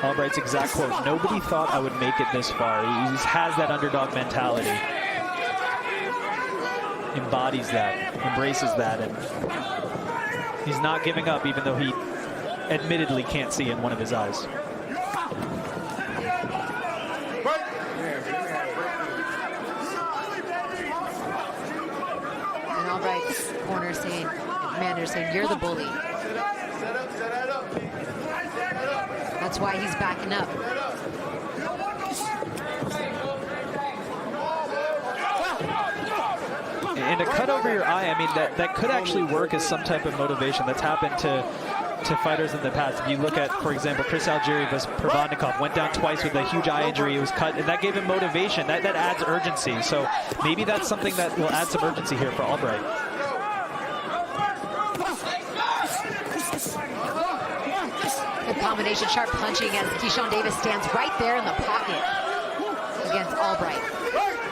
Albright's exact quote, "Nobody thought I would make it this far." He has that underdog mentality. embodies that, embraces that, and he's not giving up, even though he admittedly can't see in one of his eyes. And Albright's corner saying, Commander saying, you're the bully. That's why he's backing up. And a cut over your eye, I mean, that could actually work as some type of motivation. That's happened to fighters in the past. If you look at, for example, Chris Algieri versus Provodnikov, went down twice with a huge eye injury. He was cut, and that gave him motivation. That adds urgency. So maybe that's something that will add some urgency here for Albright. Good combination, sharp punching as Keyshawn Davis stands right there in the pocket against Albright.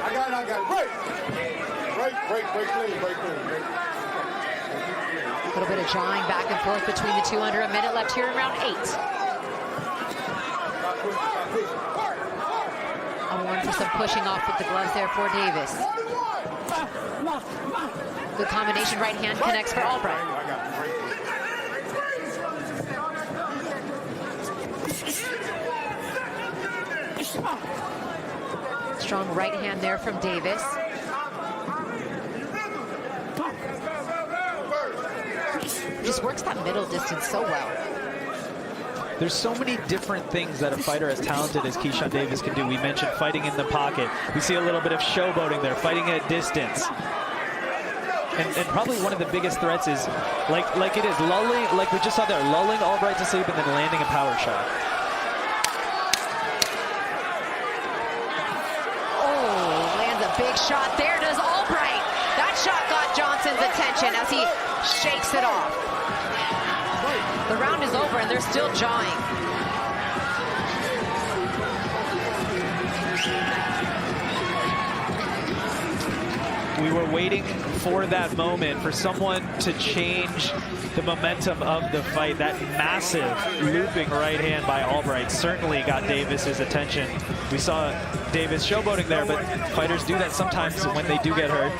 I got it. Break clean. A little bit of jawing back and forth between the two. Under a minute left here in round 8. A warning for some pushing off with the gloves there for Davis. Good combination, right hand connects for Albright. Strong right hand there from Davis. Just works that middle distance so well. There's so many different things that a fighter as talented as Keyshawn Davis can do. We mentioned fighting in the pocket. We see a little bit of showboating there, fighting at distance. And probably one of the biggest threats is, like it is, lulling, like we just saw there, lulling Albright to sleep and then landing a power shot. Oh, lands a big shot there, does Albright. That shot got Johnson's attention as he shakes it off. The round is over and they're still jawing. We were waiting for that moment, for someone to change the momentum of the fight. That massive looping right hand by Albright certainly got Davis's attention. We saw Davis showboating there, but fighters do that sometimes when they do get hurt,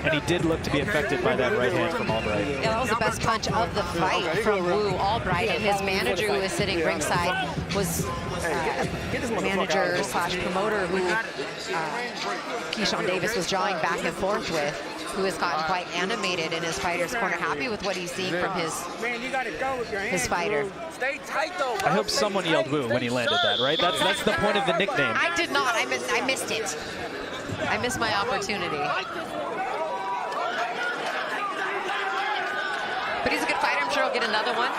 and he did look to be affected by that right hand from Albright. Yeah, that was the best punch of the fight from Wu Albright, and his manager, who was sitting ringside, was manager slash promoter who Keyshawn Davis was jawing back and forth with, who has gotten quite animated in his fighter's corner, happy with what he's seeing from his fighter. Stay tight though, I hope someone yelled woo when he landed that, right? That's the point of the nickname. I did not. I missed it. I missed my opportunity. But he's a good fighter. I'm sure he'll get another one.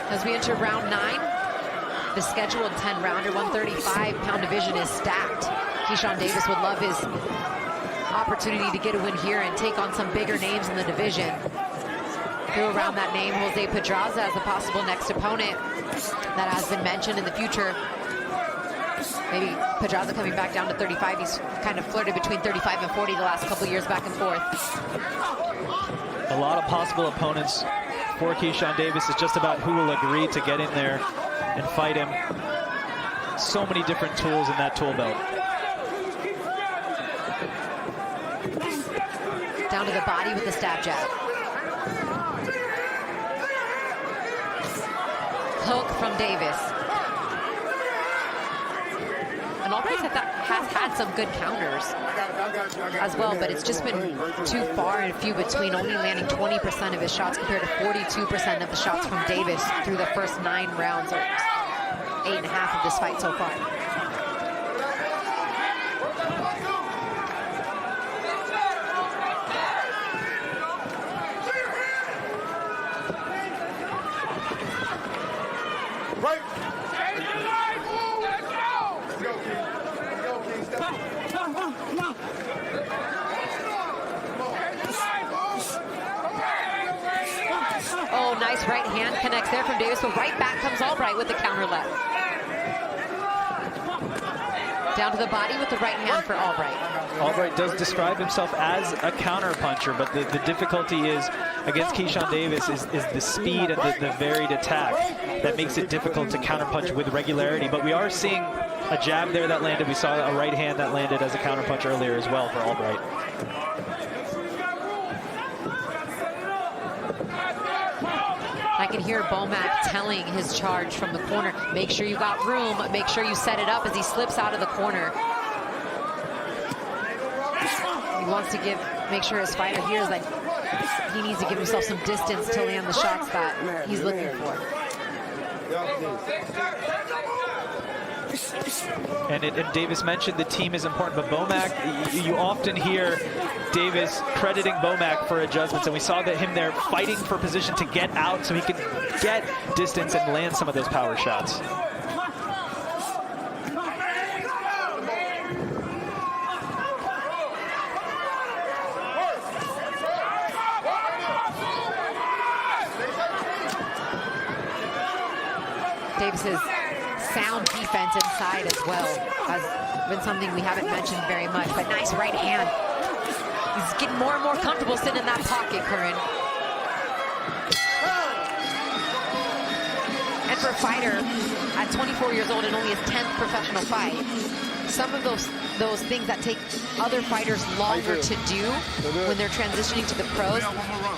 As we enter round 9, the scheduled 10-rounder 135-pound division is stacked. Keyshawn Davis would love his opportunity to get a win here and take on some bigger names in the division. Threw around that name, Jose Pedraza, as a possible next opponent that has been mentioned in the future. Maybe Pedraza coming back down to 35. He's kind of flirted between 35 and 40 the last couple years, back and forth. A lot of possible opponents for Keyshawn Davis. It's just about who will agree to get in there and fight him. So many different tools in that tool belt. Down to the body with the stab jab. Hook from Davis. And Albright has had some good counters as well, but it's just been too far and few between, only landing 20% of his shots compared to 42% of the shots from Davis through the first 9 rounds, or 8.5 of this fight so far. Oh, nice right hand connects there from Davis, but right back comes Albright with the counter left. Down to the body with the right hand for Albright. Albright does describe himself as a counter puncher, but the difficulty is against Keyshawn Davis is the speed and the varied attack that makes it difficult to counter punch with regularity. But we are seeing a jab there that landed. We saw a right hand that landed as a counterpunch earlier as well for Albright. I can hear Bomac telling his charge from the corner, make sure you got room, make sure you set it up as he slips out of the corner. He wants to make sure his fighter hears that he needs to give himself some distance to land the shots that he's looking for. And Davis mentioned the team is important, but Bomac, you often hear Davis crediting Bomac for adjustments, and we saw that him there fighting for position to get out so he could get distance and land some of those power shots. Davis's sound defense inside as well has been something we haven't mentioned very much, but nice right hand. He's getting more and more comfortable sitting in that pocket, Curran. And for a fighter at 24 years old and only his 10th professional fight, some of those things that take other fighters longer to do when they're transitioning to the pros,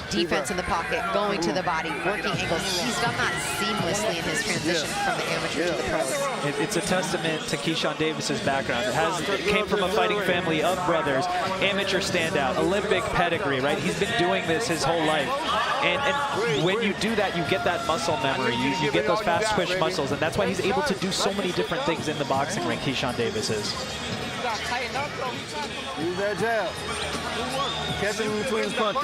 defense in the pocket, going to the body, working angles. He's done that seamlessly in his transition from the amateur to the pros. It's a testament to Keyshawn Davis's background. It came from a fighting family of brothers, amateur standout, Olympic pedigree, right? He's been doing this his whole life. And when you do that, you get that muscle memory. You get those fast twitch muscles, and that's why he's able to do so many different things in the boxing ring, Keyshawn Davis is. Use that jab. Catch him in between his punches.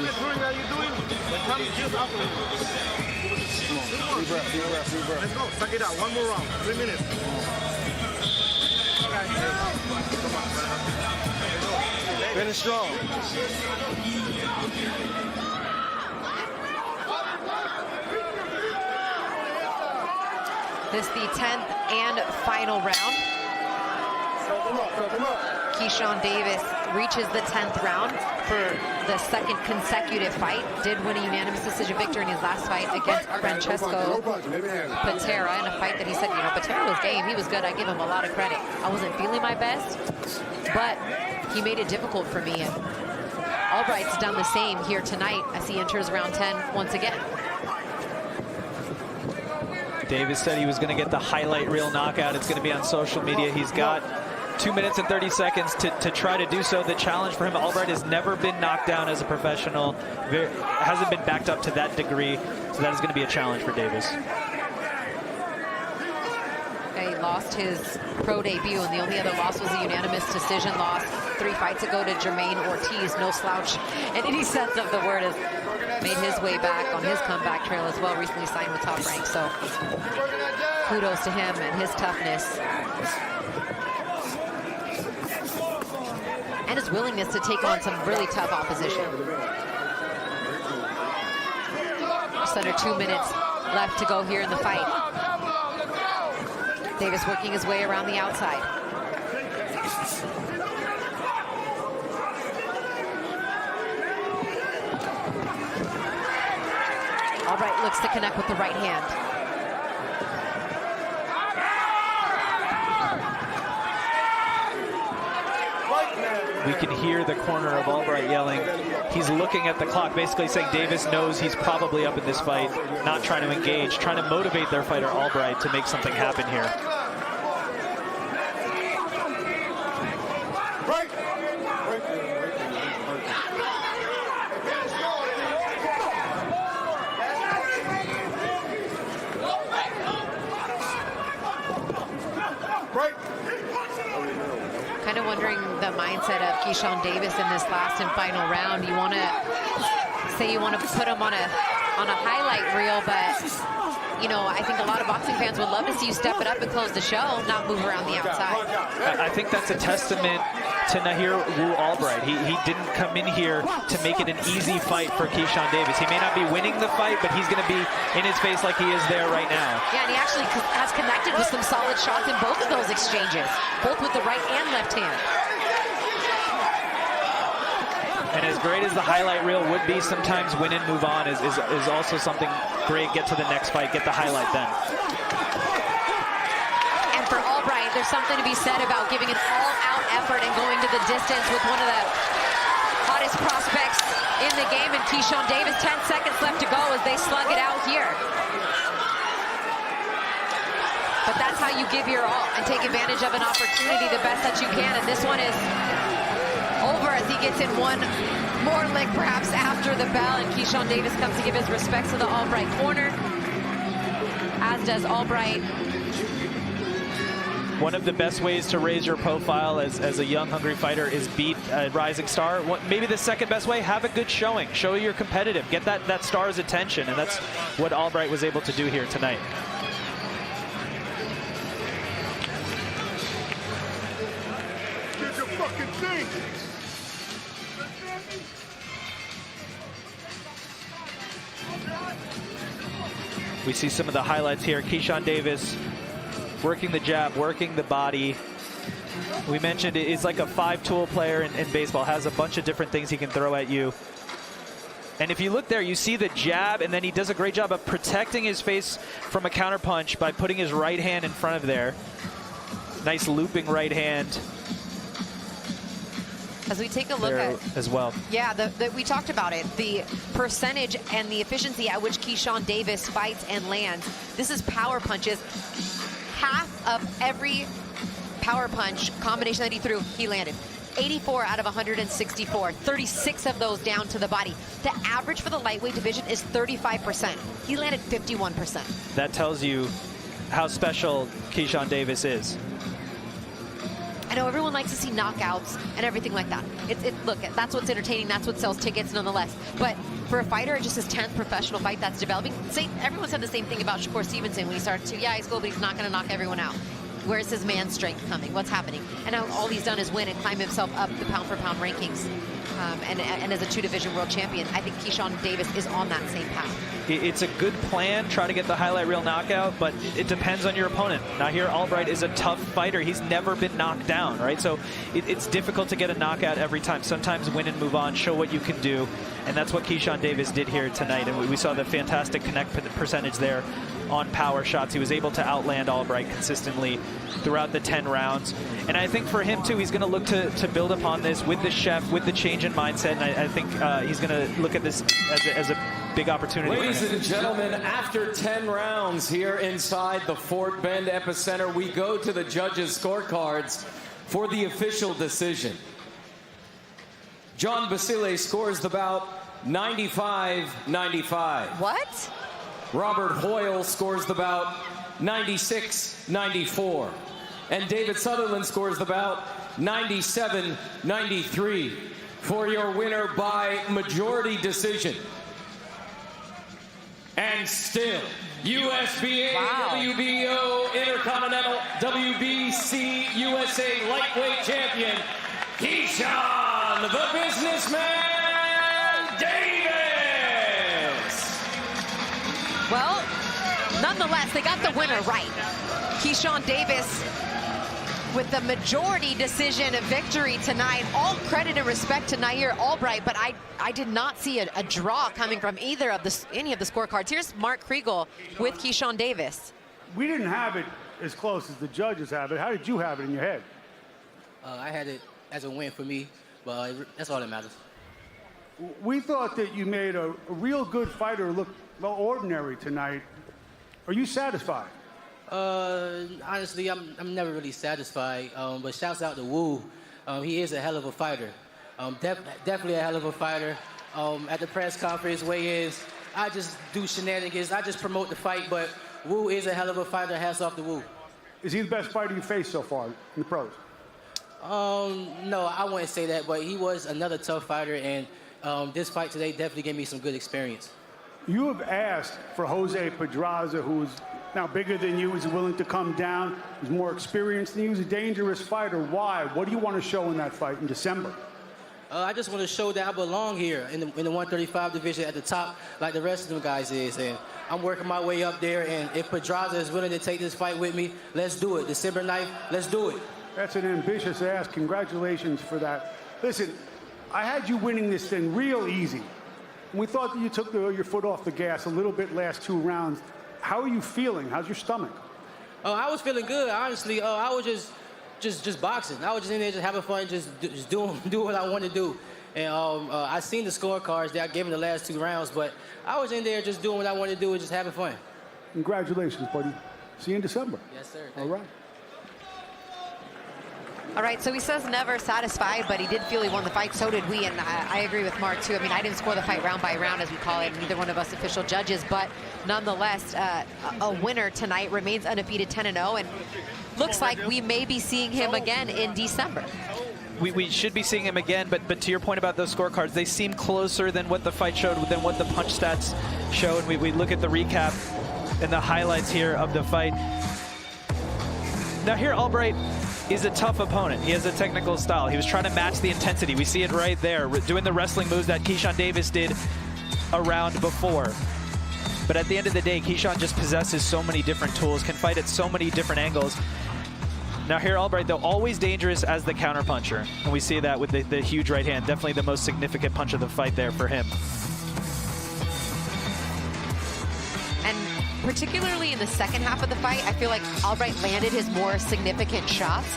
Let's go. Suck it out. One more round. 3 minutes. Finish strong. This the 10th and final round. Keyshawn Davis reaches the 10th round for the second consecutive fight. Did win a unanimous decision victory in his last fight against Francesco Patera in a fight that he said, you know, Patera was game. He was good. I give him a lot of credit. I wasn't feeling my best, but he made it difficult for me. And Albright's done the same here tonight as he enters round 10 once again. Davis said he was going to get the highlight reel knockout. It's going to be on social media. He's got 2 minutes and 30 seconds to try to do so. The challenge for him, Albright has never been knocked down as a professional, hasn't been backed up to that degree, so that is going to be a challenge for Davis. He lost his pro debut, and the only other loss was a unanimous decision loss 3 fights ago to Jermaine Ortiz. No slouch in any sense of the word, has made his way back on his comeback trail as well. Recently signed with Top Rank, so kudos to him and his toughness. And his willingness to take on some really tough opposition. Just under 2 minutes left to go here in the fight. Davis working his way around the outside. Albright looks to connect with the right hand. We can hear the corner of Albright yelling. He's looking at the clock, basically saying Davis knows he's probably up in this fight, not trying to engage, trying to motivate their fighter Albright to make something happen here. Kind of wondering the mindset of Keyshawn Davis in this last and final round. You want to say you want to put him on a highlight reel, but you know, I think a lot of boxing fans would love to see you step it up and close the show, not move around the outside. I think that's a testament to Nahir Wu Albright. He didn't come in here to make it an easy fight for Keyshawn Davis. He may not be winning the fight, but he's going to be in his face like he is there right now. Yeah, and he actually has connected with some solid shots in both of those exchanges, both with the right and left hand. And as great as the highlight reel would be, sometimes win and move on is also something great. Get to the next fight, get the highlight then. And for Albright, there's something to be said about giving an all-out effort and going to the distance with one of the hottest prospects in the game, and Keyshawn Davis. 10 seconds left to go as they slug it out here. But that's how you give your all and take advantage of an opportunity the best that you can. And this one is over as he gets in one more lick, perhaps after the bell. And Keyshawn Davis comes to give his respects to the Albright corner, as does Albright. One of the best ways to raise your profile as a young, hungry fighter is beat a rising star. Maybe the second best way, have a good showing. Show you're competitive. Get that star's attention, and that's what Albright was able to do here tonight. Get your fucking thing. We see some of the highlights here. Keyshawn Davis working the jab, working the body. We mentioned it's like a 5-tool player in baseball, has a bunch of different things he can throw at you. And if you look there, you see the jab, and then he does a great job of protecting his face from a counterpunch by putting his right hand in front of there. Nice looping right hand. As we take a look there at as well. Yeah, we talked about it. The percentage and the efficiency at which Keyshawn Davis fights and lands. This is power punches. Half of every power punch combination that he threw, he landed. 84 out of 164, 36 of those down to the body. The average for the lightweight division is 35%. He landed 51%. That tells you how special Keyshawn Davis is. I know everyone likes to see knockouts and everything like that. Look, that's what's entertaining. That's what sells tickets nonetheless. But for a fighter, it's just his 10th professional fight that's developing. Everyone said the same thing about Shakur Stevenson when he started to. Yeah, he's cool, but he's not going to knock everyone out. Where's his man strength coming? What's happening? And now all he's done is win and climb himself up the pound-for-pound rankings. And as a 2-division world champion, I think Keyshawn Davis is on that same path. It's a good plan, try to get the highlight reel knockout, but it depends on your opponent. Now here, Albright is a tough fighter. He's never been knocked down, right? So it's difficult to get a knockout every time. Sometimes win and move on, show what you can do, and that's what Keyshawn Davis did here tonight. And we saw the fantastic connect percentage there on power shots. He was able to outland Albright consistently throughout the 10 rounds. And I think for him, too, he's going to look to build upon this with the chef, with the change in mindset, and I think he's going to look at this as a big opportunity. Ladies and gentlemen, after 10 rounds here inside the Fort Bend Epicenter, we go to the judges' scorecards for the official decision. John Basile scores the bout 95-95. What? Robert Hoyle scores the bout 96-94. And David Sutherland scores the bout 97-93 for your winner by majority decision. And still, USBA, WBO, Intercontinental, WBC, USA lightweight champion, Keyshawn, the businessman, Davis. Well, nonetheless, they got the winner right. Keyshawn Davis with the majority decision victory tonight. All credit and respect to Nair Albright, but I did not see a draw coming from any of the scorecards. Here's Mark Kriegel with Keyshawn Davis. We didn't have it as close as the judges have it. How did you have it in your head? I had it as a win for me, but that's all that matters. We thought that you made a real good fighter look ordinary tonight. Are you satisfied? Honestly, I'm never really satisfied, but shouts out to Wu. He is a hell of a fighter. Definitely a hell of a fighter. At the press conference, weigh-ins, I just do shenanigans. I just promote the fight, but Wu is a hell of a fighter. Hats off to Wu. Is he the best fighter you faced so far in the pros? No, I wouldn't say that, but he was another tough fighter, and this fight today definitely gave me some good experience. You have asked for Jose Pedraza, who is now bigger than you, is willing to come down, he's more experienced than you, he's a dangerous fighter. Why? What do you want to show in that fight in December? I just want to show that I belong here in the 135 division at the top like the rest of them guys is. And I'm working my way up there, and if Pedraza is willing to take this fight with me, let's do it. December 9th, let's do it. That's an ambitious ask. Congratulations for that. Listen, I had you winning this thing real easy. We thought that you took your foot off the gas a little bit last 2 rounds. How are you feeling? How's your stomach? I was feeling good, honestly. I was just boxing. I was just in there just having fun, just doing what I wanted to do. And I seen the scorecards that I gave in the last 2 rounds, but I was in there just doing what I wanted to do and just having fun. Congratulations, buddy. See you in December. Yes, sir. All right. All right, so he says never satisfied, but he did feel he won the fight. So did we, and I agree with Mark, too. I mean, I didn't score the fight round by round, as we call it, neither one of us official judges, but nonetheless, a winner tonight, remains undefeated 10-0, and looks like we may be seeing him again in December. We should be seeing him again, but to your point about those scorecards, they seem closer than what the fight showed, than what the punch stats showed. We look at the recap and the highlights here of the fight. Now here, Albright is a tough opponent. He has a technical style. He was trying to match the intensity. We see it right there, doing the wrestling moves that Keyshawn Davis did a round before. But at the end of the day, Keyshawn just possesses so many different tools, can fight at so many different angles. Now here, Albright, though, always dangerous as the counterpuncher. And we see that with the huge right hand. Definitely the most significant punch of the fight there for him. And particularly in the second half of the fight, I feel like Albright landed his more significant shots.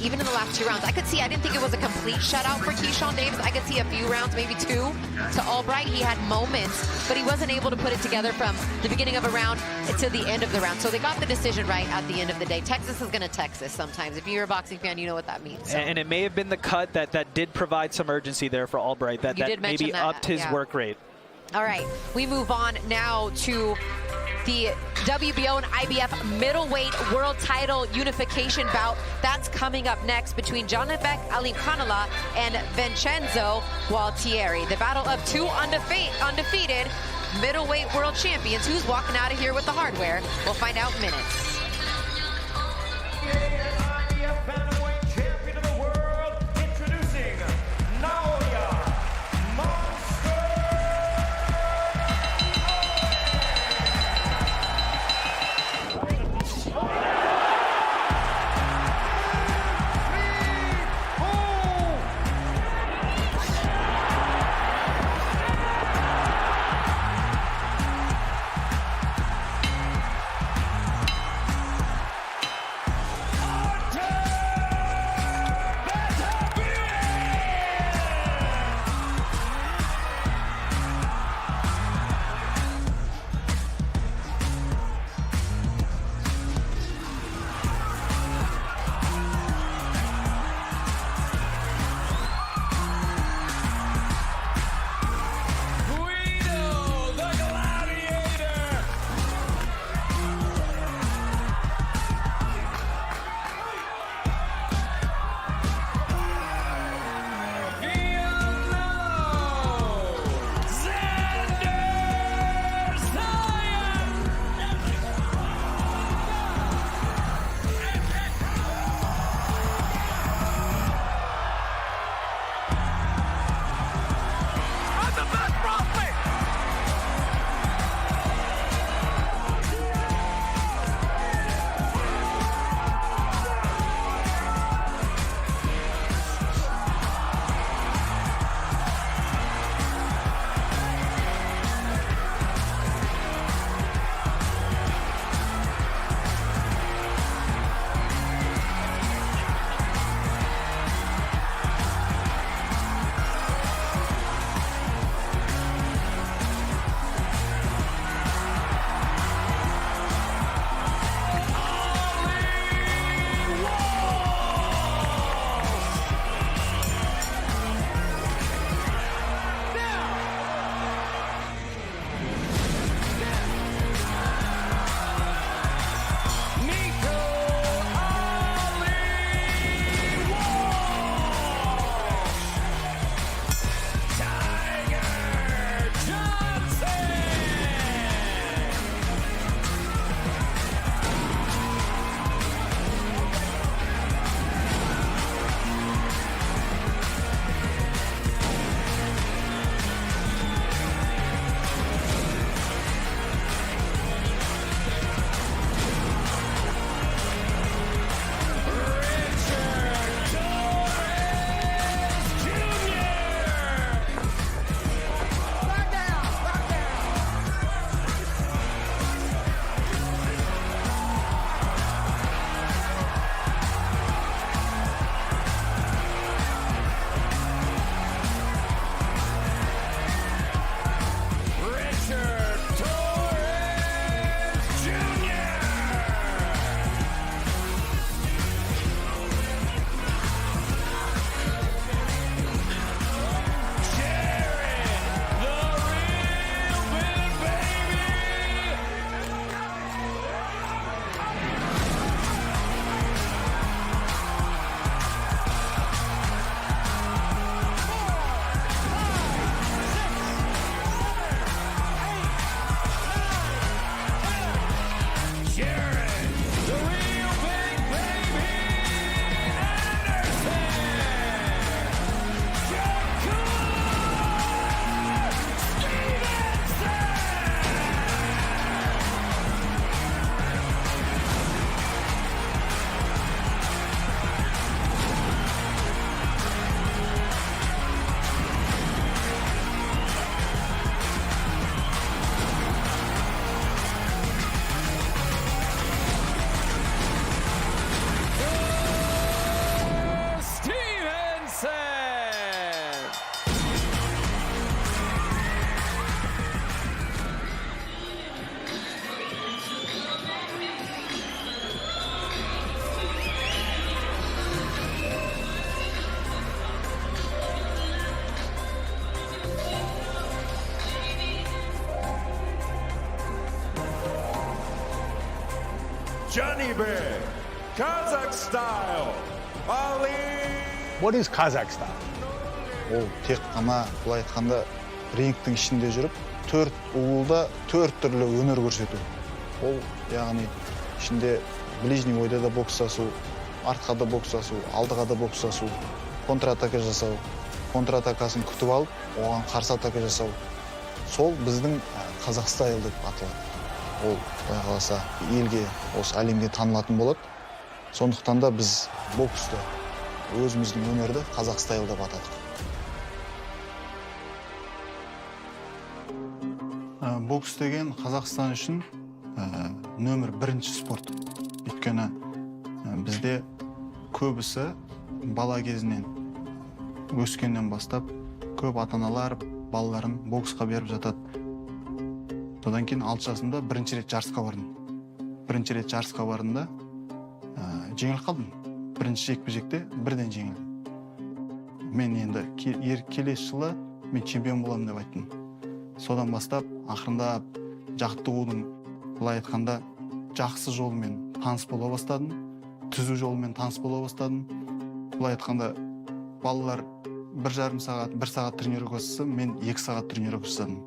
Even in the last 2 rounds, I didn't think it was a complete shutout for Keyshawn Davis. I could see a few rounds, maybe 2, to Albright. He had moments, but he wasn't able to put it together from the beginning of a round to the end of the round. So they got the decision right at the end of the day. Texas is going to Texas sometimes. If you're a boxing fan, you know what that means. So. And it may have been the cut that did provide some urgency there for Albright, that maybe upped his work rate. All right, we move on now to the WBO and IBF middleweight world title unification bout. That's coming up next between Janibek Alimkhanuly and Vincenzo Gualtieri. The battle of 2 undefeated middleweight world champions. Who's walking out of here with the hardware? We'll find out in minutes. Janibek, Kazakh style, Ali. What is Kazakh style? Ол тек қана былай айтқанда рингтің ішінде жүріп, 4 уылда 4 түрлі өнер көрсету. Ол яғни ішінде ближний ойда да бокстасу, артқа да бокстасу, алдыға да бокстасу, контратака жасау, контратакасын күтіп алып, оған қарсы атака жасау. Сол біздің қазақ стайл деп аталады. Ол құдай қаласа елге, осы әлемге танылатын болады. Сондықтан да біз боксты, өзіміздің өнерді қазақ стайл деп атадық. Бокс деген Қазақстан үшін нөмір 1 спорт. Өйткені бізде көбісі бала кезінен өскеннен бастап көп ата-аналар балаларын боксқа беріп жатады. Содан кейін 6 жасымда бірінші рет жарысқа бардым. Бірінші рет жарысқа бардымда жеңіліп қалдым. Бірінші жекпе-жекте бірден жеңілдім. Мен енді келесі жылы мен чемпион боламын деп айттым. Содан бастап ақырындап жаттығудың былай айтқанда жақсы жолымен таныс бола бастадым. Түзу жолымен таныс бола бастадым. Былай айтқанда балалар 1,5 сағат, 1 сағат тренировка жасаса, мен 2 сағат тренировка жасадым.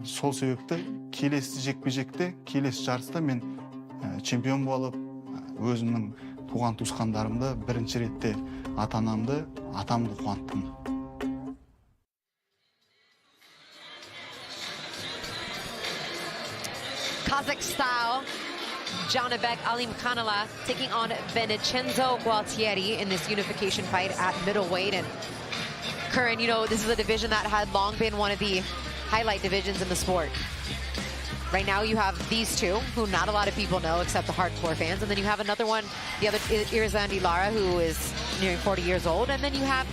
Сол себепті келесі жекпе-жекте, келесі жарыста мен чемпион болып, өзімнің туған туысқандарымды бірінші ретте ата-анамды, атамды қуанттым. Kazakh style, Janibek Alimkhanuly taking on Vincenzo Gualtieri in this unification fight at middleweight. And Curran, you know, this is a division that had long been one of the highlight divisions in the sport. Right now you have these two, who not a lot of people know except the hardcore fans. And then you have another one, the other Irzandi Lara, who is nearing 40 years old. And then you have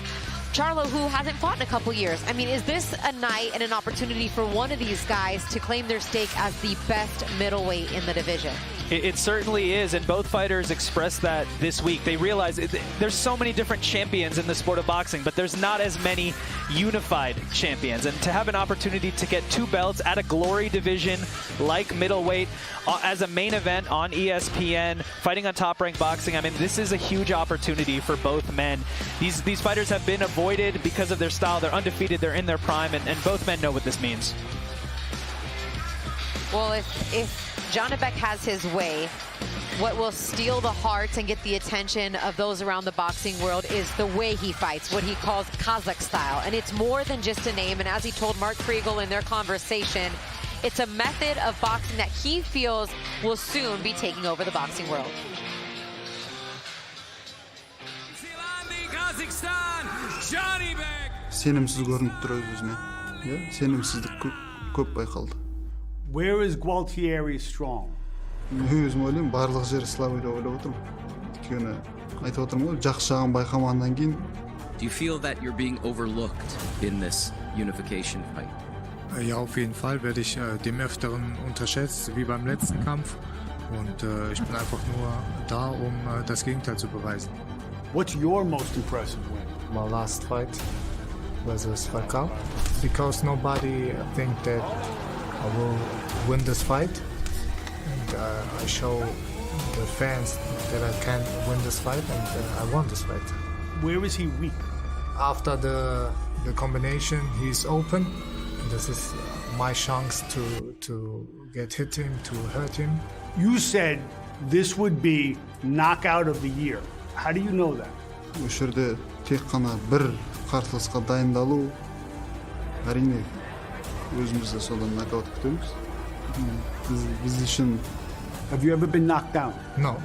Charlo, who hasn't fought in a couple years. I mean, is this a night and an opportunity for one of these guys to claim their stake as the best middleweight in the division? It certainly is, and both fighters expressed that this week. They realize there's so many different champions in the sport of boxing, but there's not as many unified champions. And to have an opportunity to get 2 belts at a glory division like middleweight as a main event on ESPN, fighting on Top Rank Boxing, I mean, this is a huge opportunity for both men. These fighters have been avoided because of their style. They're undefeated, they're in their prime, and both men know what this means. Well, if Janibek has his way, what will steal the hearts and get the attention of those around the boxing world is the way he fights, what he calls Kazakh style. And it's more than just a name. And as he told Mark Kriegel in their conversation, it's a method of boxing that he feels will soon be taking over the boxing world. Сенімсіз көрініп тұр өзіне. Сенімсіздік көп байқалды. Where is Gualtieri strong? Өзім ойлаймын, барлық жері слабый деп ойлап отырмын. Өйткені айтып отырмын ғой, жақсы жағын байқамағаннан кейін. Do you feel that you're being overlooked in this unification fight? Ja, auf jeden Fall werde ich dem Öfteren unterschätzt, wie beim letzten Kampf. Und ich bin einfach nur da, das Gegenteil zu beweisen. What's your most impressive win? My last fight versus Falcao. Because nobody think that I will win this fight. And I show the fans that I can win this fight, and I won this fight. Where is he weak? After the combination, he's open. This is my chance to get hit him, to hurt him. You said this would be knockout of the year. How do you know that? Осы жерде тек қана бір қарсыласқа дайындалу, әрине өзімізді содан нокаут күтеміз. Біз үшін. Have you ever been knocked down? No,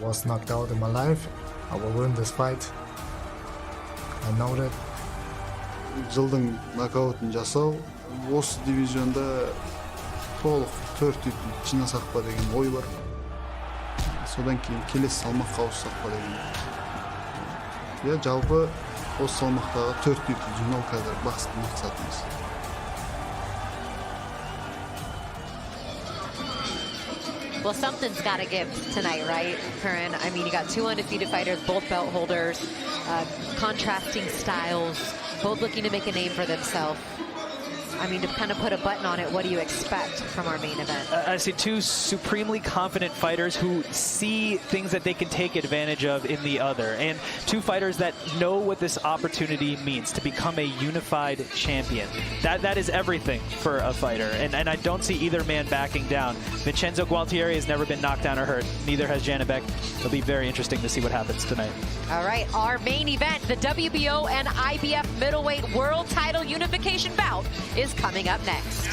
was knocked out in my life. I will win this fight. I know that. Жылдың нокаутын жасау, осы дивизионда толық 4 титул жинасақ па деген ой бар. Содан кейін келесі салмаққа ауыссақ па деген. Я жалпы осы салмақтағы 4 титул жинау қазір бақсытың мақсатымыз. Well, something's got to give tonight, right, Curran? I mean, you got 2 undefeated fighters, both belt holders, contrasting styles, both looking to make a name for themselves. I mean, to kind of put a button on it, what do you expect from our main event? I see two supremely confident fighters who see things that they can take advantage of in the other, and two fighters that know what this opportunity means to become a unified champion. That is everything for a fighter, and I don't see either man backing down. Vincenzo Gualtieri has never been knocked down or hurt. Neither has Janibek. It'll be very interesting to see what happens tonight. All right, our main event, the WBO and IBF middleweight world title unification bout, is coming up next.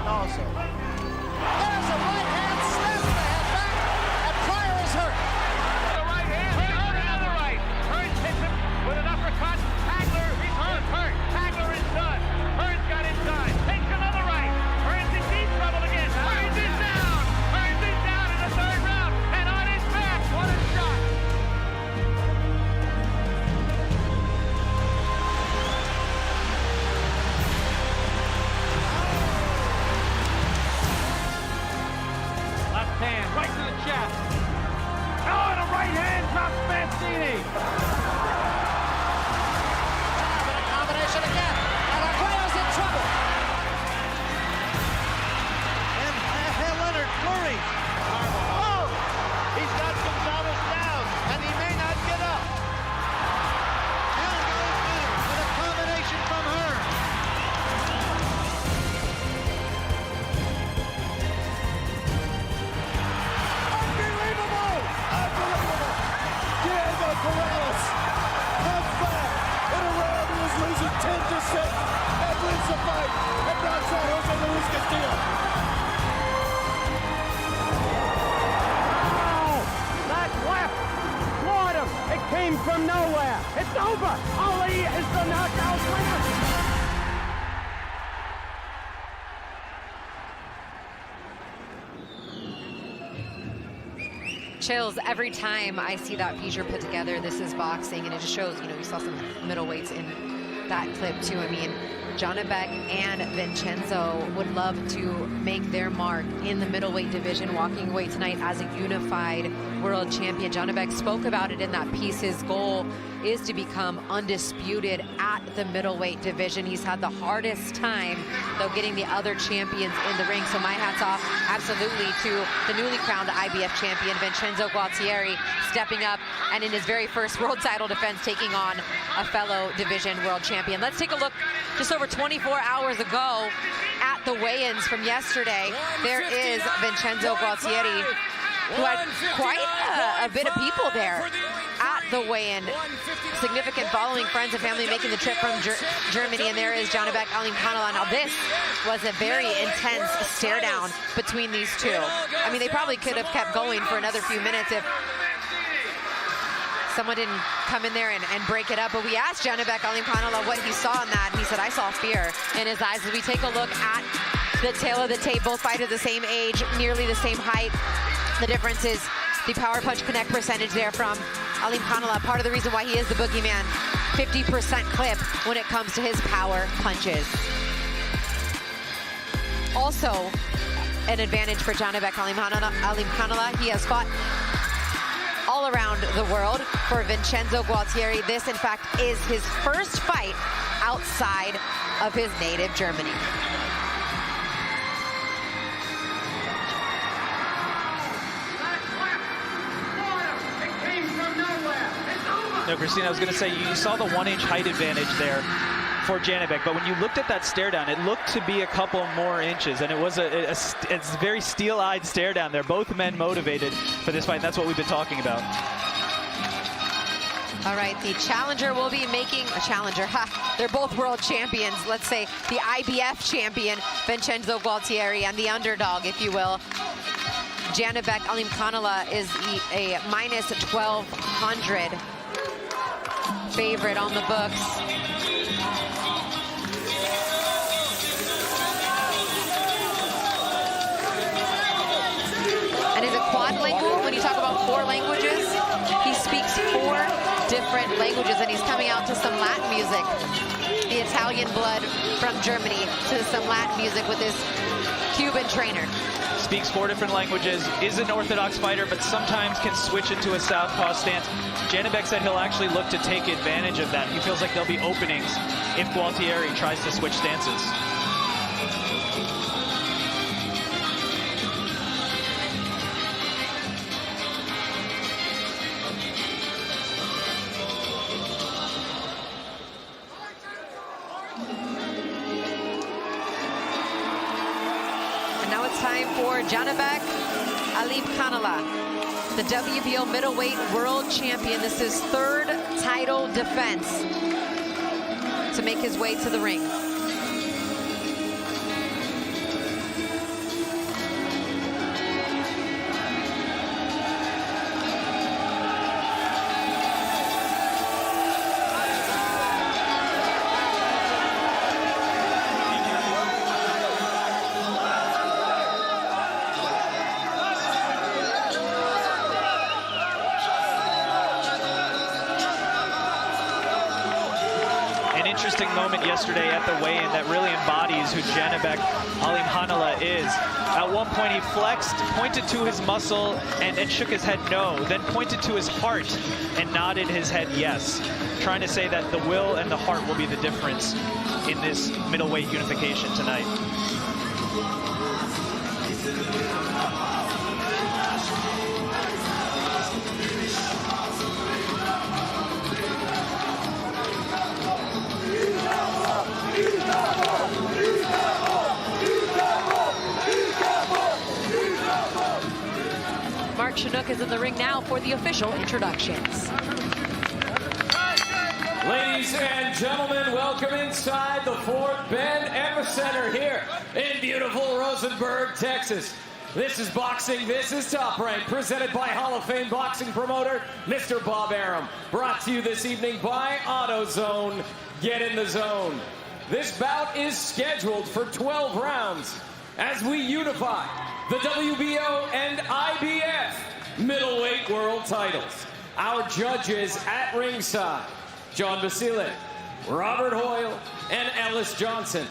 Also. There's a right hand slap to the head back, and Pryor is hurt. The right hand, another right. Hearns hits him with an uppercut. Hagler, he's hurt. Hagler is done. Hearns got inside. Takes another right. Hearns in deep trouble again. Hearns is down. Hearns is down in the third round, and on his back. What a shot. Hand right to the chest. Oh, and a right hand drops Mancini. And a combination again. And Aguayo's in trouble. And Leonard flurry. Oh! He's got Gonzalez down, and he may not get up. Down goes Leonard with a combination from her. Torrez comes back in a round he was losing 10-6 and wins the fight and knocks out Jose Luis Castillo. Oh, that left floored him. It came from nowhere. It's over. Ali is the knockout winner. Chills every time I see that feature put together. This is boxing, and it just shows, you saw some middleweights in that clip too. I mean, Janibek and Vincenzo would love to make their mark in the middleweight division, walking away tonight as a unified world champion. Janibek spoke about it in that piece. His goal is to become undisputed at the middleweight division. He's had the hardest time, though, getting the other champions in the ring. So my hat's off absolutely to the newly crowned IBF champion, Vincenzo Gualtieri, stepping up and in his very first world title defense, taking on a fellow division world champion. Let's take a look just over 24 hours ago at the weigh-ins from yesterday. There is Vincenzo Gualtieri, who had quite a bit of people there at the weigh-in. Significant following, friends and family making the trip from Germany. And there is Janibek Alimkhanuly. Now this was a very intense stare down between these two. I mean, they probably could have kept going for another few minutes if someone didn't come in there and break it up. But we asked Janibek Alimkhanuly what he saw in that, and he said, I saw fear in his eyes. As we take a look at the tail of the tape, both fighters the same age, nearly the same height. The difference is the power punch connect percentage there from Alimkhanuly. Part of the reason why he is the boogeyman, 50% clip when it comes to his power punches. Also, an advantage for Janibek Alimkhanuly. He has fought all around the world. For Vincenzo Gualtieri, this in fact is his first fight outside of his native Germany. No, Christina, I was going to say, you saw the 1-inch height advantage there for Janibek, but when you looked at that stare down, it looked to be a couple more inches, and it was a very steel-eyed stare down there. Both men motivated for this fight, and that's what we've been talking about. All right, the challenger will be making a challenger. They're both world champions. Let's say the IBF champion, Vincenzo Gualtieri, and the underdog, if you will, Janibek Alimkhanuly, is a minus 1,200 favorite on the books. And is it quadlingual when you talk about 4 languages? He speaks 4 different languages, and he's coming out to some Latin music. The Italian blood from Germany to some Latin music with his Cuban trainer. Speaks 4 different languages, is an orthodox fighter, but sometimes can switch into a southpaw stance. Janibek said he'll actually look to take advantage of that. He feels like there'll be openings if Gualtieri tries to switch stances. Time for Janibek Alimkhanuly, the WBO middleweight world champion. This is his 3rd title defense to make his way to the ring. Interesting moment yesterday at the weigh-in that really embodies who Janibek Alimkhanuly is. At one point he flexed, pointed to his muscle and shook his head no, then pointed to his heart and nodded his head yes, trying to say that the will and the heart will be the difference in this middleweight unification tonight. Chinook is in the ring now for the official introductions. Ladies and gentlemen, welcome inside the Fort Bend Epicenter here in beautiful Rosenberg, Texas. This is boxing, this is Top Rank, presented by Hall of Fame boxing promoter, Mr. Bob Arum. Brought to you this evening by AutoZone. Get in the zone. This bout is scheduled for 12 rounds as we unify the WBO and IBF middleweight world titles. Our judges at ringside, John Basile, Robert Hoyle, and Ellis Johnson.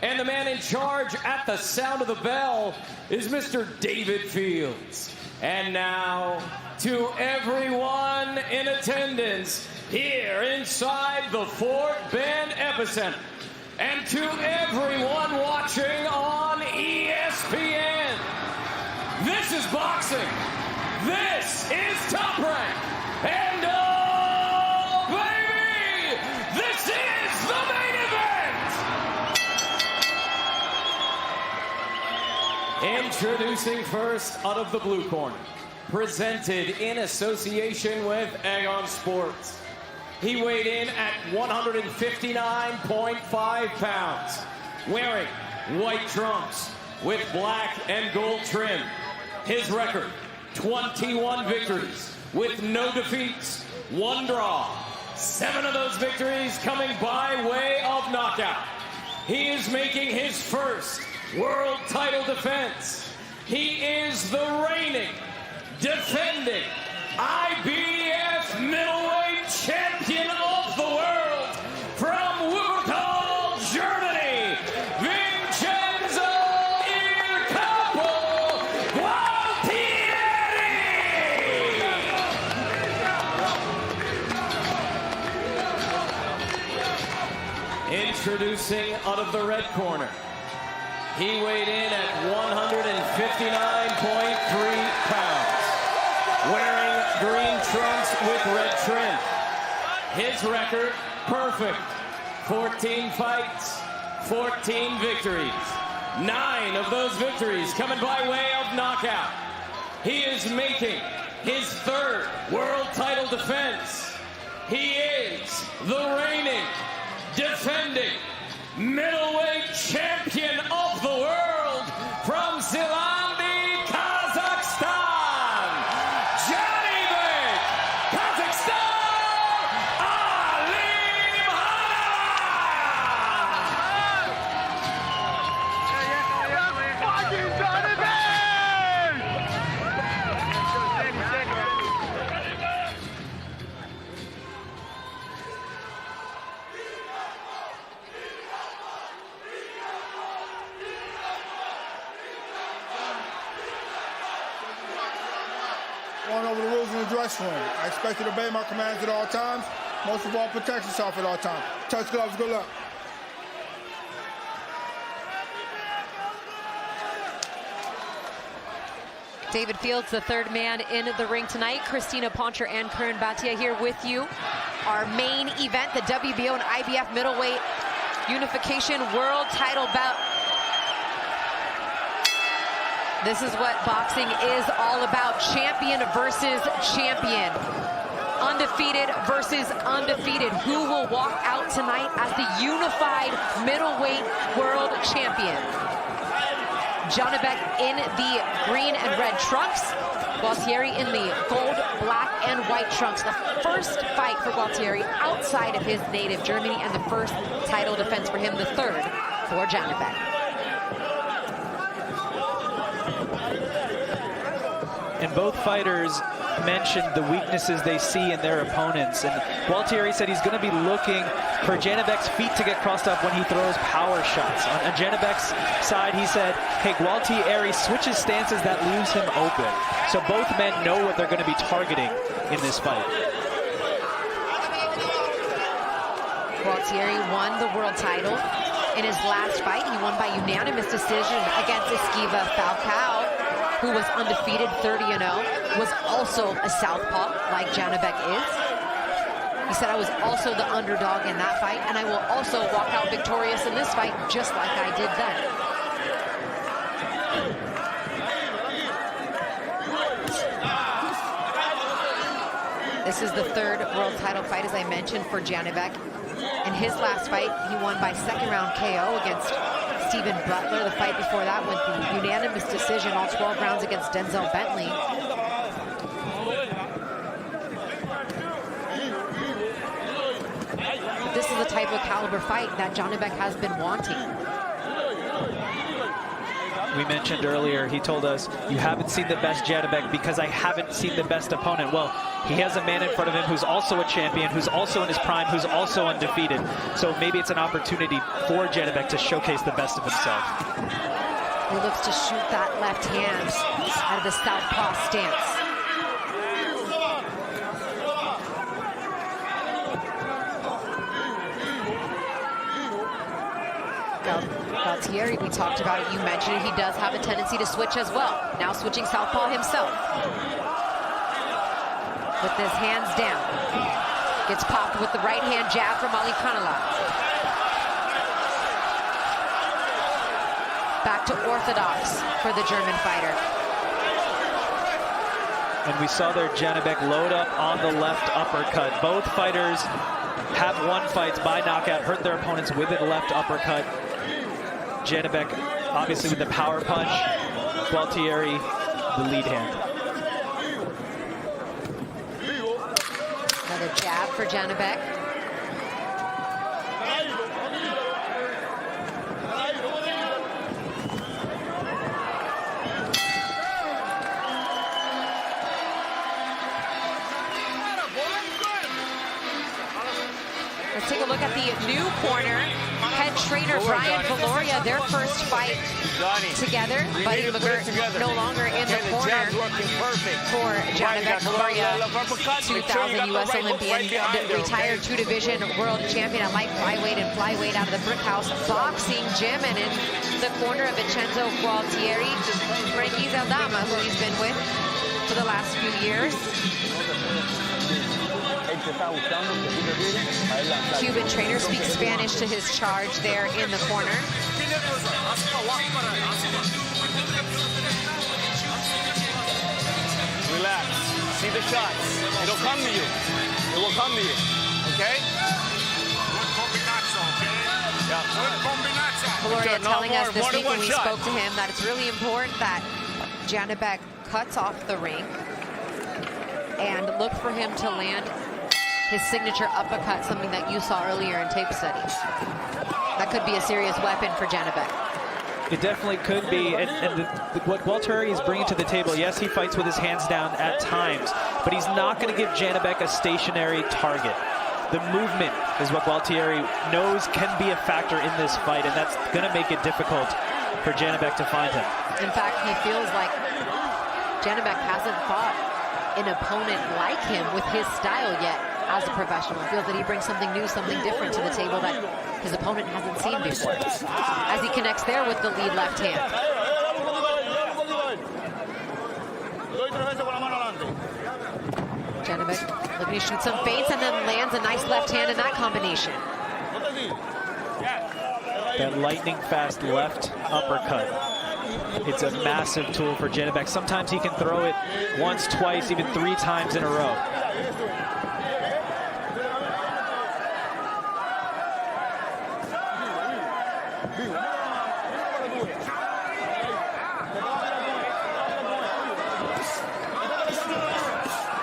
And the man in charge at the sound of the bell is Mr. David Fields. And now, to everyone in attendance here inside the Fort Bend Epicenter, and to everyone watching on ESPN, this is boxing. This is Top Rank. And oh, baby, this is the main event. Introducing first out of the blue corner, presented in association with Aegon Sports. He weighed in at 159.5 pounds, wearing white trunks with black and gold trim. His record, 21 victories with no defeats, 1 draw. 7 of those victories coming by way of knockout. He is making his first world title defense. He is the reigning, defending IBF middleweight champion of the world from Wuppertal, Germany, Vincenzo Gualtieri. Introducing out of the red corner, he weighed in at 159.3 pounds. Wearing green trunks with red trim. His record, perfect. 14 fights, 14 victories. 9 of those victories coming by way of knockout. He is making his 3rd world title defense. He is the reigning, defending, middleweight champion of the world from Zilandi, Kazakhstan. Janibek, Kazakhstan, dressing room. I expect you to obey my commands at all times. Most of all, protect yourself at all times. Touch gloves, good luck. David Fields, the third man in the ring tonight. Christina Poncher and Kern Bhatia here with you. Our main event, the WBO and IBF middleweight unification world title bout. This is what boxing is all about. Champion versus champion. Undefeated versus undefeated. Who will walk out tonight as the unified middleweight world champion? Janibek in the green and red trunks. Gualtieri in the gold, black, and white trunks. The first fight for Gualtieri outside of his native Germany, and the first title defense for him, the third for Janibek. And both fighters mentioned the weaknesses they see in their opponents. And Gualtieri said he's going to be looking for Janibek's feet to get crossed up when he throws power shots. On Janibek's side, he said, hey, Gualtieri switches stances that leaves him open. So both men know what they're going to be targeting in this fight. Gualtieri won the world title in his last fight. He won by unanimous decision against Esquiva Falcao, who was undefeated 30-0, was also a southpaw like Janibek is. He said, I was also the underdog in that fight, and I will also walk out victorious in this fight, just like I did then. This is the third world title fight, as I mentioned, for Janibek. In his last fight, he won by second round KO against Stephen Butler. The fight before that went the unanimous decision, all 12 rounds against Denzel Bentley. But this is the type of caliber fight that Janibek has been wanting. We mentioned earlier, he told us, you haven't seen the best Janibek because I haven't seen the best opponent. Well, he has a man in front of him who's also a champion, who's also in his prime, who's also undefeated. So maybe it's an opportunity for Janibek to showcase the best of himself. He looks to shoot that left hand out of the southpaw stance. Gualtieri, we talked about it, you mentioned it, he does have a tendency to switch as well. Now switching southpaw himself. With his hands down. Gets popped with the right hand jab from Alimkhanuly. Back to orthodox for the German fighter. And we saw there Janibek load up on the left uppercut. Both fighters have won fights by knockout, hurt their opponents with a left uppercut. Janibek, obviously, with the power punch. Gualtieri, the lead hand. Another jab for Janibek. Let's take a look at the new corner. Head trainer Brian Valoria, their first fight together. Buddy McGirt no longer in the corner for Janibek. Valoria, 2000 U.S. Olympian, retired two-division world champion at light flyweight and flyweight out of the Brickhouse Boxing Gym. And in the corner of Vincenzo Gualtieri, Frankie Zaldama, who he's been with for the last few years. Cuban trainer speaks Spanish to his charge there in the corner. Relax. See the shots. It'll come to you. It will come to you. Okay? Valoria telling us this week when we spoke to him that it's really important that Janibek cuts off the ring and look for him to land his signature uppercut, something that you saw earlier in tape studies. That could be a serious weapon for Janibek. It definitely could be, and what Gualtieri is bringing to the table, yes, he fights with his hands down at times, but he's not going to give Janibek a stationary target. The movement is what Gualtieri knows can be a factor in this fight, and that's going to make it difficult for Janibek to find him. In fact, he feels like Janibek hasn't fought an opponent like him with his style yet as a professional. Feels that he brings something new, something different to the table that his opponent hasn't seen before. As he connects there with the lead left hand. Janibek looking to shoot some feints and then lands a nice left hand in that combination. That lightning fast left uppercut. It's a massive tool for Janibek. Sometimes he can throw it once, twice, even 3 times in a row.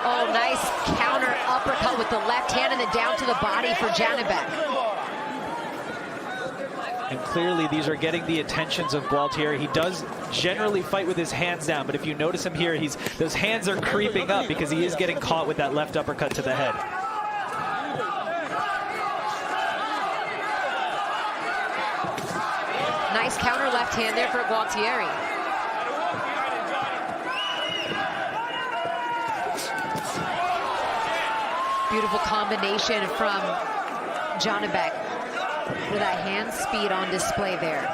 Oh, nice counter uppercut with the left hand and then down to the body for Janibek. And clearly these are getting the attentions of Gualtieri. He does generally fight with his hands down, but if you notice him here, those hands are creeping up because he is getting caught with that left uppercut to the head. Nice counter left hand there for Gualtieri. Beautiful combination from Janibek with that hand speed on display there.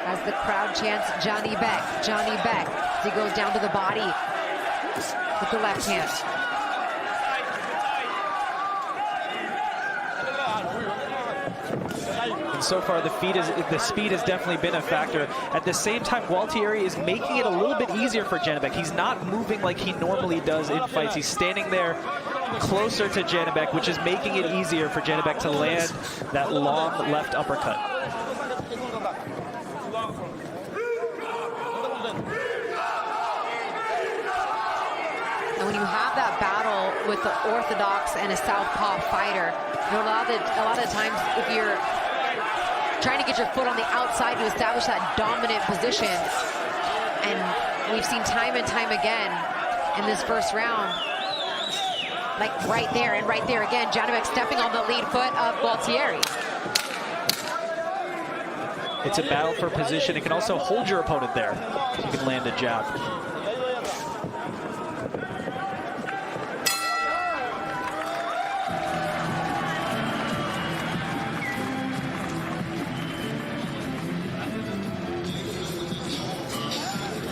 As the crowd chants Janibek, Janibek, as he goes down to the body with the left hand. And so far the speed has definitely been a factor. At the same time, Gualtieri is making it a little bit easier for Janibek. He's not moving like he normally does in fights. He's standing there closer to Janibek, which is making it easier for Janibek to land that long left uppercut. And when you have that battle with the orthodox and a southpaw fighter, you know, a lot of times if you're trying to get your foot on the outside to establish that dominant position, and we've seen time and time again in this first round, like right there and right there again, Janibek stepping on the lead foot of Gualtieri. It's a battle for position. It can also hold your opponent there. You can land a jab.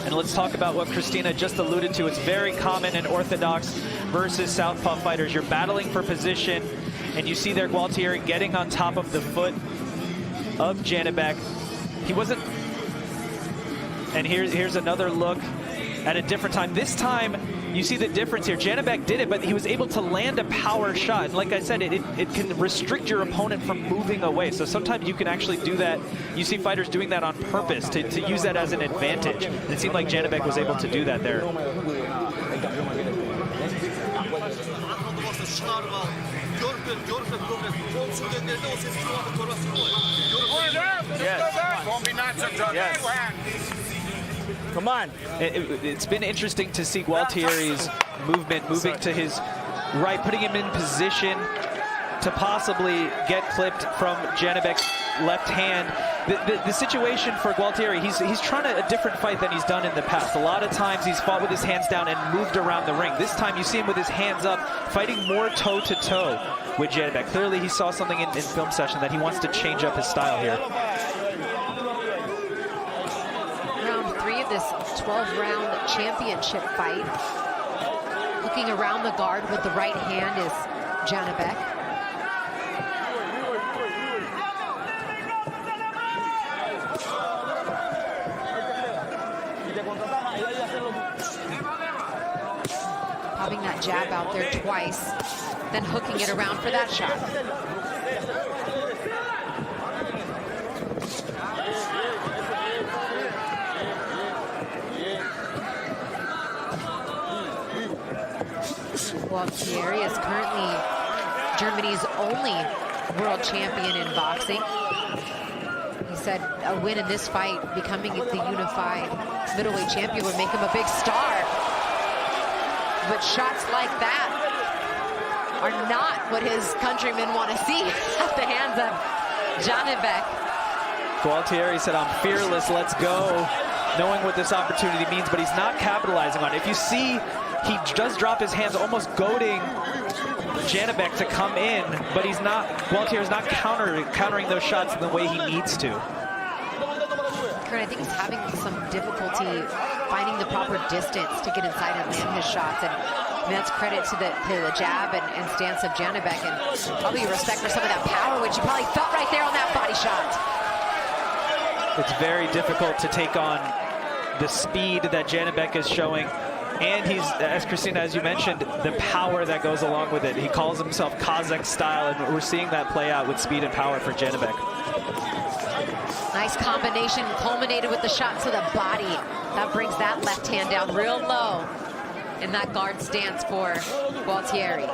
And let's talk about what Christina just alluded to. It's very common in orthodox versus southpaw fighters. You're battling for position, and you see there Gualtieri getting on top of the foot of Janibek. He wasn't... And here's another look at a different time. This time, you see the difference here. Janibek did it, but he was able to land a power shot. And like I said, it can restrict your opponent from moving away. So sometimes you can actually do that. You see fighters doing that on purpose to use that as an advantage. And it seemed like Janibek was able to do that there. Yes. Come on. It's been interesting to see Gualtieri's movement, moving to his right, putting him in position to possibly get clipped from Janibek's left hand. The situation for Gualtieri, he's trying a different fight than he's done in the past. A lot of times he's fought with his hands down and moved around the ring. This time you see him with his hands up, fighting more toe-to-toe with Janibek. Clearly he saw something in film session that he wants to change up his style here. This 12-round championship fight. Looking around the guard with the right hand is Janibek. Popping that jab out there twice, then hooking it around for that shot. Gualtieri is currently Germany's only world champion in boxing. He said a win in this fight, becoming the unified middleweight champion, would make him a big star. But shots like that are not what his countrymen want to see at the hands of Janibek. Gualtieri said, "I'm fearless, let's go." knowing what this opportunity means, but he's not capitalizing on it. If you see, he does drop his hands, almost goading Janibek to come in, but he's not, Gualtier's not countering those shots in the way he needs to. Kurt, I think he's having some difficulty finding the proper distance to get inside and land his shots, and that's credit to the jab and stance of Janibek, and probably respect for some of that power, which you probably felt right there on that body shot. It's very difficult to take on the speed that Janibek is showing. And he's, as Christina, as you mentioned, the power that goes along with it. He calls himself Kazakh style, and we're seeing that play out with speed and power for Janibek. Nice combination, culminated with the shot to the body. That brings that left hand down real low in that guard stance for Gualtieri.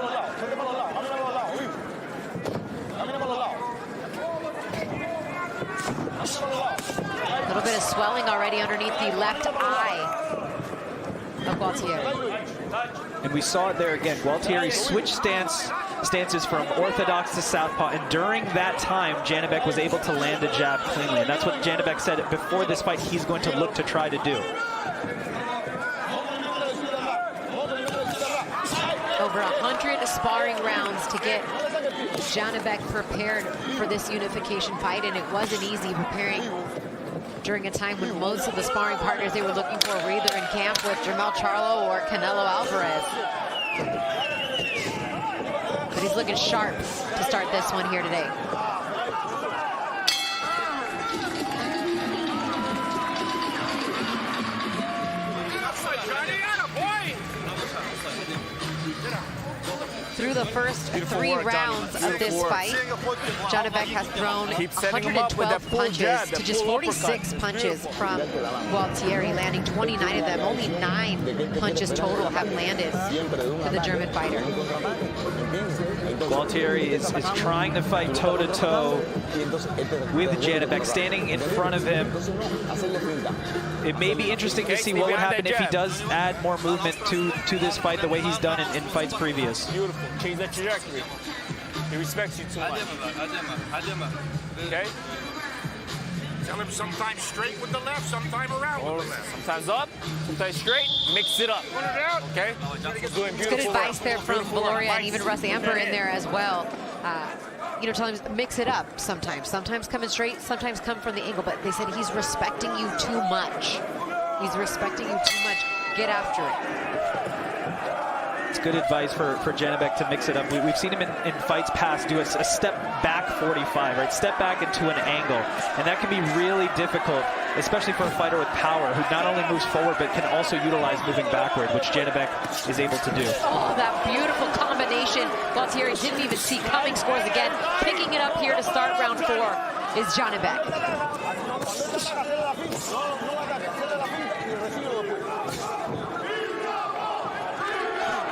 A little bit of swelling already underneath the left eye of Gualtieri. And we saw it there again. Gualtieri switched stances from orthodox to southpaw, and during that time, Janibek was able to land a jab cleanly. And that's what Janibek said before this fight he's going to look to try to do. Over 100 sparring rounds to get Janibek prepared for this unification fight, and it wasn't easy preparing during a time when most of the sparring partners they were looking for were either in camp with Jermell Charlo or Canelo Alvarez. But he's looking sharp to start this one here today. Through the first 3 rounds of this fight, Janibek has thrown 112 punches to just 46 punches from Gualtieri, landing 29 of them. Only 9 punches total have landed to the German fighter. Gualtieri is trying to fight toe-to-toe with Janibek, standing in front of him. It may be interesting to see what would happen if he does add more movement to this fight the way he's done in fights previous. Beautiful. Change that trajectory. He respects you too much. Okay? Tell him sometimes straight with the left, sometimes around with the left. Sometimes up, sometimes straight. Mix it up. Okay? It's good advice there from Valoria and even Russ Amber in there as well. You know, telling him mix it up sometimes. Sometimes come in straight, sometimes come from the angle. But they said he's respecting you too much. He's respecting you too much. Get after it. It's good advice for Janibek to mix it up. We've seen him in fights past do a step back 45, right? Step back into an angle. And that can be really difficult, especially for a fighter with power who not only moves forward but can also utilize moving backward, which Janibek is able to do. Oh, that beautiful combination. Gualtieri didn't even see coming, scores again. Picking it up here to start round 4 is Janibek.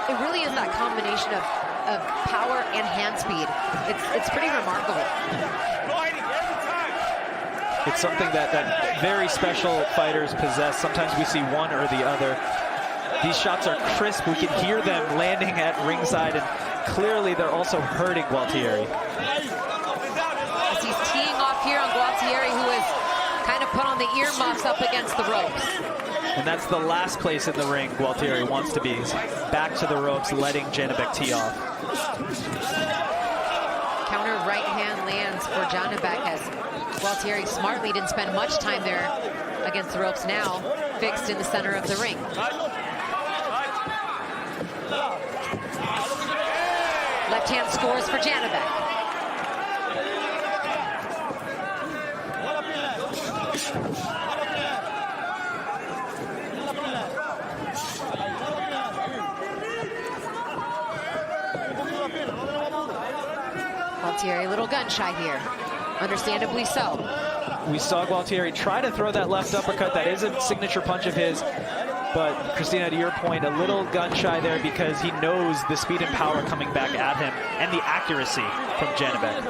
It really is that combination of power and hand speed. It's pretty remarkable. It's something that very special fighters possess. Sometimes we see one or the other. These shots are crisp. We can hear them landing at ringside, and clearly they're also hurting Gualtieri. As he's teeing off here on Gualtieri, who is kind of put on the earmuffs up against the ropes. And that's the last place in the ring Gualtieri wants to be. He's back to the ropes, letting Janibek tee off. Counter right hand lands for Janibek as Gualtieri smartly didn't spend much time there against the ropes, now fixed in the center of the ring. Left hand scores for Janibek. Gualtieri a little gun shy here, understandably so. We saw Gualtieri try to throw that left uppercut. That is a signature punch of his. But Christina, to your point, a little gun shy there because he knows the speed and power coming back at him and the accuracy from Janibek.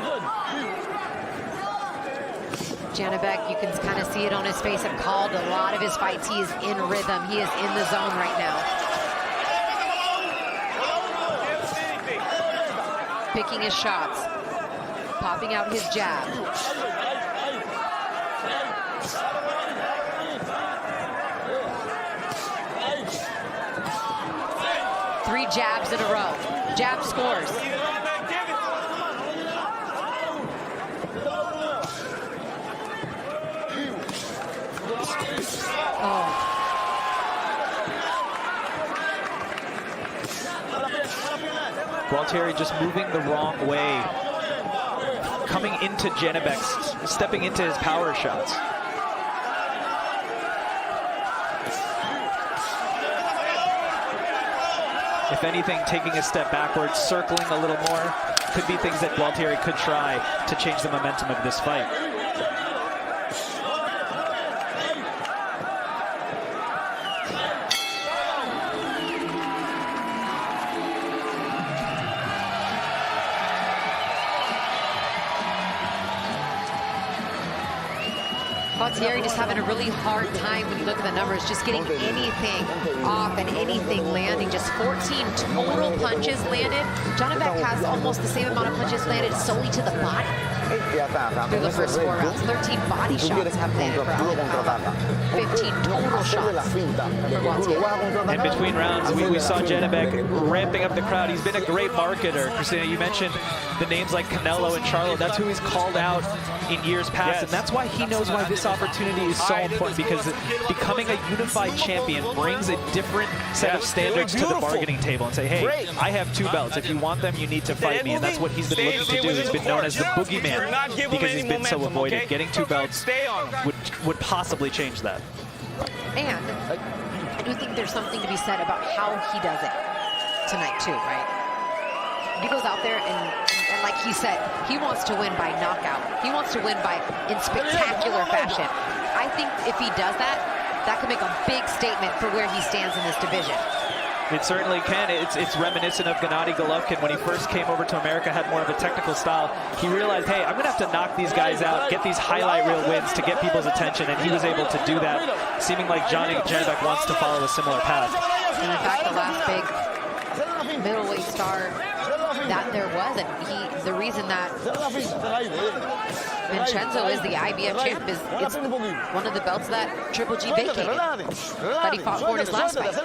Janibek, you can kind of see it on his face. I've called a lot of his fights. He is in rhythm. He is in the zone right now. Picking his shots, popping out his jab. jabs in a row. Jab scores. Oh. Gualtieri just moving the wrong way. Coming into Janibek, stepping into his power shots. If anything, taking a step backwards, circling a little more, could be things that Gualtieri could try to change the momentum of this fight. Gualtieri just having a really hard time when you look at the numbers, just getting anything off and anything landing. Just 14 total punches landed. Janibek has almost the same amount of punches landed solely to the body. Through the first 4 rounds, 13 body shots have landed for Alimkhanuly. 15 total shots for Gualtieri. In between rounds, we saw Janibek ramping up the crowd. He's been a great marketer. Christina, you mentioned the names like Canelo and Charlo. That's who he's called out in years past, and that's why he knows why this opportunity is so important, because becoming a unified champion brings a different set of standards to the bargaining table and say, hey, I have 2 belts. If you want them, you need to fight me, and that's what he's been looking to do. He's been known as the boogeyman because he's been so avoided. Getting 2 belts would possibly change that. And I do think there's something to be said about how he does it tonight too, right? He goes out there and like he said, he wants to win by knockout. He wants to win in spectacular fashion. I think if he does that, that could make a big statement for where he stands in this division. It certainly can. It's reminiscent of Gennady Golovkin. When he first came over to America, had more of a technical style. He realized, hey, I'm going to have to knock these guys out, get these highlight reel wins to get people's attention, and he was able to do that, seeming like Janibek wants to follow a similar path. And in fact, the last big middleweight star that there was, and the reason that Vincenzo is the IBF champ is it's one of the belts that Triple G vacated, that he fought for in his last fight.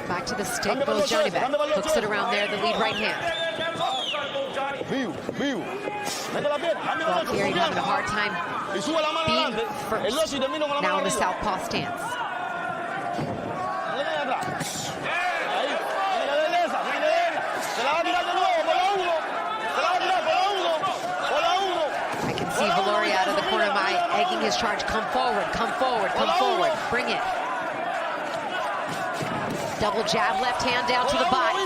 Back to the stick goes Janibek, hooks it around there, the lead right hand. Gualtieri having a hard time being first, now in the southpaw stance. I can see Valori out of the corner of my eye, egging his charge. Come forward, come forward, come forward. Bring it. Double jab, left hand down to the body.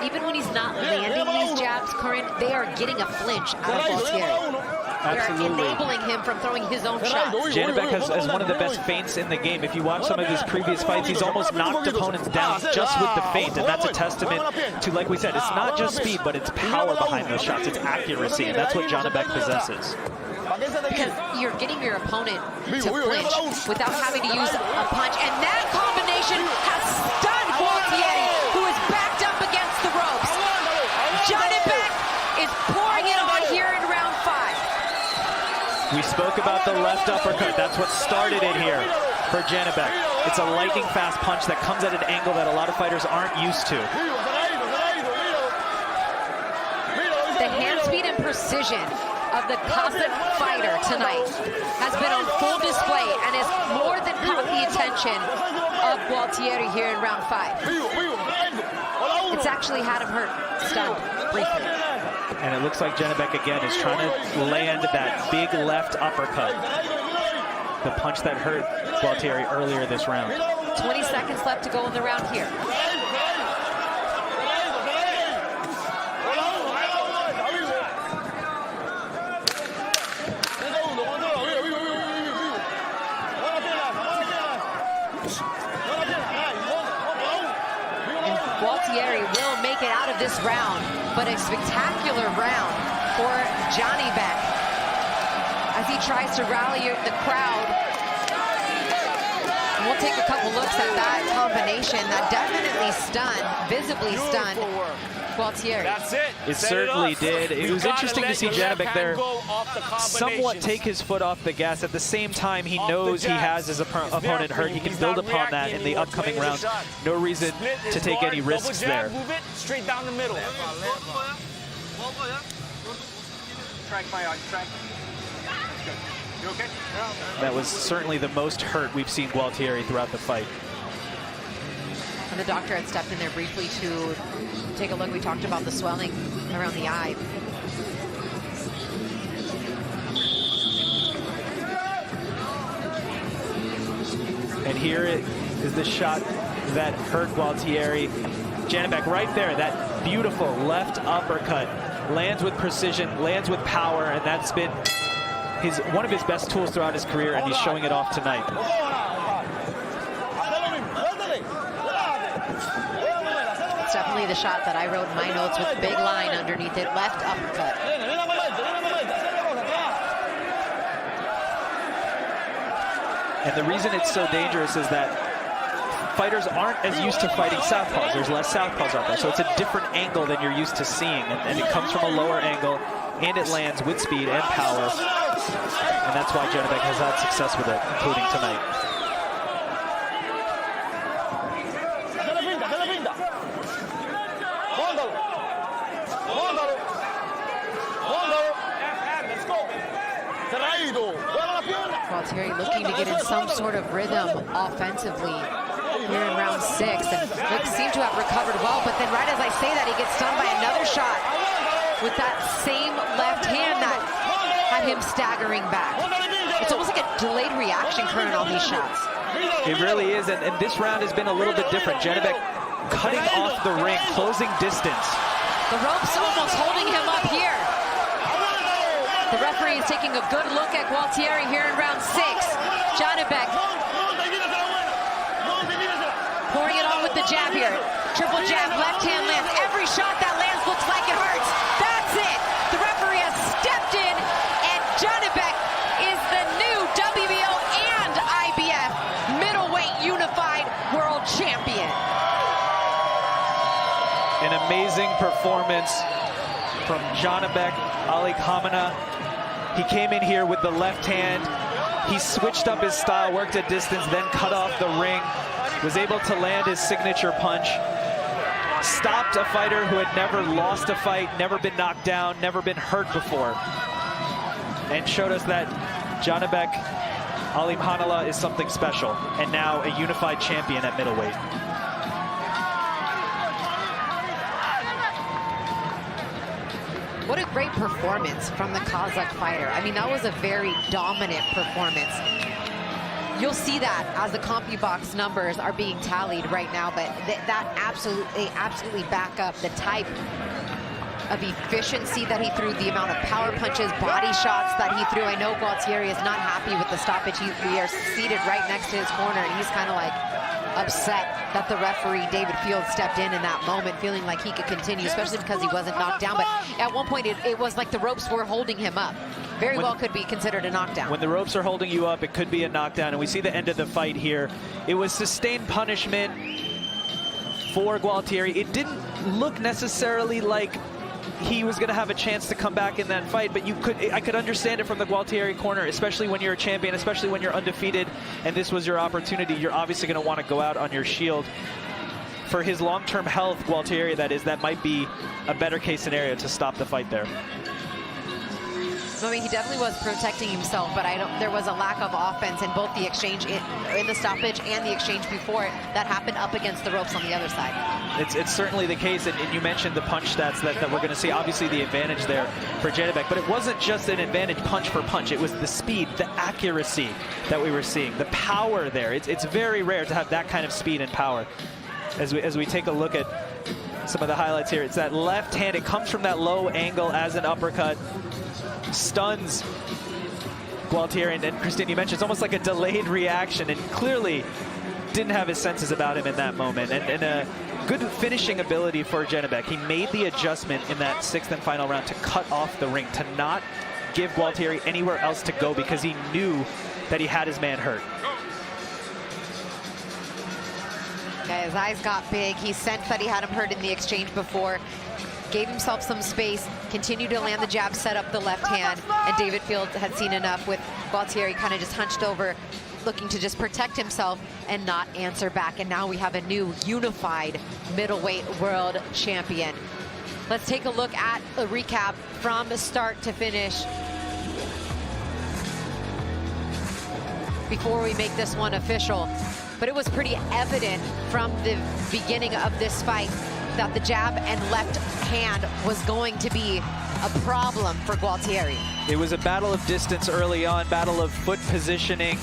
Even when he's not landing these jabs, Corinne, they are getting a flinch out of Gualtieri. They are enabling him from throwing his own shots. Janibek has one of the best feints in the game. If you watch some of his previous fights, he's almost knocked opponents down just with the feint, and that's a testament to, like we said, it's not just speed, but it's power behind those shots. It's accuracy, and that's what Janibek possesses. Because you're getting your opponent to flinch without having to use a punch, and that combination has stunned Gualtieri, who is backed up against the ropes. Janibek is pouring it on here in round 5. We spoke about the left uppercut. That's what started it here for Janibek. It's a lightning fast punch that comes at an angle that a lot of fighters aren't used to. The hand speed and precision of the Kazakh fighter tonight has been on full display and has more than caught the attention of Gualtieri here in round 5. It's actually had him hurt, stunned briefly. And it looks like Janibek again is trying to land that big left uppercut. The punch that hurt Gualtieri earlier this round. 20 seconds left to go in the round here. Gualtieri will make it out of this round, but a spectacular round for Janibek as he tries to rally the crowd. And we'll take a couple looks at that combination that definitely stunned, visibly stunned Gualtieri. That's it. It certainly did. It was interesting to see Janibek there somewhat take his foot off the gas. At the same time, he knows he has his opponent hurt. He can build upon that in the upcoming rounds. No reason to take any risks there. Move it straight down the middle. Track my eye, track. You okay? That was certainly the most hurt we've seen Gualtieri throughout the fight. And the doctor had stepped in there briefly to take a look. We talked about the swelling around the eye. And here it is the shot that hurt Gualtieri. Janibek right there, that beautiful left uppercut. Lands with precision, lands with power, and that's been one of his best tools throughout his career, and he's showing it off tonight. It's definitely the shot that I wrote in my notes with the big line underneath it, left uppercut. And the reason it's so dangerous is that fighters aren't as used to fighting southpaws. There's less southpaws out there, so it's a different angle than you're used to seeing, and it comes from a lower angle, and it lands with speed and power, and that's why Janibek has had success with it, including tonight. Gualtieri looking to get in some sort of rhythm offensively here in round 6, and seemed to have recovered well, but then right as I say that, he gets stunned by another shot with that same left hand that had him staggering back. It's almost like a delayed reaction current on these shots. It really is, and this round has been a little bit different. Janibek cutting off the ring, closing distance. The ropes almost holding him up here. The referee is taking a good look at Gualtieri here in round 6. Janibek pouring it on with the jab here. Triple jab, left hand lands. Every shot that lands looks like it hurts. That's it. The referee has stepped in, and Janibek is the new WBO and IBF middleweight unified world champion. An amazing performance from Janibek Alimkhanuly. He came in here with the left hand. He switched up his style, worked at distance, then cut off the ring. Was able to land his signature punch. Stopped a fighter who had never lost a fight, never been knocked down, never been hurt before. And showed us that Janibek Alimkhanuly is something special. And now a unified champion at middleweight. What a great performance from the Kazakh fighter. I mean, that was a very dominant performance. You'll see that as the CompuBox numbers are being tallied right now, but that absolutely back up the type of efficiency that he threw, the amount of power punches, body shots that he threw. I know Gualtieri is not happy with the stoppage. We are seated right next to his corner, and he's kind of like upset that the referee, David Fields, stepped in that moment, feeling like he could continue, especially because he wasn't knocked down. But at one point, it was like the ropes were holding him up. Very well could be considered a knockdown. When the ropes are holding you up, it could be a knockdown. And we see the end of the fight here. It was sustained punishment for Gualtieri. It didn't look necessarily like he was going to have a chance to come back in that fight, but I could understand it from the Gualtieri corner, especially when you're a champion, especially when you're undefeated, and this was your opportunity. You're obviously going to want to go out on your shield. For his long-term health, Gualtieri, that might be a better case scenario to stop the fight there. I mean, he definitely was protecting himself, but there was a lack of offense in both the exchange in the stoppage and the exchange before it that happened up against the ropes on the other side. It's certainly the case, and you mentioned the punch stats that we're going to see. Obviously, the advantage there for Janibek, but it wasn't just an advantage punch for punch. It was the speed, the accuracy that we were seeing, the power there. It's very rare to have that kind of speed and power. As we take a look at some of the highlights here, it's that left hand. It comes from that low angle as an uppercut. Stuns Gualtieri, and Christine, you mentioned it's almost like a delayed reaction, and clearly didn't have his senses about him in that moment. And a good finishing ability for Janibek. He made the adjustment in that 6th and final round to cut off the ring, to not give Gualtieri anywhere else to go, because he knew that he had his man hurt. Yeah, his eyes got big. He sensed that he had him hurt in the exchange before. Gave himself some space, continued to land the jab, set up the left hand, and David Fields had seen enough with Gualtieri kind of just hunched over, looking to just protect himself and not answer back. And now we have a new unified middleweight world champion. Let's take a look at a recap from the start to finish before we make this one official. But it was pretty evident from the beginning of this fight that the jab and left hand was going to be a problem for Gualtieri. It was a battle of distance early on, battle of foot positioning.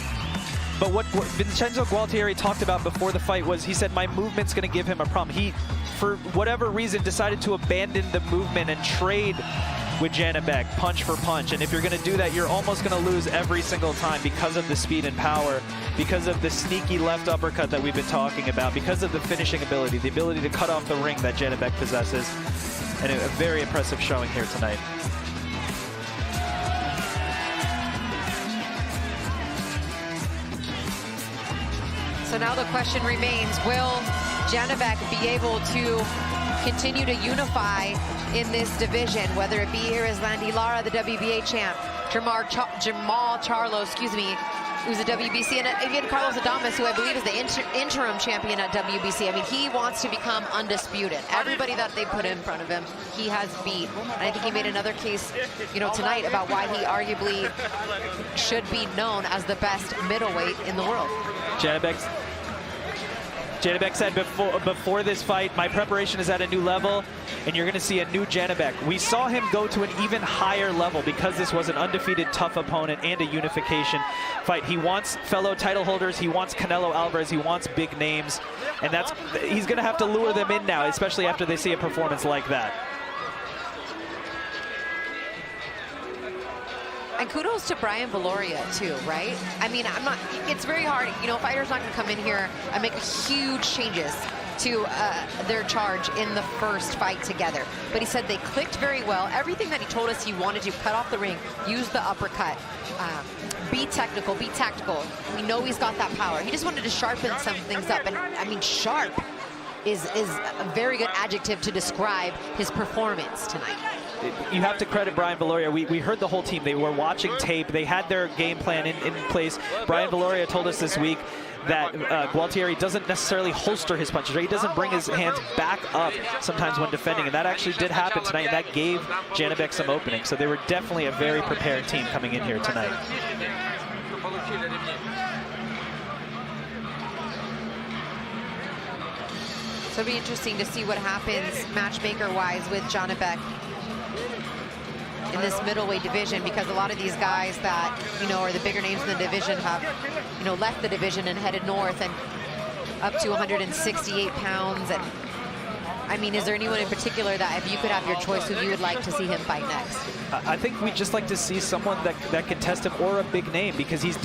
But what Vincenzo Gualtieri talked about before the fight was, he said, my movement's going to give him a problem. He, for whatever reason, decided to abandon the movement and trade with Janibek, punch for punch. And if you're going to do that, you're almost going to lose every single time because of the speed and power, because of the sneaky left uppercut that we've been talking about, because of the finishing ability, the ability to cut off the ring that Janibek possesses. And a very impressive showing here tonight. So now the question remains, will Janibek be able to continue to unify in this division, whether it be Irislandy Lara, the WBA champ, Jamal Charlo, who's a WBC, and even Carlos Adames, who I believe is the interim champion at WBC. I mean, he wants to become undisputed. Everybody that they put in front of him, he has beat. And I think he made another case, tonight about why he arguably should be known as the best middleweight in the world. Janibek said before this fight, my preparation is at a new level, and you're going to see a new Janibek. We saw him go to an even higher level because this was an undefeated, tough opponent and a unification fight. He wants fellow title holders, he wants Canelo Alvarez, he wants big names, and he's going to have to lure them in now, especially after they see a performance like that. And kudos to Brian Valoria too, right? I mean, it's very hard, fighters not gonna come in here and make huge changes to their charge in the first fight together. But he said they clicked very well. Everything that he told us he wanted to, cut off the ring, use the uppercut, be technical, be tactical. We know he's got that power. He just wanted to sharpen some things up. And I mean, sharp is a very good adjective to describe his performance tonight. You have to credit Brian Valoria. We heard the whole team. They were watching tape. They had their game plan in place. Brian Valoria told us this week that Gualtieri doesn't necessarily holster his punches, right? He doesn't bring his hands back up sometimes when defending, and that actually did happen tonight, and that gave Janibek some opening. So they were definitely a very prepared team coming in here tonight. So it'll be interesting to see what happens matchmaker-wise with Janibek in this middleweight division, because a lot of these guys that, are the bigger names in the division have, left the division and headed north and up to 168 pounds. And I mean, is there anyone in particular that, if you could have your choice, who you would like to see him fight next? I think we'd just like to see someone that can test him, or a big name, because he's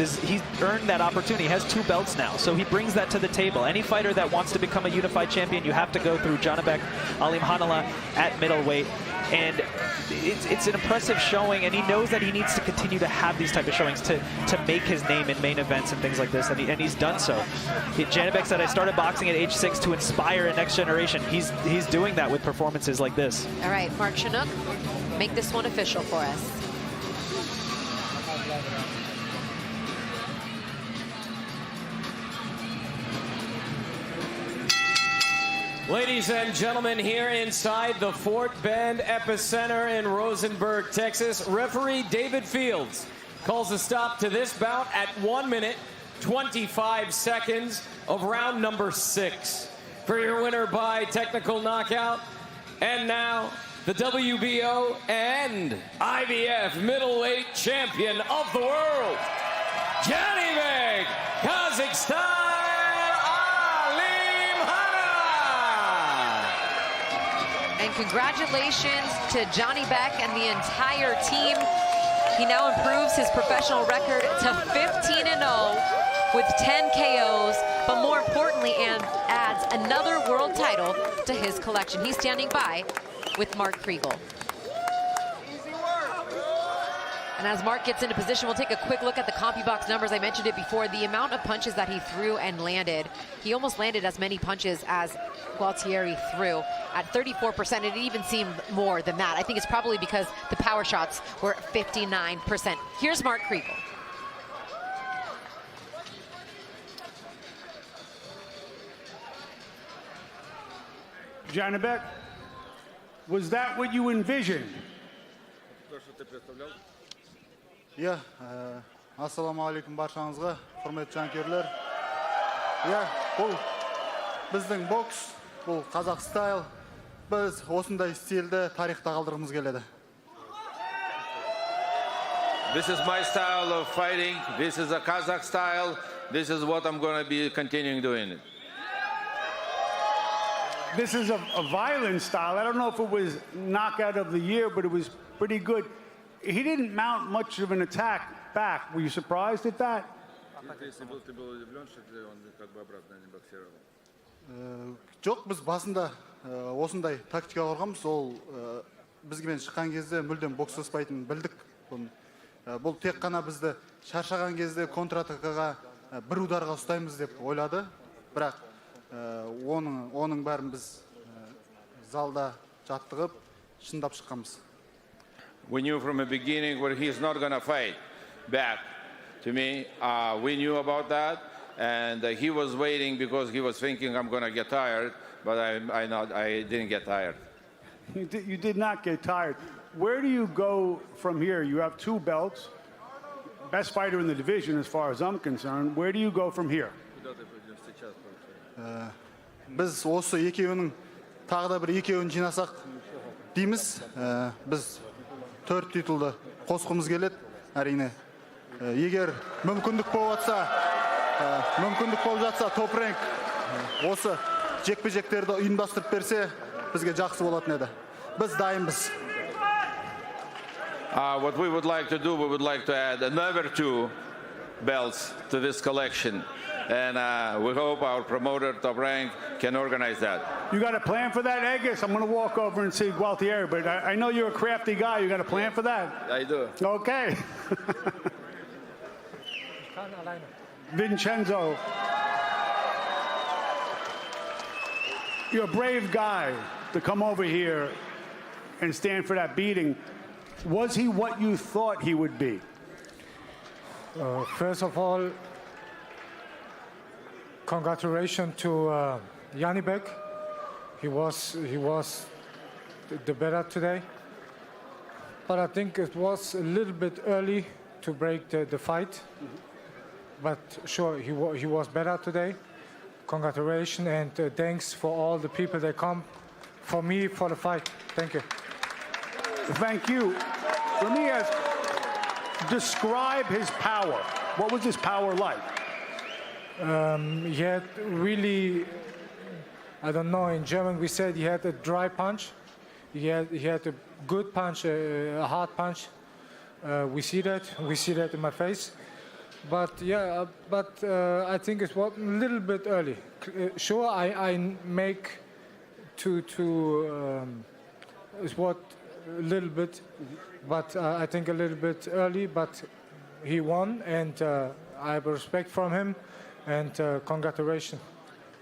earned that opportunity. He has 2 belts now, so he brings that to the table. Any fighter that wants to become a unified champion, you have to go through Janibek Alimkhanuly at middleweight. And it's an impressive showing, and he knows that he needs to continue to have these type of showings to make his name in main events and things like this, and he's done so. Janibek said, I started boxing at age 6 to inspire a next generation. He's doing that with performances like this. All right, Mark Chinook, make this one official for us. Ladies and gentlemen, here inside the Fort Bend Epicenter in Rosenberg, Texas, referee David Fields calls a stop to this bout at 1 minute, 25 seconds of round number 6. For your winner by technical knockout, and now the WBO and IBF middleweight champion of the world, Janibek, Kazakhstan. And congratulations to Janibek and the entire team. He now improves his professional record to 15-0 with 10 KOs, but more importantly, and adds another world title to his collection. He's standing by with Mark Kriegel. And as Mark gets into position, we'll take a quick look at the CompuBox numbers. I mentioned it before, the amount of punches that he threw and landed. He almost landed as many punches as Gualtieri threw at 34%. It even seemed more than that. I think it's probably because the power shots were 59%. Here's Mark Kriegel. Janibek, was that what you envisioned? Yeah, assalamu alaikum barchangizga, hurmatli jankirlar. Yeah, bu bizning boks, bu Qozaq style. Biz osындай стильде тарихта калдыргыбыз келеді. This is my style of fighting. This is a Kazakh style. This is what I'm going to be continuing doing. This is a violent style. I don't know if it was knockout of the year, but it was pretty good. He didn't mount much of an attack back. Were you surprised at that? Жоқ, біз басында осындай тактика құрғанбыз. Ол бізге шыққан кезде мүлдем бокстаспайтынын білдік. Бұл тек қана бізді шаршаған кезде контратакаға бір ударға ұстаймыз деп ойлады. Бірақ оның бәрін біз залда жаттығып, шындап шыққанбыз. We knew from the beginning where he's not going to fight back to me. We knew about that, and he was waiting because he was thinking I'm going to get tired, but I didn't get tired. You did not get tired. Where do you go from here? You have 2 belts, best fighter in the division as far as I'm concerned. Where do you go from here? Biz осы екеуінің тағы да бір екеуін жинасақ дейміз. Біз 4 титулды қосқымыз келеді, әрине. Егер мүмкіндік болып жатса, топ рэнк осы жекпе-жектерді ұйымдастырып берсе, бізге жақсы болатын еді. Біз дайынбыз. What we would like to do, we would like to add another 2 belts to this collection. And we hope our promoter, Top Rank, can organize that. You got a plan for that, Egis? I'm going to walk over and see Gualtieri, but I know you're a crafty guy. You got a plan for that? I do. Okay. Vincenzo, you're a brave guy to come over here and stand for that beating. Was he what you thought he would be? First of all, congratulations to Janibek. He was the better today. But I think it was a little bit early to break the fight. But sure, he was better today. Congratulations and thanks for all the people that come for me for the fight. Thank you. Thank you. Let me ask, describe his power. What was his power like? He had really, I don't know, in German we said he had a dry punch. He had a good punch, a hard punch. We see that in my face. But yeah, I think it was a little bit early. Sure, I make it's what a little bit, but I think a little bit early. But he won, and I have respect from him. And congratulations.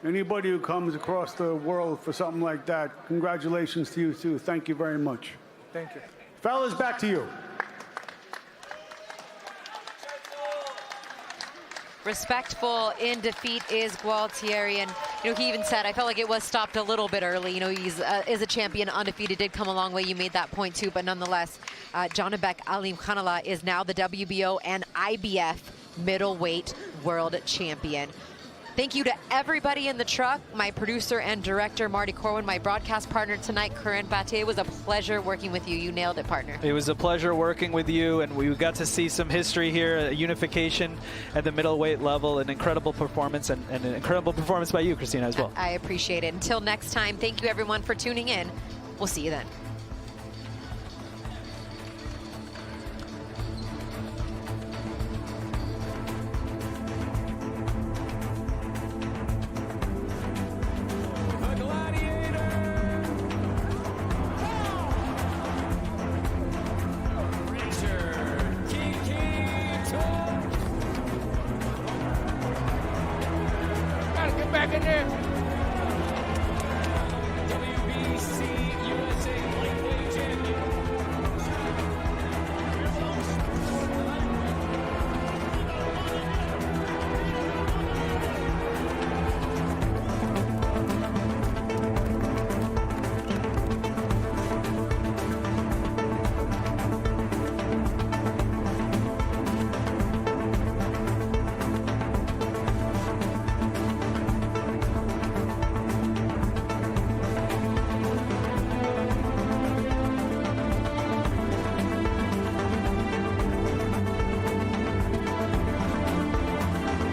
Anybody who comes across the world for something like that, congratulations to you too. Thank you very much. Thank you. Fellas, back to you. Respectful in defeat is Gualtieri, and he even said, I felt like it was stopped a little bit early. He's is a champion, undefeated, did come a long way. You made that point too, but nonetheless, Janibek Alimkhanuly is now the WBO and IBF middleweight world champion. Thank you to everybody in the truck, my producer and director, Marty Corwin, my broadcast partner tonight, Corinne Battier. It was a pleasure working with you. You nailed it, partner. It was a pleasure working with you, and we got to see some history here, a unification at the middleweight level, an incredible performance, and an incredible performance by you, Christina, as well. I appreciate it. Until next time, thank you, everyone, for tuning in. We'll see you then.